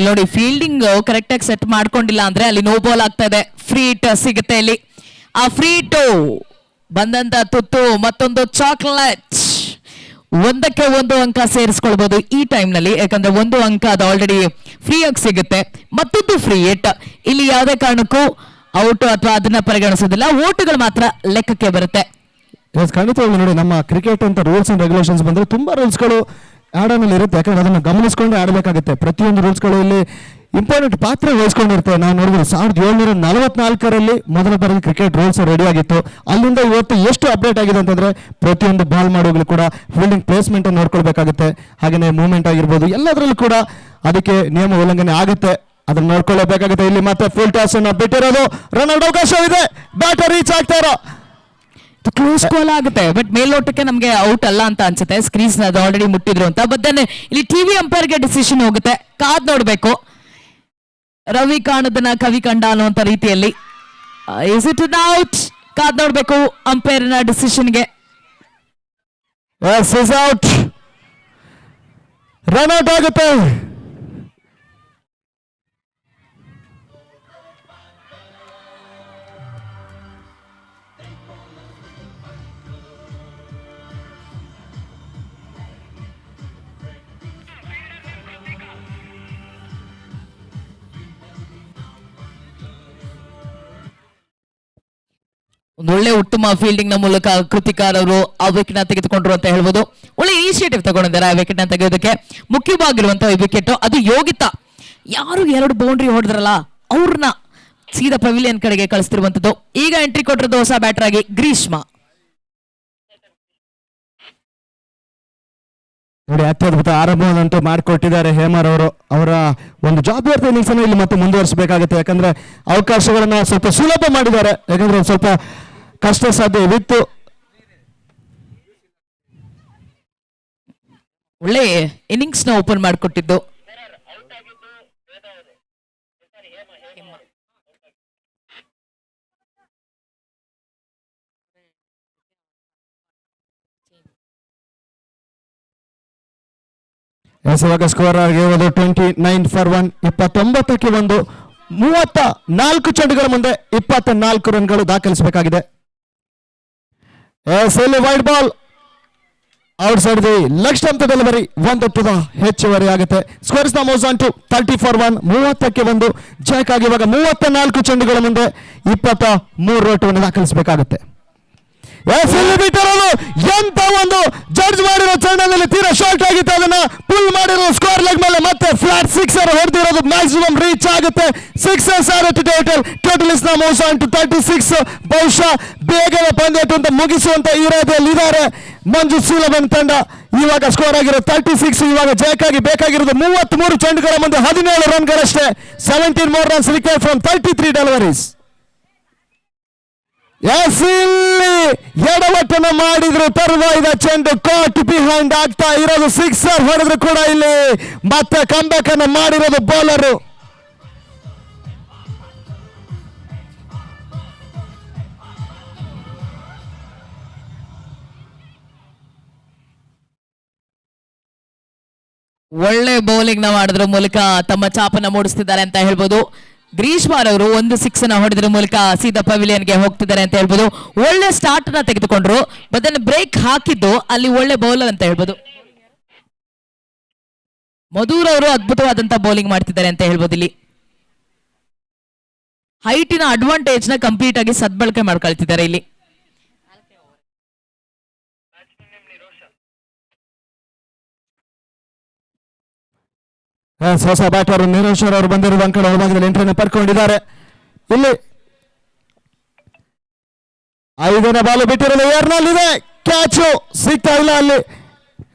ನೋಡಿ ಫೀಲ್ಡಿಂಗ್ ಕರೆಕ್ಟ್ ಆಗಿ ಸೆಟ್ ಮಾಡ್ಕೊಂಡಿಲ್ಲ ಅಂದ್ರೆ ಅಲ್ಲಿ ನೋ ಬಾಲ್ ಆಗ್ತಾ ಇದೆ. ಫ್ರೀ ಹಿಟ್ ಸಿಗುತ್ತೆ ಇಲ್ಲಿ. ಆ ಫ್ರೀ ಹಿಟ್ ಬಂದಂತ ತುತ್ತು ಮತ್ತೊಂದು ಚಾಕ್ಲೇಟ್. 1ಕ್ಕೆ 1 ಅಂಕ ಸೇರಿಸ್ಕೊಳ್ಬಹುದು ಈ ಟೈಮ್ ನಲ್ಲಿ. ಯಾಕಂದ್ರೆ 1 ಅಂಕ ಅದು ಆಲ್ರೆಡಿ ಫ್ರೀ ಆಗಿ ಸಿಗುತ್ತೆ. ಮತ್ತೊಂದು ಫ್ರೀ ಹಿಟ್. ಇಲ್ಲಿ ಯಾವುದೇ ಕಾರಣಕ್ಕೂ ಔಟ್ ಅಥವಾ ಅದನ್ನ ಪರಿಗಣಿಸೋದಿಲ್ಲ. ಓಟುಗಳು ಮಾತ್ರ ಲೆಕ್ಕಕ್ಕೆ ಬರುತ್ತೆ. ಖಂಡಿತವಾಗ್ಲೂ ನೋಡಿ ನಮ್ಮ ಕ್ರಿಕೆಟ್ ಅಂತ ರೂಲ್ಸ್ ಅಂಡ್ ರೆಗ್ಯುಲೇಷನ್ಸ್ ಬಂದ್ರೆ ತುಂಬಾ ರೂಲ್ಸ್ಗಳು ಆಡೋನಲ್ಲಿ ಇರುತ್ತೆ. ಯಾಕಂದ್ರೆ ಅದನ್ನು ಗಮನಿಸ್ಕೊಂಡು ಆಡಬೇಕಾಗುತ್ತೆ. ಪ್ರತಿಯೊಂದು ರೂಲ್ಸ್ಗಳು ಇಲ್ಲಿ ಇಂಪಾರ್ಟೆಂಟ್ ಪಾತ್ರ ವಹಿಸ್ಕೊಂಡಿರ್ತಾರೆ. ನಾವು ನೋಡಿದ್ರೆ 1744ರಲ್ಲಿ ಮೊದಲ ಬಾರಿಗೆ ಕ್ರಿಕೆಟ್ ರೂಲ್ಸ್ ರೆಡಿ ಆಗಿತ್ತು. ಅಲ್ಲಿಂದ ಇವತ್ತು ಎಷ್ಟು ಅಪ್ಡೇಟ್ ಆಗಿದೆ ಅಂತಂದ್ರೆ ಪ್ರತಿಯೊಂದು ಬಾಲ್ ಮಾಡುವಾಗಲೂ ಕೂಡ ಫೀಲ್ಡಿಂಗ್ ಪ್ಲೇಸ್ಮೆಂಟ್ ಅನ್ನು ನೋಡ್ಕೊಳ್ಬೇಕಾಗುತ್ತೆ. ಹಾಗೆಯೇ ಮೂವ್ಮೆಂಟ್ ಆಗಿರ್ಬೋದು, ಎಲ್ಲದರಲ್ಲೂ ಕೂಡ ಅದಕ್ಕೆ ನಿಯಮ ಉಲ್ಲಂಘನೆ ಆಗುತ್ತೆ, ಅದನ್ನ ನೋಡ್ಕೊಳ್ಳಬೇಕಾಗುತ್ತೆ. ಇಲ್ಲಿ ಮತ್ತೆ ಫುಲ್ ಟಾಸ್ ಅನ್ನ ಬಿಟ್ಟಿರೋದು, ರನ್ ಔಟ್ ಅವಕಾಶವಿದೆ, ಬ್ಯಾಟರ್ ರೀಚ್ ಆಗ್ತಾರ. ಕ್ಲೋಸ್ ಕಾಲ್ ಆಗುತ್ತೆ, ಬಟ್ ಮೇಲ್ನೋಟಕ್ಕೆ ನಮಗೆ ಔಟ್ ಅಲ್ಲ ಅಂತ ಅನ್ಸುತ್ತೆ. ಸ್ಕ್ರೀನ್ಸ್ ಅದು ಆಲ್ರೆಡಿ ಮುಟ್ಟಿದ್ರು ಅಂತ. ಬಟ್ ಇಲ್ಲಿ ಟಿವಿ ಅಂಪೈರ್ಗೆ ಡಿಸಿಷನ್ ಹೋಗುತ್ತೆ, ಕಾದ್ ನೋಡ್ಬೇಕು. ರವಿ ಕಾಣದನ್ನ ಕವಿ ಕಂಡ ಅನ್ನುವಂತ ರೀತಿಯಲ್ಲಿ ಇಸ್ ಇಟ್ ಔಟ್, ಕಾದ್ ನೋಡ್ಬೇಕು ಅಂಪೈರ್ ನ ಡಿಸಿಷನ್ಗೆ. ಔಟ್, ರನ್ ಔಟ್ ಆಗುತ್ತೆ. ಒಂದು ಒಳ್ಳೆ ಉತ್ತಮ ಫೀಲ್ಡಿಂಗ್ ನ ಮೂಲಕ ಕೃತಿಕಾರ್ ಅವರು ಆ ವಿಕೆಟ್ ನ ತೆಗೆದುಕೊಂಡ್ರು ಅಂತ ಹೇಳ್ಬೋದು. ಒಳ್ಳೆ ಇನಿಷಿಯೇಟಿವ್ ತಗೊಂಡಿದ್ದಾರೆ ಆ ವಿಕೆಟ್ ನ ತೆಗೆಯೋದಕ್ಕೆ. ಮುಖ್ಯವಾಗಿರುವಂತಹ ವಿಕೆಟ್ ಅದು ಯೋಗಿತಾ, ಯಾರು 2 ಬೌಂಡ್ರಿ ಹೊಡೆದ್ರಲ್ಲ ಅವ್ರನ್ನ ಸೀದಾ ಪವಿಲಿಯನ್ ಕಡೆಗೆ ಕಳಿಸ್ತಿರುವಂತದ್ದು. ಈಗ ಎಂಟ್ರಿ ಕೊಟ್ಟಿರೋದು ಹೊಸ ಬ್ಯಾಟರ್ ಆಗಿ ಗ್ರೀಷ್ಮ. ನೋಡಿ, ಅತ್ಯದ್ಭುತ ಆರಂಭವನ್ನಂತೂ ಮಾಡಿಕೊಟ್ಟಿದ್ದಾರೆ ಹೇಮರ್ ಅವರು. ಅವರ ಒಂದು ಜಾಬ್ದಾರಿ ಇನ್ನಿಂಗ್ಸ್ ಅನ್ನು ಇಲ್ಲಿ ಮತ್ತೆ ಮುಂದುವರಿಸಬೇಕಾಗುತ್ತೆ. ಯಾಕಂದ್ರೆ ಅವಕಾಶಗಳನ್ನ ಸ್ವಲ್ಪ ಸುಲಭ ಮಾಡಿದ್ದಾರೆ, ಯಾಕಂದ್ರೆ ಒಂದು ಸ್ವಲ್ಪ ಕಷ್ಟ ಸಾಧ್ಯವಿತ್ತು. ಒಳ್ಳೆ ಇನ್ನಿಂಗ್ಸ್ ನ ಓಪನ್ ಮಾಡಿಕೊಟ್ಟಿದ್ದು. ಇವಾಗ ಸ್ಕೋರ್ ಆಗಿರುವುದು 29 for 1, 29ಕ್ಕೆ 1, 34 ಚೆಂಡುಗಳ ಮುಂದೆ 24 ರನ್ಗಳು ದಾಖಲಿಸಬೇಕಾಗಿದೆ. Wide ball outside the leg stump delivery, 1 ಟುದ ಹೆಚ್ಚುವರಿ ಆಗುತ್ತೆ. ಸ್ಕೋರ್ಸ್ ನ ಮೂವ್ಸ್ ಆನ್ ಟು 30 for 1, 30ಕ್ಕೆ 1. ಜಾಕ್ ಆಗಿ ಇವಾಗ 34 ಚೆಂಡುಗಳ ಮುಂದೆ 23 ಓಟವನ್ನು ದಾಖಲಿಸಬೇಕಾಗುತ್ತೆ. ಎಂತ ಒಂದು ಜಡ್ಜ್ ಮಾಡಿರೋ ಚೆಂಡಲ್ಲಿ ತೀರಾ ಶಾರ್ಟ್ ಆಗಿತ್ತು, ಅದನ್ನ ಪುಲ್ ಮಾಡಿರೋ ಸ್ಕೋರ್ ಲೆಗ್ ಮೇಲೆ ಮತ್ತೆ ಫ್ಲಾಟ್ ಸಿಕ್ಸರ್ ಹೊಡೆದಿರೋದು, ಮ್ಯಾಕ್ಸಿಮಮ್ ರೀಚ್ ಆಗುತ್ತೆ. ಸಿಕ್ಸರ್ಸ್ ಟೋಟಲ್ ಇಸ್ ನ ಮೂವ್ಸ್ ಆನ್ ಟು 36. ಬಹುಶಃ ಬೇಗನೆ ಪಂದ್ಯಟ ಅಂತ ಮುಗಿಸುವಂತ ಇರೋದಲ್ಲಿದ್ದಾರೆ ಮಂಜು ಸೀಲಬನ್ ತಂಡ. ಇವಾಗ ಸ್ಕೋರ್ ಆಗಿರೋ 36. ಇವಾಗ ಜಯಕ್ಕಾಗಿ ಬೇಕಾಗಿರೋದು 33 ಚೆಂಡುಗಳ ಮುಂದೆ 17 ರನ್ಗಳಷ್ಟೇ. 17 more runs required from 33 deliveries. ಇಲ್ಲಿ ಎಡವಟ್ಟನ್ನು ಮಾಡಿದ್ರು, ತರುವಾಯದ ಚೆಂಡು ಕಾಟ್ ಬಿಹೈಂಡ್ ಆಗ್ತಾ ಇರೋದು. ಸಿಕ್ಸರ್ ಹೊಡೆದ್ರು ಕೂಡ ಇಲ್ಲಿ ಮತ್ತೆ ಕಂಬ್ಯಾಕ್ ಅನ್ನು ಮಾಡಿರೋದು ಬೌಲರು. ಒಳ್ಳೆ ಬೌಲಿಂಗ್ ನ ಮಾಡೋದ್ರ ಮೂಲಕ ತಮ್ಮ ಚಾಪನ್ನ ಮೂಡಿಸ್ತಿದ್ದಾರೆ ಅಂತ ಹೇಳ್ಬೋದು. ಗ್ರೀಷ್ಮಾರ್ ಅವರು 1 6 ಅನ್ನ ಹೊಡೆದ್ರ ಮೂಲಕ ಸೀದಾ ಪವಿಲಿಯನ್ಗೆ ಹೋಗ್ತಿದ್ದಾರೆ ಅಂತ ಹೇಳ್ಬೋದು. ಒಳ್ಳೆ ಸ್ಟಾರ್ಟ್ ನ ತೆಗೆದುಕೊಂಡ್ರು, ಬಟ್ ಬ್ರೇಕ್ ಹಾಕಿದ್ದು ಅಲ್ಲಿ ಒಳ್ಳೆ ಬೌಲರ್ ಅಂತ ಹೇಳ್ಬೋದು. ಮಧುರ್ ಅವರು ಅದ್ಭುತವಾದಂತ ಬೌಲಿಂಗ್ ಮಾಡ್ತಿದ್ದಾರೆ ಅಂತ ಹೇಳ್ಬೋದು. ಇಲ್ಲಿ ಹೈಟಿನ ಅಡ್ವಾಂಟೇಜ್ ನ ಕಂಪ್ಲೀಟ್ ಆಗಿ ಸದ್ಬಳಕೆ ಮಾಡ್ಕೊಳ್ತಿದ್ದಾರೆ ಇಲ್ಲಿ. ಹೊಸ ಬ್ಯಾಟರ್ ನಿರೋಶ್ವರ್ ಅವರು ಬಂದಿರುವ ಅಂಕಣ ವಿಭಾಗದಲ್ಲಿ ಎಂಟ್ರಿಯನ್ನು ಪಡ್ಕೊಂಡಿದ್ದಾರೆ. ಇಲ್ಲಿ 5ನೇ ಬಾಲು ಬಿಟ್ಟಿರಲು ಏರ್ನಲ್ಲಿದೆ, ಕ್ಯಾಚು ಸಿಗ್ತಾ ಇಲ್ಲ. ಅಲ್ಲಿ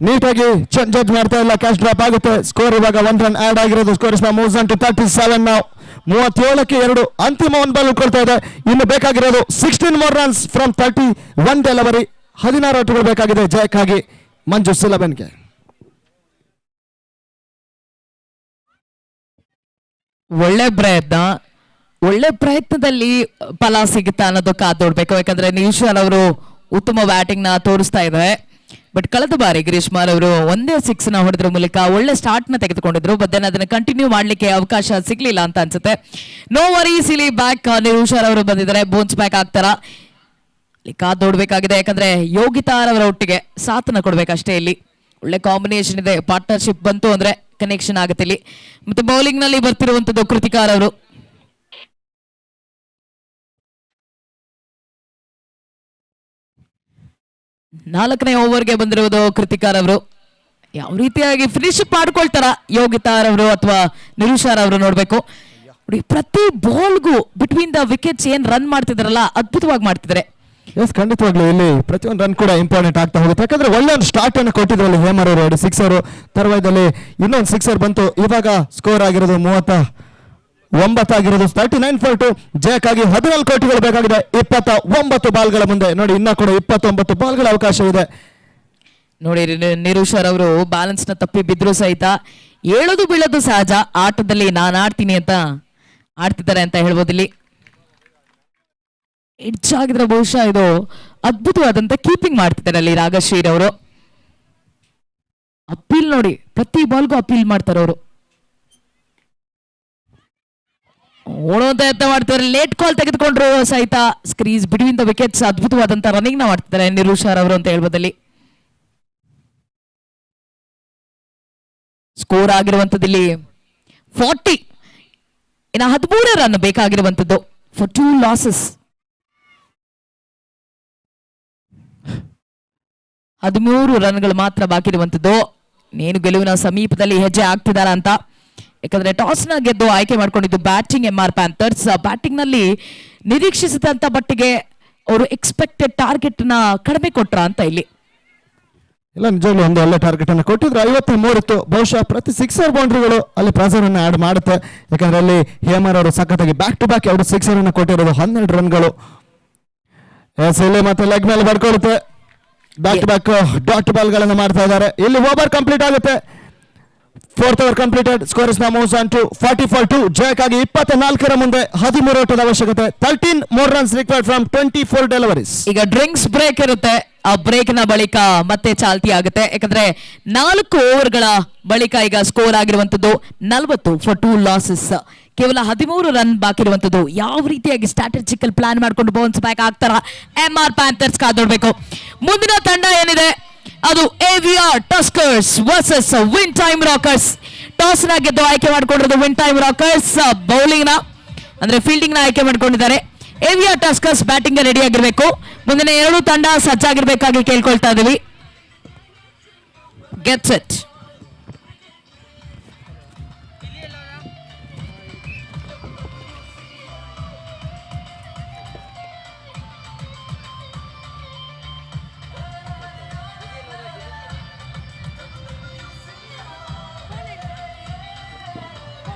ನೀಟಾಗಿ ಜಡ್ಜ್ ಮಾಡ್ತಾ ಇಲ್ಲ, ಕ್ಯಾಚ್ ಡ್ರಾಪ್ ಆಗುತ್ತೆ. ಸ್ಕೋರ್ ಇವಾಗ 1 ರನ್ ಆಡ್ ಆಗಿರೋದು. ಸ್ಕೋರ್ ಮೂವ್ಸ್ ಆನ್ ಟು 37 ನಾವು. 37ಕ್ಕೆ 2 ಅಂತಿಮ 1 ಬಾಲ್ ಉಳ್ಕೊಳ್ತಾ ಇದೆ. ಇನ್ನು ಬೇಕಾಗಿರೋದು 16 more runs from 31 ಡೆಲಿವರಿ. 16 ಓಟುಗಳು ಬೇಕಾಗಿದೆ ಜಯಕ್ಕಾಗಿ ಮಂಜು ಸಿಲಬನ್ಗೆ. ಒಳ್ಳೆ ಪ್ರಯತ್ನದಲ್ಲಿ ಫಲ ಸಿಗುತ್ತಾ ಅನ್ನೋದು ಕಾದ್ ನೋಡ್ಬೇಕು. ಯಾಕಂದ್ರೆ ನಿಶಾಲ್ ಅವರು ಉತ್ತಮ ಬ್ಯಾಟಿಂಗ್ ನ ತೋರಿಸ್ತಾ ಇದ್ದಾರೆ. ಬಟ್ ಕಳೆದ ಬಾರಿ ಗ್ರೀಷ್ಮಾರ್ ಅವರು 1 6 ನ ಹೊಡೆದ್ರ ಮೂಲಕ ಒಳ್ಳೆ ಸ್ಟಾರ್ಟ್ ನ ತೆಗೆದುಕೊಂಡಿದ್ರು. ಬಟ್ ಅದನ್ನ ಕಂಟಿನ್ಯೂ ಮಾಡ್ಲಿಕ್ಕೆ ಅವಕಾಶ ಸಿಗ್ಲಿಲ್ಲ ಅಂತ ಅನ್ಸುತ್ತೆ. ನೋ ವರೀಸ್, ಇಲ್ಲಿ ಬ್ಯಾಕ್ ನಿಶಾಲ್ ಅವರು ಬಂದಿದ್ದಾರೆ. ಬೋನ್ಸ್ ಬ್ಯಾಕ್ ಆಗ್ತಾರ ಕಾದ್ ನೋಡ್ಬೇಕಾಗಿದೆ. ಯಾಕಂದ್ರೆ ಯೋಗಿತಾರ್ ಅವರ ಒಟ್ಟಿಗೆ ಸಾಥನ ಕೊಡ್ಬೇಕಷ್ಟೇ. ಇಲ್ಲಿ ಒಳ್ಳೆ ಕಾಂಬಿನೇಷನ್ ಇದೆ, ಪಾರ್ಟ್ನರ್ಶಿಪ್ ಬಂತು ಅಂದ್ರೆ ಕನೆಕ್ಷನ್ ಆಗುತ್ತೆ ಇಲ್ಲಿ. ಮತ್ತೆ ಬೌಲಿಂಗ್ ನಲ್ಲಿ ಬರ್ತಿರುವಂತದ್ದು ಕೃತಿಕಾರ್ ಅವರು. ನಾಲ್ಕನೇ ಓವರ್ಗೆ ಬಂದಿರುವುದು ಕೃತಿಕಾರ್ ಅವರು. ಯಾವ ರೀತಿಯಾಗಿ ಫಿನಿಶ್ ಮಾಡ್ಕೊಳ್ತಾರ ಯೋಗಿತಾರವರು ಅಥವಾ ನಿರುಷಾರ್ ಅವರು ನೋಡ್ಬೇಕು ನೋಡಿ. ಪ್ರತಿ ಬಾಲ್ಗೂ ಬಿಟ್ವೀನ್ ದ ವಿಕೆಟ್ಸ್ ಏನ್ ರನ್ ಮಾಡ್ತಿದಾರಲ್ಲ ಅದ್ಭುತವಾಗಿ ಮಾಡ್ತಿದ್ದಾರೆ. ಎಸ್, ಖಂಡಿತವಾಗ್ಲೂ ಇಲ್ಲಿ ಪ್ರತಿಯೊಂದು ರನ್ ಕೂಡ ಇಂಪಾರ್ಟೆಂಟ್ ಆಗ್ತಾ ಹೋಗುತ್ತೆ. ಯಾಕಂದ್ರೆ ಒಳ್ಳೆ ಒಂದು ಸ್ಟಾರ್ಟ್ ಅನ್ನು ಕೊಟ್ಟಿದ್ರಲ್ಲಿ ಹೇಮರ್ ಅವರು 2 ಸಿಕ್ಸರ್, ತರುವಾಯದಲ್ಲಿ ಇನ್ನೊಂದು ಸಿಕ್ಸರ್ ಬಂತು. ಇವಾಗ ಸ್ಕೋರ್ ಆಗಿರೋದು 39 ಆಗಿರೋದು 39 ಫಾರ್ 2. ಜಯಕ್ಕಾಗಿ 14 ಕೋಟಿಗಳು ಬೇಕಾಗಿದೆ 29 ಬಾಲ್ಗಳ ಮುಂದೆ. ನೋಡಿ ಇನ್ನ ಕೂಡ 29 ಬಾಲ್ಗಳ ಅವಕಾಶ ಇದೆ. ನೋಡಿ ನಿರುಷಾರ್ ಅವರು ಬ್ಯಾಲೆನ್ಸ್ ನ ತಪ್ಪಿ ಬಿದ್ರು ಸಹಿತ ಏಳೋದು ಬೀಳೋದು ಸಹಜ, ಆಟದಲ್ಲಿ ನಾನು ಆಡ್ತೀನಿ ಅಂತ ಆಡ್ತಿದ್ದಾರೆ ಅಂತ ಹೇಳ್ಬೋದು. ಇಲ್ಲಿ ಎಡ್ಜ್ ಆಗಿದ್ರೆ ಬಹುಶಃ ಇದು ಅದ್ಭುತವಾದಂತ ಕೀಪಿಂಗ್ ಮಾಡ್ತಿದ್ದಾರೆ ಅಲ್ಲಿ ರಾಗಶ್ರೀರ್ ಅವರು. ಅಪೀಲ್ ನೋಡಿ, ಪ್ರತಿ ಬಾಲ್ಗೂ ಅಪೀಲ್ ಮಾಡ್ತಾರೆ ಅವರು. ಓಡೋಂತ ಯತ್ನ ಮಾಡ್ತಿದ್ದಾರೆ, ಲೇಟ್ ಕಾಲ್ ತೆಗೆದುಕೊಂಡ್ರು ಸಹಿತ ಸ್ಕ್ರೀಸ್ ಬಿಟ್ವೀನ್ ದ ವಿಕೆಟ್ಸ್ ಅದ್ಭುತವಾದಂತ ರನ್ನಿಂಗ್ ನ ಮಾಡ್ತಿದ್ದಾರೆ ನಿರುಷಾರ್ ಅವರು ಅಂತ ಹೇಳ್ಬೋದಲ್ಲಿ. ಸ್ಕೋರ್ ಆಗಿರುವಂತದ್ದು ಇಲ್ಲಿ 40, ಇನ್ನು 13 ರನ್ ಬೇಕಾಗಿರುವಂತದ್ದು ಫಾರ್ 2 ಲಾಸಸ್. 13 ರನ್ಗಳು ಮಾತ್ರ ಬಾಕಿ ಇರುವಂತದ್ದು. ನೇನು ಗೆಲುವಿನ ಸಮೀಪದಲ್ಲಿ ಹೆಜ್ಜೆ ಆಗ್ತಿದಾರ ಅಂತ. ಯಾಕಂದ್ರೆ ಟಾಸ್ ನ ಗೆದ್ದು ಆಯ್ಕೆ ಮಾಡ್ಕೊಂಡಿದ್ದು ಬ್ಯಾಟಿಂಗ್ MR ಪ್ಯಾಂಥರ್ಸ್. ಬ್ಯಾಟಿಂಗ್ ನಲ್ಲಿ ನಿರೀಕ್ಷಿಸಿದಂತ ಮಟ್ಟಿಗೆ ಅವರು ಎಕ್ಸ್ಪೆಕ್ಟೆಡ್ ಟಾರ್ಗೆಟ್ ನ ಕಡಿಮೆ ಕೊಟ್ರ ಅಂತ ಇಲ್ಲಿ. ಇಲ್ಲ, ನಿಜವಾಗ್ಲೂ ಒಂದು ಒಳ್ಳೆ ಟಾರ್ಗೆಟ್ ಅನ್ನು ಕೊಟ್ಟಿದ್ರು. 53 ಇತ್ತು. ಬಹುಶಃ ಪ್ರತಿ ಸಿಕ್ಸರ್ ಬೌಂಡ್ರಿಗಳು ಅಲ್ಲಿ ಪ್ರೆಸರ್ ಅನ್ನು ಆಡ್ ಮಾಡುತ್ತೆ. ಯಾಕಂದ್ರೆ ಅಲ್ಲಿ ಹೇಮರ್ ಅವರು ಸಖತ್ತಾಗಿ ಬ್ಯಾಕ್ ಟು ಬ್ಯಾಕ್ 2 ಸಿಕ್ಸರ್ ಅನ್ನು ಕೊಟ್ಟಿರೋದು 12 ರನ್ಗಳು. ಎಸ್, ಇಲ್ಲಿ ಮತ್ತೆ ಲೆಗ್ ಮೇಲೆ ಬರ್ಕೊಳ್ಳುತ್ತೆ. Back to back dot ball ಗಳನ್ನ ಮಾಡ್ತಾ ಇದ್ದಾರೆ. ಇಲ್ಲಿ ಓವರ್ ಕಂಪ್ಲೀಟ್ ಆಗುತ್ತೆ. 4th over completed. Score is now moves on to 40-2. ಜಯಕ್ಕಾಗಿ 24 ಮುಂದೆ 13 ಓಟದ ಅವಶ್ಯಕತೆ. 13 more runs required from 24 deliveries. ಈಗ ಡ್ರಿಂಕ್ಸ್ ಬ್ರೇಕ್ ಇರುತ್ತೆ. ಆ ಬ್ರೇಕ್ ನ ಬಳಿಕ ಮತ್ತೆ ಚಾಲ್ತಿ ಆಗುತ್ತೆ. ಯಾಕಂದ್ರೆ 4 ಓವರ್ಗಳ ಬಳಿಕ ಈಗ ಸ್ಕೋರ್ ಆಗಿರುವಂತದ್ದು 40 ಫಾರ್ 2 ಲಾಸಸ್. ಕೇವಲ 13 ರನ್ ಬಾಕಿ ಇರುವಂತದ್ದು. ಯಾವ ರೀತಿಯಾಗಿ ಸ್ಟ್ರಾಟಜಿಕಲ್ ಪ್ಲಾನ್ ಮಾಡ್ಕೊಂಡು ಬೌನ್ಸ್ ಬ್ಯಾಕ್ ಆಗ್ತಾರ MR ಪ್ಯಾಂಥರ್ಸ್ ಕಾದೋಡ್ಬೇಕು. ಮುಂದಿನ ತಂಡ ಏನಿದೆ ಅದು AVR tuskers versus win time rockers. Toss ನ ಗೆದ್ದು ಆಯ್ಕೆ ಮಾಡ್ಕೊಂಡಿರೋದು ವಿನ್ ಟೈಮ್ ರಾಕರ್ಸ್. ಬೌಲಿಂಗ್ ನ ಅಂದ್ರೆ ಫೀಲ್ಡಿಂಗ್ ನ ಆಯ್ಕೆ ಮಾಡ್ಕೊಂಡಿದ್ದಾರೆ. AVR ಟಸ್ಕರ್ಸ್ ಬ್ಯಾಟಿಂಗ್ ರೆಡಿ ಆಗಿರ್ಬೇಕು. ಮುಂದಿನ 2 ತಂಡ ಸಜ್ಜಾಗಿರ್ಬೇಕಾಗಿ ಕೇಳ್ಕೊಳ್ತಾ ಇದೀವಿ. Get set.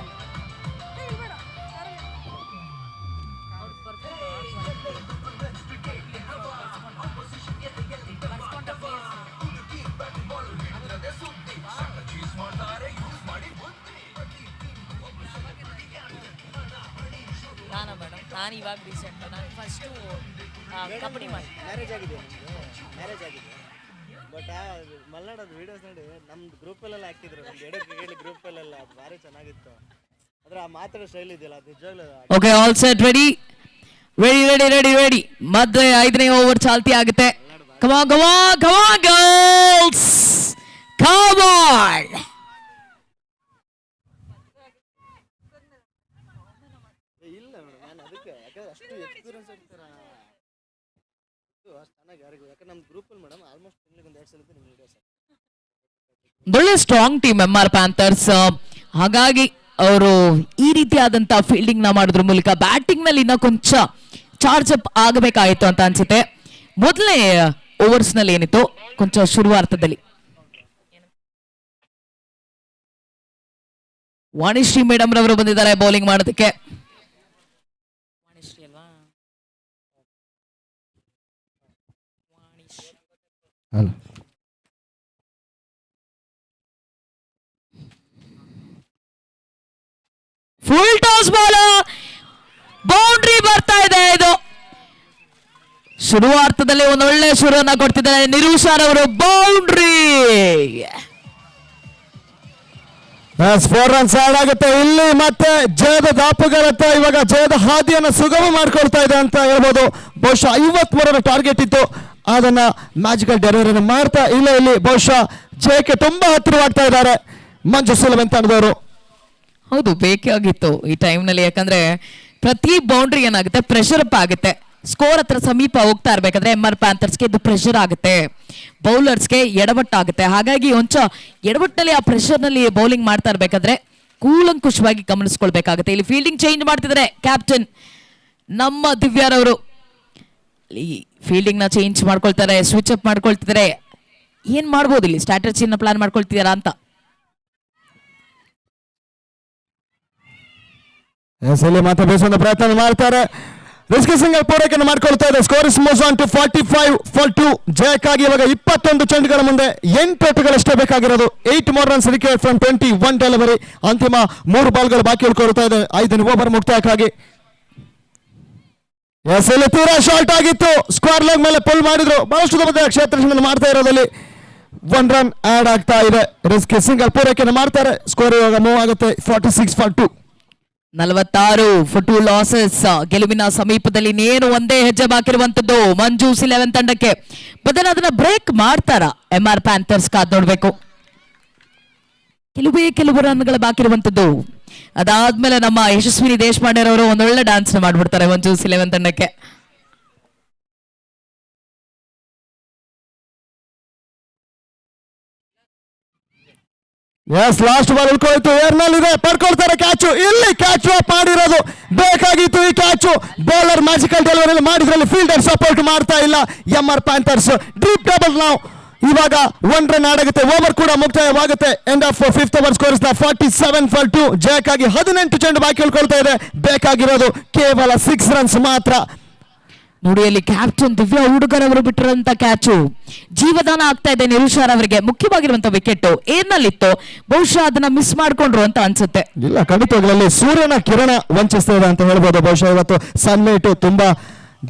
ನಾನು ಇವಾಗ ರೀಸೆಂಟ್ ನಾನು ಫಸ್ಟು ಕಬಡ್ಡಿ ಮಾಡಿ ಮ್ಯಾರೇಜ್ ಆಗಿದೆ ಬಟ್ ಮಲ್ನಾಡೋದು ವೀಡಿಯೋಸ್ ನೋಡಿ ನಮ್ದು ಗ್ರೂಪಲ್ಲೆಲ್ಲ ಹಾಕಿದ್ರು. ನಮ್ದು ಎಡೆ ಗ್ರೂಪಲ್ಲೆಲ್ಲ ಅದು ಭಾರಿ ಚೆನ್ನಾಗಿತ್ತು. ಆದರೆ ಆ ಮಾತಾಡೋ ಶೈಲಿ ಇದೆಯಲ್ಲ ಅದು ನಿಜವಾಗ್ಲೂ. Okay, all set, ready ready ready ready ready. ಮತ್ತೆ 5ನೇ ಓವರ್ ಚಾಲ್ತಿ ಆಗುತ್ತೆ. Come on come on come on girls, come on. ಇಲ್ಲ ಮೇಡಮ್, ನಾನು ಅದಕ್ಕೆ ಯಾಕಂದ್ರೆ ಅಷ್ಟು ಎಕ್ಸ್ಪೀರಿಯನ್ಸ್ ಆಗ್ತಾರೆ ಅಷ್ಟು ಚೆನ್ನಾಗಿ ಯಾರಿಗೂ. ಯಾಕಂದ್ರೆ ನಮ್ಮ ಗ್ರೂಪಲ್ಲಿ ಮೇಡಮ್ ಆಲ್ಮೋಸ್ಟ್ ತಿಂಗಳಿಗೆ ಒಂದು 2 ಸಲ ನಿಮ್ಮ ವೀಡಿಯೋಸ್. ಒಳ್ಳೆ ಸ್ಟ್ರಾಂಗ್ ಟೀಮ್ MR ಪ್ಯಾಂಥರ್ಸ್. ಹಾಗಾಗಿ ಅವರು ಈ ರೀತಿಯಾದಂತಹ ಫೀಲ್ಡಿಂಗ್ ನ ಮಾಡೋದ್ರ ಮೂಲಕ ಬ್ಯಾಟಿಂಗ್ ನಲ್ಲಿ ಇನ್ನೂ ಕೊಂಚ ಚಾರ್ಜ್ ಅಪ್ ಆಗಬೇಕಾಯಿತು ಅಂತ ಅನ್ಸುತ್ತೆ. ಮೊದಲನೇ ಓವರ್ಸ್ ನಲ್ಲಿ ಏನಿತ್ತು ಕೊಂಚ ಶುರುವಾರ್ಥದಲ್ಲಿ ವಾಣಿಶ್ರೀ ಮೇಡಮ್ ರವರು ಬಂದಿದ್ದಾರೆ ಬೌಲಿಂಗ್ ಮಾಡೋದಕ್ಕೆ. ಫುಲ್ ಟಾಸ್ ಬಾಲ್, ಬೌಂಡ್ರಿ ಬರ್ತಾ ಇದೆ. ಇದು ಶುರುವಾರ್ಥದಲ್ಲಿ ಒಂದು ಒಳ್ಳೆ ಶುರುವನ್ನ ಕೊಡ್ತಿದ್ದಾರೆ ನಿರುಷಾರ್ ಅವರು. ಬೌಂಡ್ರಿ 4 runs ಆಡ್ ಆಗುತ್ತೆ. ಇಲ್ಲಿ ಮತ್ತೆ ಜಯದ ದಾಪುಗಾರತ್ತ ಇವಾಗ ಜಯದ ಹಾದಿಯನ್ನು ಸುಗಮ ಮಾಡ್ಕೊಳ್ತಾ ಇದೆ ಅಂತ ಹೇಳ್ಬೋದು. ಬಹುಶಃ 53 ಟಾರ್ಗೆಟ್ ಇತ್ತು, ಅದನ್ನ ಮ್ಯಾಜಿಕಲ್ ಡೆಲಿವರಿ ಮಾಡ್ತಾ ಇಲ್ಲ ಇಲ್ಲಿ ಬಹುಶಃ ಜಯಕ್ಕೆ ತುಂಬಾ ಹತ್ತಿರವಾಗ್ತಾ ಇದ್ದಾರೆ ಮಂಜು ಸುಲಭನ್ ತಂಡದವರು. ಹೌದು, ಬೇಕಾಗಿತ್ತು ಈ ಟೈಮ್ ನಲ್ಲಿ. ಯಾಕಂದ್ರೆ ಪ್ರತಿ ಬೌಂಡ್ರಿ ಏನಾಗುತ್ತೆ ಪ್ರೆಷರ್ ಅಪ್ ಆಗುತ್ತೆ. ಸ್ಕೋರ್ ಹತ್ರ ಸಮೀಪ ಹೋಗ್ತಾ ಇರ್ಬೇಕಾದ್ರೆ MR ಪ್ಯಾಂಥರ್ಸ್ಗೆ ಇದು ಪ್ರೆಷರ್ ಆಗುತ್ತೆ, ಬೌಲರ್ಸ್ಗೆ ಎಡವಟ್ಟಾಗುತ್ತೆ. ಹಾಗಾಗಿ ಒಂಚ ಎಡವಟ್ಟಲ್ಲಿ ಆ ಪ್ರೆಷರ್ನಲ್ಲಿ ಬೌಲಿಂಗ್ ಮಾಡ್ತಾ ಇರ್ಬೇಕಾದ್ರೆ ಕೂಲಂಕುಷವಾಗಿ ಗಮನಿಸ್ಕೊಳ್ಬೇಕಾಗುತ್ತೆ. ಇಲ್ಲಿ ಫೀಲ್ಡಿಂಗ್ ಚೇಂಜ್ ಮಾಡ್ತಿದ್ದಾರೆ ಕ್ಯಾಪ್ಟನ್ ನಮ್ಮ ದಿವ್ಯಾರವರು. ಫೀಲ್ಡಿಂಗ್ ನ ಚೇಂಜ್ ಮಾಡ್ಕೊಳ್ತಾರೆ, ಸ್ವಿಚ್ ಅಪ್ ಮಾಡ್ಕೊಳ್ತಿದ್ದಾರೆ. ಏನ್ ಮಾಡ್ಬೋದು ಇಲ್ಲಿ, ಸ್ಟ್ರಾಟಜಿನ ಪ್ಲಾನ್ ಮಾಡ್ಕೊಳ್ತಿದಾರಾ ಅಂತ. ಇಲ್ಲಿ ಮಾತ್ರ ಬೇಸುವಂತ ಪ್ರಯತ್ನ ಮಾಡ್ತಾರೆ. ರಿಸ್ಕಿ ಸಿಂಗಲ್ ಪೂರೈಕೆಯನ್ನು ಮಾಡ್ಕೊಳ್ತಾ ಇದೆ. Score is moves on to 45-2. ಜಯಕ್ಕಾಗಿ ಇವಾಗ 21 ಚೆಂಡುಗಳ ಮುಂದೆ 8 ಓಟಗಳಷ್ಟೇ ಬೇಕಾಗಿರೋದು. 8 more runs required from 21 delivery. ಅಂತಿಮ 3 ಬಾಲ್ಗಳು ಬಾಕಿ ಉಳ್ಕೊಳ್ತಾ ಇದೆ 5ನೇ ಓವರ್ ಮುಕ್ತಾಯಕ್ಕಾಗಿ. ಇಲ್ಲಿ ತೀರಾ ಶಾರ್ಟ್ ಆಗಿತ್ತು. ಸ್ಕ್ವೇರ್ ಲೆಗ್ ಮೇಲೆ ಪುಲ್ ಮಾಡಿದ್ರು. ಬಹಳಷ್ಟು ದೂರದ ಕ್ಷೇತ್ರ ಮಾಡ್ತಾ ಇರೋದಲ್ಲಿ 1 run ಆಡ್ ಆಗ್ತಾ ಇದೆ. ರಿಸ್ಕಿ ಸಿಂಗಲ್ ಪೂರೈಕೆಯನ್ನು ಮಾಡ್ತಾರೆ. ಸ್ಕೋರ್ ಇವಾಗ ಮೂವ್ ಆಗುತ್ತೆ 46-2. 46 ಲಾಸಸ್. ಗೆಲುವಿನ ಸಮೀಪದಲ್ಲಿ ಇನ್ನೇನು ಒಂದೇ ಹೆಜ್ಜೆ ಬಾಕಿರುವಂತದ್ದು ಮಂಜೂಸ್ 11 ತಂಡಕ್ಕೆ. ಬದಲು ಅದನ್ನ ಬ್ರೇಕ್ ಮಾಡ್ತಾರ MR ಪ್ಯಾಂಥರ್ಸ್ ಕಾದ್ ನೋಡ್ಬೇಕು. ಕೆಲವು ರನ್ಗಳ ಬಾಕಿರುವಂತದ್ದು. ಅದಾದ್ಮೇಲೆ ನಮ್ಮ ಯಶಸ್ವಿನಿ ದೇಶಪಾಂಡೆರವರು ಒಂದೊಳ್ಳೆ ಡ್ಯಾನ್ಸ್ ಮಾಡ್ಬಿಡ್ತಾರೆ ಮಂಜೂಸ್ 11 ತಂಡಕ್ಕೆ. ಲಾಸ್ಟ್ ಬಾಲ್ ಉಳ್ಕೊಳ್ತು. ಏರ್ನಲ್ಲಿದೆ, ಪಡ್ಕೊಳ್ತಾರೆ ಕ್ಯಾಚು. ಇಲ್ಲಿ ಕ್ಯಾಚ್ ಡ್ರಾಪ್ ಮಾಡಿರೋದು ಬೇಕಾಗಿತ್ತು. ಈ ಕ್ಯಾಚು ಬೌಲರ್ ಮ್ಯಾಜಿಕಲ್ ಡೆಲಿವರಿ ಮಾಡಿದ್ರಲ್ಲಿ ಫೀಲ್ಡರ್ ಸಪೋರ್ಟ್ ಮಾಡ್ತಾ ಇಲ್ಲ MR ಪ್ಯಾಂಥರ್ಸ್. ಡೀಪ್ ಡಬಲ್ ನಾವು ಇವಾಗ 1 run ಆಡಾಗುತ್ತೆ. ಓವರ್ ಕೂಡ ಮುಕ್ತಾಯವಾಗುತ್ತೆ. End of 5th over score is 47-2. ಜಯಕ್ಕಾಗಿ 18 ಚೆಂಡು ಬಾಕಿ ಉಳ್ಕೊಳ್ತಾ ಇದೆ. ಬೇಕಾಗಿರೋದು ಕೇವಲ 6 runs ಮಾತ್ರ. ನೋಡಿ ಅಲ್ಲಿ ಕ್ಯಾಪ್ಟನ್ ದಿವ್ಯಾ ಹುಡುಗರವರು ಬಿಟ್ಟಿರುವಂತ ಕ್ಯಾಚು ಜೀವದಾನ ಆಗ್ತಾ ಇದೆ ನಿರುಷಾರ್ ಅವರಿಗೆ. ಮುಖ್ಯವಾಗಿರುವಂತ ವಿಕೆಟ್ ಏರ್ನಲ್ಲಿತ್ತು, ಬಹುಶಃ ಅದನ್ನ ಮಿಸ್ ಮಾಡ್ಕೊಂಡ್ರು ಅಂತ ಅನ್ಸುತ್ತೆ. ಇಲ್ಲ, ಖಂಡಿತವಾಗ್ಲೂ ಸೂರ್ಯನ ಕಿರಣ ವಂಚಿಸ್ತಾ ಇದೆ ಅಂತ ಹೇಳ್ಬೋದು. ಬಹುಶಃ ಇವತ್ತು ಸನ್ಲೈಟ್ ತುಂಬಾ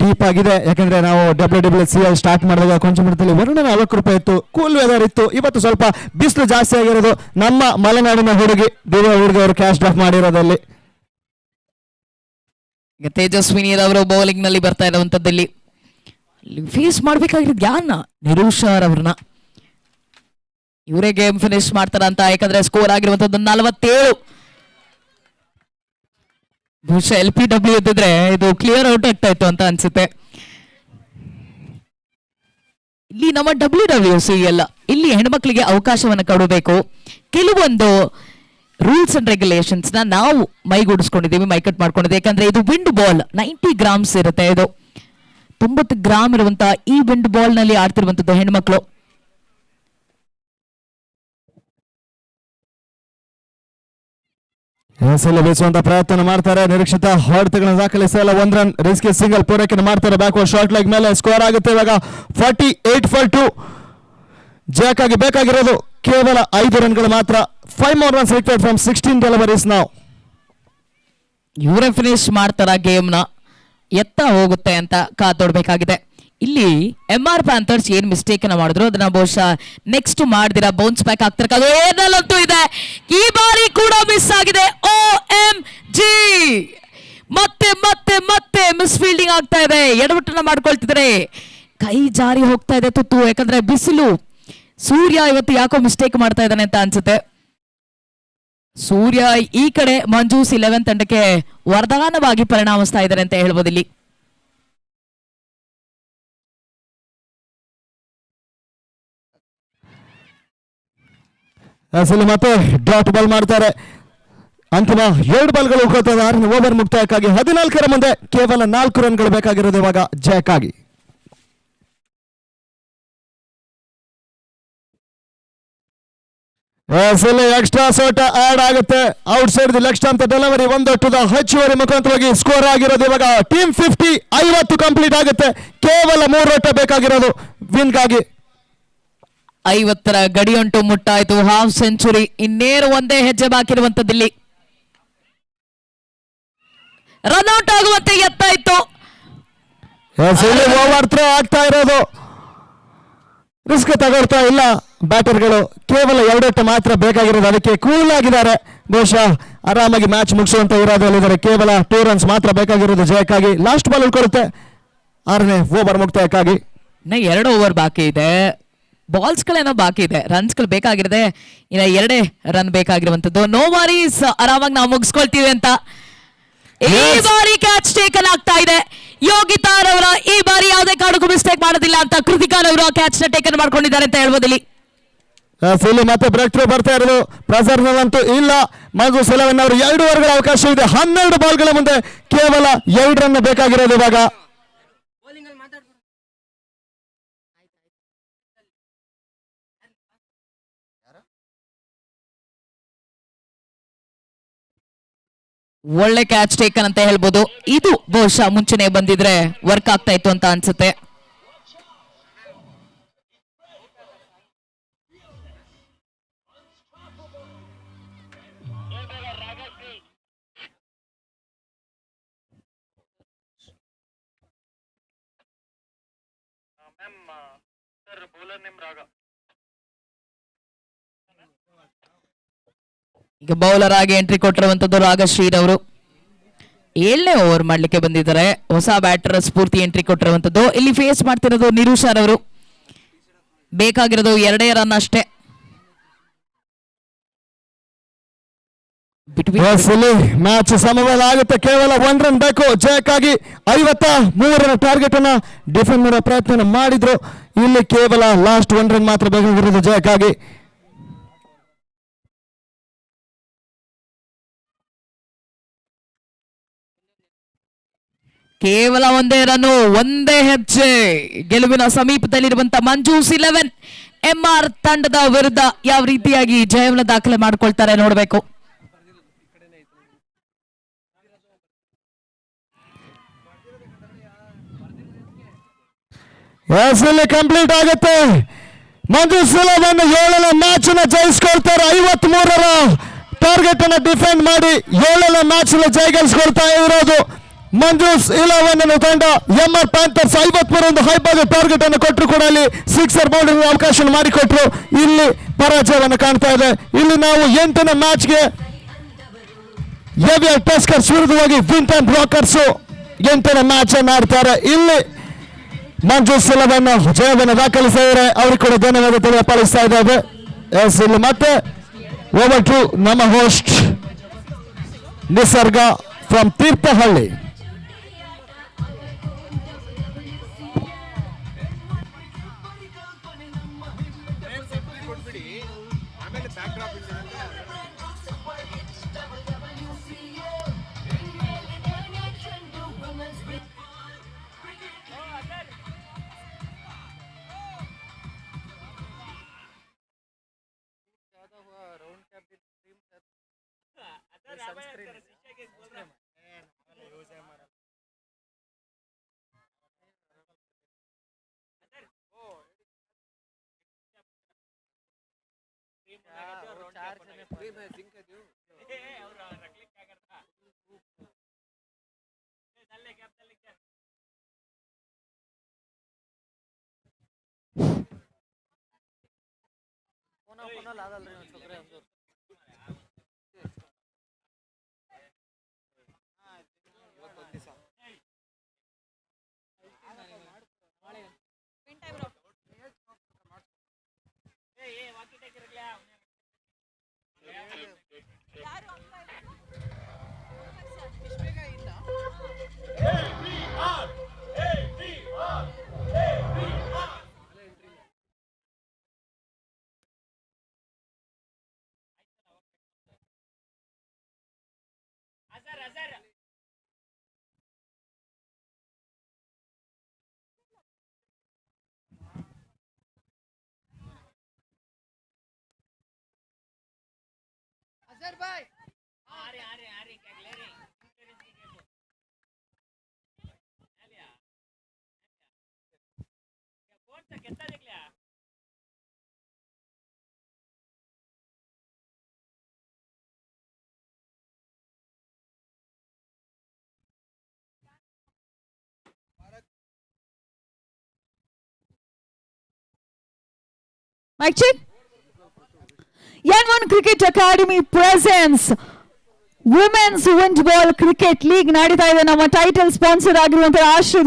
ಡೀಪ್ ಆಗಿದೆ. ಯಾಕಂದ್ರೆ ನಾವು WWCL ಸ್ಟಾರ್ಟ್ ಮಾಡಿದಾಗ ಕೊಂಚ ಮಟ್ಟದಲ್ಲಿ ವರುಣನ 40 ರೂಪಾಯಿ ಇತ್ತು, ಕೂಲ್ ವೆದರ್ ಇತ್ತು. ಇವತ್ತು ಸ್ವಲ್ಪ ಬಿಸಿಲು ಜಾಸ್ತಿ ಆಗಿರೋದು. ನಮ್ಮ ಮಲೆನಾಡಿನ ಹುಡುಗಿ ದಿವ್ಯಾ ಹುಡುಗಿ ಅವರು ಕ್ಯಾಶ್ ಡ್ರಾಪ್ ಮಾಡಿರೋದಲ್ಲಿ. ಈಗ ತೇಜಸ್ವಿನಿ ರವರು ಬೌಲಿಂಗ್ ನಲ್ಲಿ ಬರ್ತಾ ಇರುವಂತದ್ದಲ್ಲಿ ಫೇಸ್ ಮಾಡ್ಬೇಕಾಗಿರೋದು ಯಾರನ್ನ, ನಿರುಷಾರ್ ಅವ್ರನ್ನ. ಇವರೇ ಗೇಮ್ ಫಿನಿಶ್ ಮಾಡ್ತಾರ ಅಂತ. ಯಾಕಂದ್ರೆ ಸ್ಕೋರ್ ಆಗಿರುವಂತದ್ದು 47. ಬಹುಶಃ LPW ಇದ್ದಿದ್ರೆ ಇದು ಕ್ಲಿಯರ್ ಔಟ್ ಆಗ್ತಾ ಇತ್ತು ಅಂತ ಅನ್ಸುತ್ತೆ. ಇಲ್ಲಿ ನಮ್ಮ WWCL ಇಲ್ಲಿ ಹೆಣ್ಮಕ್ಳಿಗೆ ಅವಕಾಶವನ್ನು ಕೊಡಬೇಕು. ಕೆಲವೊಂದು ರೂಲ್ಸ್ ಅಂಡ್ ರೆಗ್ಯುಲೇಷನ್ಸ್ ನ ನಾವು ಮೈಗೂಡಿಸ್ಕೊಂಡಿದ್ದೀವಿ, ಮೈಕಟ್ ಮಾಡ್ಕೊಂಡಿದ್ದೀವಿ. ಯಾಕಂದ್ರೆ ಇದು ವಿಂಡ್ ಬಾಲ್ 90 ಗ್ರಾಮ್ಸ್ ಇರುತ್ತೆ. ಇದು 90 ಗ್ರಾಮ್ ಇರುವಂತಹ ಈ ವಿಂಡ್ ಬಾಲ್ ನಲ್ಲಿ ಆಡ್ತಿರುವಂತದ್ದು ಹೆಣ್ಮಕ್ಳು. ಬೀಸುವಂತ ಪ್ರಯತ್ನ ಮಾಡ್ತಾರೆ. ನಿರೀಕ್ಷಿತ ಹೊಡೆತಗಳನ್ನು ದಾಖಲಿಸಲ್ಲ. 1 run ರಿಸ್ಕಿ ಸಿಂಗಲ್ ಪೂರೈಕೆ ಮಾಡ್ತಾರೆ. ಬ್ಯಾಕ್ವರ್ಡ್ ಶಾರ್ಟ್ ಲೆಗ್ ಮೇಲೆ ಸ್ಕೋರ್ ಆಗುತ್ತೆ ಇವಾಗ 48-2. ಜಯಕ್ಕಾಗಿ ಬೇಕಾಗಿರೋದು ಕೇವಲ 5 ರನ್ಗಳು ಮಾತ್ರ. 5 more runs required from 16 deliveries now. ಇವರೇ ಫಿನಿಶ್ ಮಾಡ್ತಾರ ಗೇಮ್ ನ, ಎತ್ತ ಹೋಗುತ್ತೆ ಅಂತ ಕಾತೋಡ್ಬೇಕಾಗಿದೆ. ಇಲ್ಲಿ MR ಪ್ಯಾಂಥರ್ಸ್ ಏನ್ ಮಿಸ್ಟೇಕ್ ಅನ್ನ ಮಾಡಿದ್ರು ಅದನ್ನ ಬಹುಶಃ ನೆಕ್ಸ್ಟ್ ಮಾಡ್ದಿರಾ ಬೌನ್ಸ್ ಬ್ಯಾಕ್ ಆಗ್ತಿರ್ಕಾದು. ಏನಲ್ಲಂತೂ ಇದೆ, ಈ ಬಾರಿ ಕೂಡ ಮಿಸ್ ಆಗಿದೆ. OMG, ಮತ್ತೆ ಮತ್ತೆ ಮತ್ತೆ ಮಿಸ್ ಫೀಲ್ಡಿಂಗ್ ಆಗ್ತಾ ಇದೆ. ಎಡವಟ್ಟನ್ನ ಮಾಡ್ಕೊಳ್ತಿದ್ದಾರೆ, ಕೈ ಜಾರಿ ಹೋಗ್ತಾ ಇದೆ ತುತ್ತು. ಯಾಕಂದ್ರೆ ಬಿಸಿಲು, ಸೂರ್ಯ ಇವತ್ತು ಯಾಕೋ ಮಿಸ್ಟೇಕ್ ಮಾಡ್ತಾ ಇದ್ದಾನೆ ಅಂತ ಅನ್ಸುತ್ತೆ. ಸೂರ್ಯ ಈ ಕಡೆ ಮಂಜೂಸ್ 11 ತಂಡಕ್ಕೆ ವರದಾನವಾಗಿ ಪರಿಣಾಮಿಸ್ತಾ ಇದ್ದಾರೆ ಅಂತ ಹೇಳ್ಬೋದು. ಇಲ್ಲಿ ಮತ್ತೆ ಡಾಟ್ ಬಾಲ್ ಮಾಡ್ತಾರೆ. ಅಂತಿಮ 2 ಬಾಲ್ಗಳು ಉಳ್ಕೊಳ್ತಾರೆ. 6ನೇ ಓವರ್ ಮುಕ್ತಾಯಕ್ಕಾಗಿ 14 ಮುಂದೆ ಕೇವಲ 4 ರನ್ಗಳು ಬೇಕಾಗಿರೋದು ಇವಾಗ ಜಯಕ್ಕಾಗಿ. ಎಕ್ಸ್ಟ್ರಾ ಸೋಟ ಆಡ್ ಆಗುತ್ತೆ. Out side the leg stump delivery 1 ಹೆಚ್ಚುವರಿ ಮುಖಾಂತರವಾಗಿ ಸ್ಕೋರ್ ಆಗಿರೋದು ಇವಾಗ ಟೀಮ್ 50 ಕಂಪ್ಲೀಟ್ ಆಗುತ್ತೆ. ಕೇವಲ 3 ಓಟ ಬೇಕಾಗಿರೋದು ವಿನ್ಗಾಗಿ. 50ರ ಗಡಿಯಂಟು ಮುಟ್ಟಾಯ್ತು. ಹಾಫ್ ಸೆಂಚುರಿ ಇನ್ನೇನು ಒಂದೇ ಹೆಜ್ಜೆ ಬಾಕಿರುವಂತದ್ದಿಲ್ಲಿ. ರನ್ಔಟ್ ಆಗುವಂತೆ ಎತ್ತ ಇತ್ತು. ಓವರ್ ಥ್ರೋ ಆಗ್ತಾ ಇರೋದು. ರಿಸ್ಕ್ ತಗೊಳ್ತಾ ಇಲ್ಲ ಬ್ಯಾಟರ್ಗಳು. ಕೇವಲ 2 ಓಟ ಮಾತ್ರ ಬೇಕಾಗಿರೋದು. ಅದಕ್ಕೆ ಕೂಲ್ ಆಗಿದ್ದಾರೆ. ಬಹುಶಃ ಆರಾಮಾಗಿ ಮ್ಯಾಚ್ ಮುಗಿಸುವಂತ ಇರೋದಲ್ಲಿದ್ದಾರೆ. ಕೇವಲ 2 runs ಮಾತ್ರ ಬೇಕಾಗಿರೋದು ಜಯಕ್ಕಾಗಿ. ಲಾಸ್ಟ್ ಬಾಲ್ ಉಳ್ಕೊಳುತ್ತೆ 6ನೇ ಓವರ್ ಮುಕ್ತಾಯಕ್ಕಾಗಿ. ಇನ್ನ 2 ಓವರ್ ಬಾಕಿ ಇದೆ. ಬಾಲ್ಸ್ ಗಳೇನೋ ಬಾಕಿ ಇದೆ, ರನ್ಸ್ ಗಳು ಬೇಕಾಗಿರುತ್ತೆ. ಇನ್ನ 2 ರನ್ ಬೇಕಾಗಿರುವಂತದ್ದು. ನೋ ವಾರೀಸ್, ಆರಾಮಾಗಿ ನಾವು ಮುಗಿಸ್ಕೊಳ್ತೀವಿ ಅಂತ. ಈ ಬಾರಿ ಕ್ಯಾಚ್ ಟೇಕನ್ ಆಗ್ತಾ ಇದೆ. ಯೋಗಿತಾರವರ ಅಂತ ಕೃತಿಕಾನ್ ಅವರು ಕ್ಯಾಚ್ ನ ಟೇಕನ್ ಮಾಡ್ಕೊಂಡಿದ್ದಾರೆ ಅಂತ ಹೇಳ್ಬೋದು ಇಲ್ಲಿ. ಇಲ್ಲಿ ಮತ್ತೆ ಬ್ರೇಕ್ ಥ್ರೂ ಬರ್ತಾ ಇರೋದು ಪ್ರಸರ್ನಲ್ಲಂತೂ ಇಲ್ಲ. ಮಂಜೂಸ್ 11 ಅವರು 2 ಓವರ್ಗಳ ಅವಕಾಶ ಇದೆ. 12 ಬಾಲ್ಗಳ ಮುಂದೆ ಕೇವಲ 2 ರನ್ ಬೇಕಾಗಿರೋದು ಇವಾಗ. ಒಳ್ಳೆ ಕ್ಯಾಚ್ ಟೇಕನ್ ಅಂತ ಹೇಳ್ಬೋದು. ಇದು ಬಹುಶಃ ಮುಂಚೆನೆ ಬಂದಿದ್ರೆ ವರ್ಕ್ ಆಗ್ತಾ ಇತ್ತು ಅಂತ ಅನ್ಸುತ್ತೆ. ಈಗ ಬೌಲರ್ ಆಗಿ ಎಂಟ್ರಿ ಕೊಟ್ಟಿರುವಂತದ್ದು ರಾಗಶ್ರೀರ್ ಅವರು 7ನೇ ಓವರ್ ಮಾಡ್ಲಿಕ್ಕೆ ಬಂದಿದ್ದಾರೆ. ಹೊಸ ಬ್ಯಾಟರ್ ಸ್ಫೂರ್ತಿ ಎಂಟ್ರಿ ಕೊಟ್ಟಿರುವಂತದ್ದು. ಇಲ್ಲಿ ಫೇಸ್ ಮಾಡ್ತಿರೋದು ನಿರುಷಾರ್ ಅವರು. ಬೇಕಾಗಿರೋದು 2 ರನ್ ಅಷ್ಟೇ. ಮ್ಯಾಚ್ ಸಮಬಲ ಆಗುತ್ತೆ. ಕೇವಲ 1 ರನ್ ಬೇಕು ಜಯಕ್ಕಾಗಿ. 53 ಟಾರ್ಗೆಟ್ ಅನ್ನ ಡಿಫೆಂಡ್ ಮಾಡೋ ಪ್ರಯತ್ನ ಮಾಡಿದ್ರು. ಇಲ್ಲಿ ಕೇವಲ ಲಾಸ್ಟ್ 1 ರನ್ ಮಾತ್ರ ಬೇಕಾಗಿರೋದು ಜಯಕ್ಕಾಗಿ. ಕೇವಲ 1 ರನ್, 1 ಹೆಜ್ಜೆ ಗೆಲುವಿನ ಸಮೀಪದಲ್ಲಿರುವಂತಹ ಮಂಜೂಸ್ 11 ಎಂಆರ್ ತಂಡದ ವಿರುದ್ಧ ಯಾವ ರೀತಿಯಾಗಿ ಜಯವನ್ನು ದಾಖಲೆ ಮಾಡ್ಕೊಳ್ತಾರೆ ನೋಡಬೇಕು. ಕಂಪ್ಲೀಟ್ ಆಗುತ್ತೆ. ಮಂಜೂಸ್ 11 7ನೇ ಮ್ಯಾಚ್ ಅನ್ನ ಜಯಿಸ್ಕೊಳ್ತಾರೆ. 53ರ ಟಾರ್ಗೆಟ್ ಅನ್ನ ಡಿಫೆಂಡ್ ಮಾಡಿ 7ನೇ ಮ್ಯಾಚ್ ಜಯಗಳಿಸ್ಕೊಳ್ತಾ ಇರೋದು ಮಂಜೂಸ್ 11 ತಂಡ. MR panthers 53 high ball target ಅನ್ನು ಕೊಟ್ಟರು ಕೂಡ ಅಲ್ಲಿ ಸಿಕ್ಸರ್ ಬೌಂಡರಿ ಅವಕಾಶ ಮಾಡಿಕೊಟ್ರು. ಇಲ್ಲಿ ಪರಾಜಯವನ್ನು ಕಾಣ್ತಾ ಇದೆ. ಇಲ್ಲಿ ನಾವು 8ನೇ ಮ್ಯಾಚ್ಗೆ ಎವಿಆರ್ ಟಸ್ಕರ್ಸ್ ವಿರುದ್ಧವಾಗಿ ವಿಂಟನ್ ಬ್ಲಾಕರ್ಸ್ 8ನೇ ಮ್ಯಾಚ್ ಅನ್ನು ಆಡ್ತಾರೆ. ಇಲ್ಲಿ ಮಂಜೂಸ್ 11 ಜಯವನ್ನು ದಾಖಲಿಸಿದರೆ ಅವ್ರಿಗೆ ಕೂಡ ಧನ್ಯವಾದ ತಿಳಿಯಪಡಿಸ್ತಾ ಇದ್ದೇವೆ. ಇಲ್ಲಿ ಮತ್ತೆ ಓವರ್ ಟು ನಮ್ಮ ಹೋಸ್ಟ್ ನಿಸರ್ಗ from Thirthahalli. Mic check. N1 Cricket Academy presents Women's Wind Ball Cricket League ನಡೀತಾ ಇದೆ. ನಮ್ಮ ಟೈಟಲ್ ಸ್ಪಾನ್ಸರ್ ಆಗಿರುವಂತಹ ಆಶ್ರಿತ್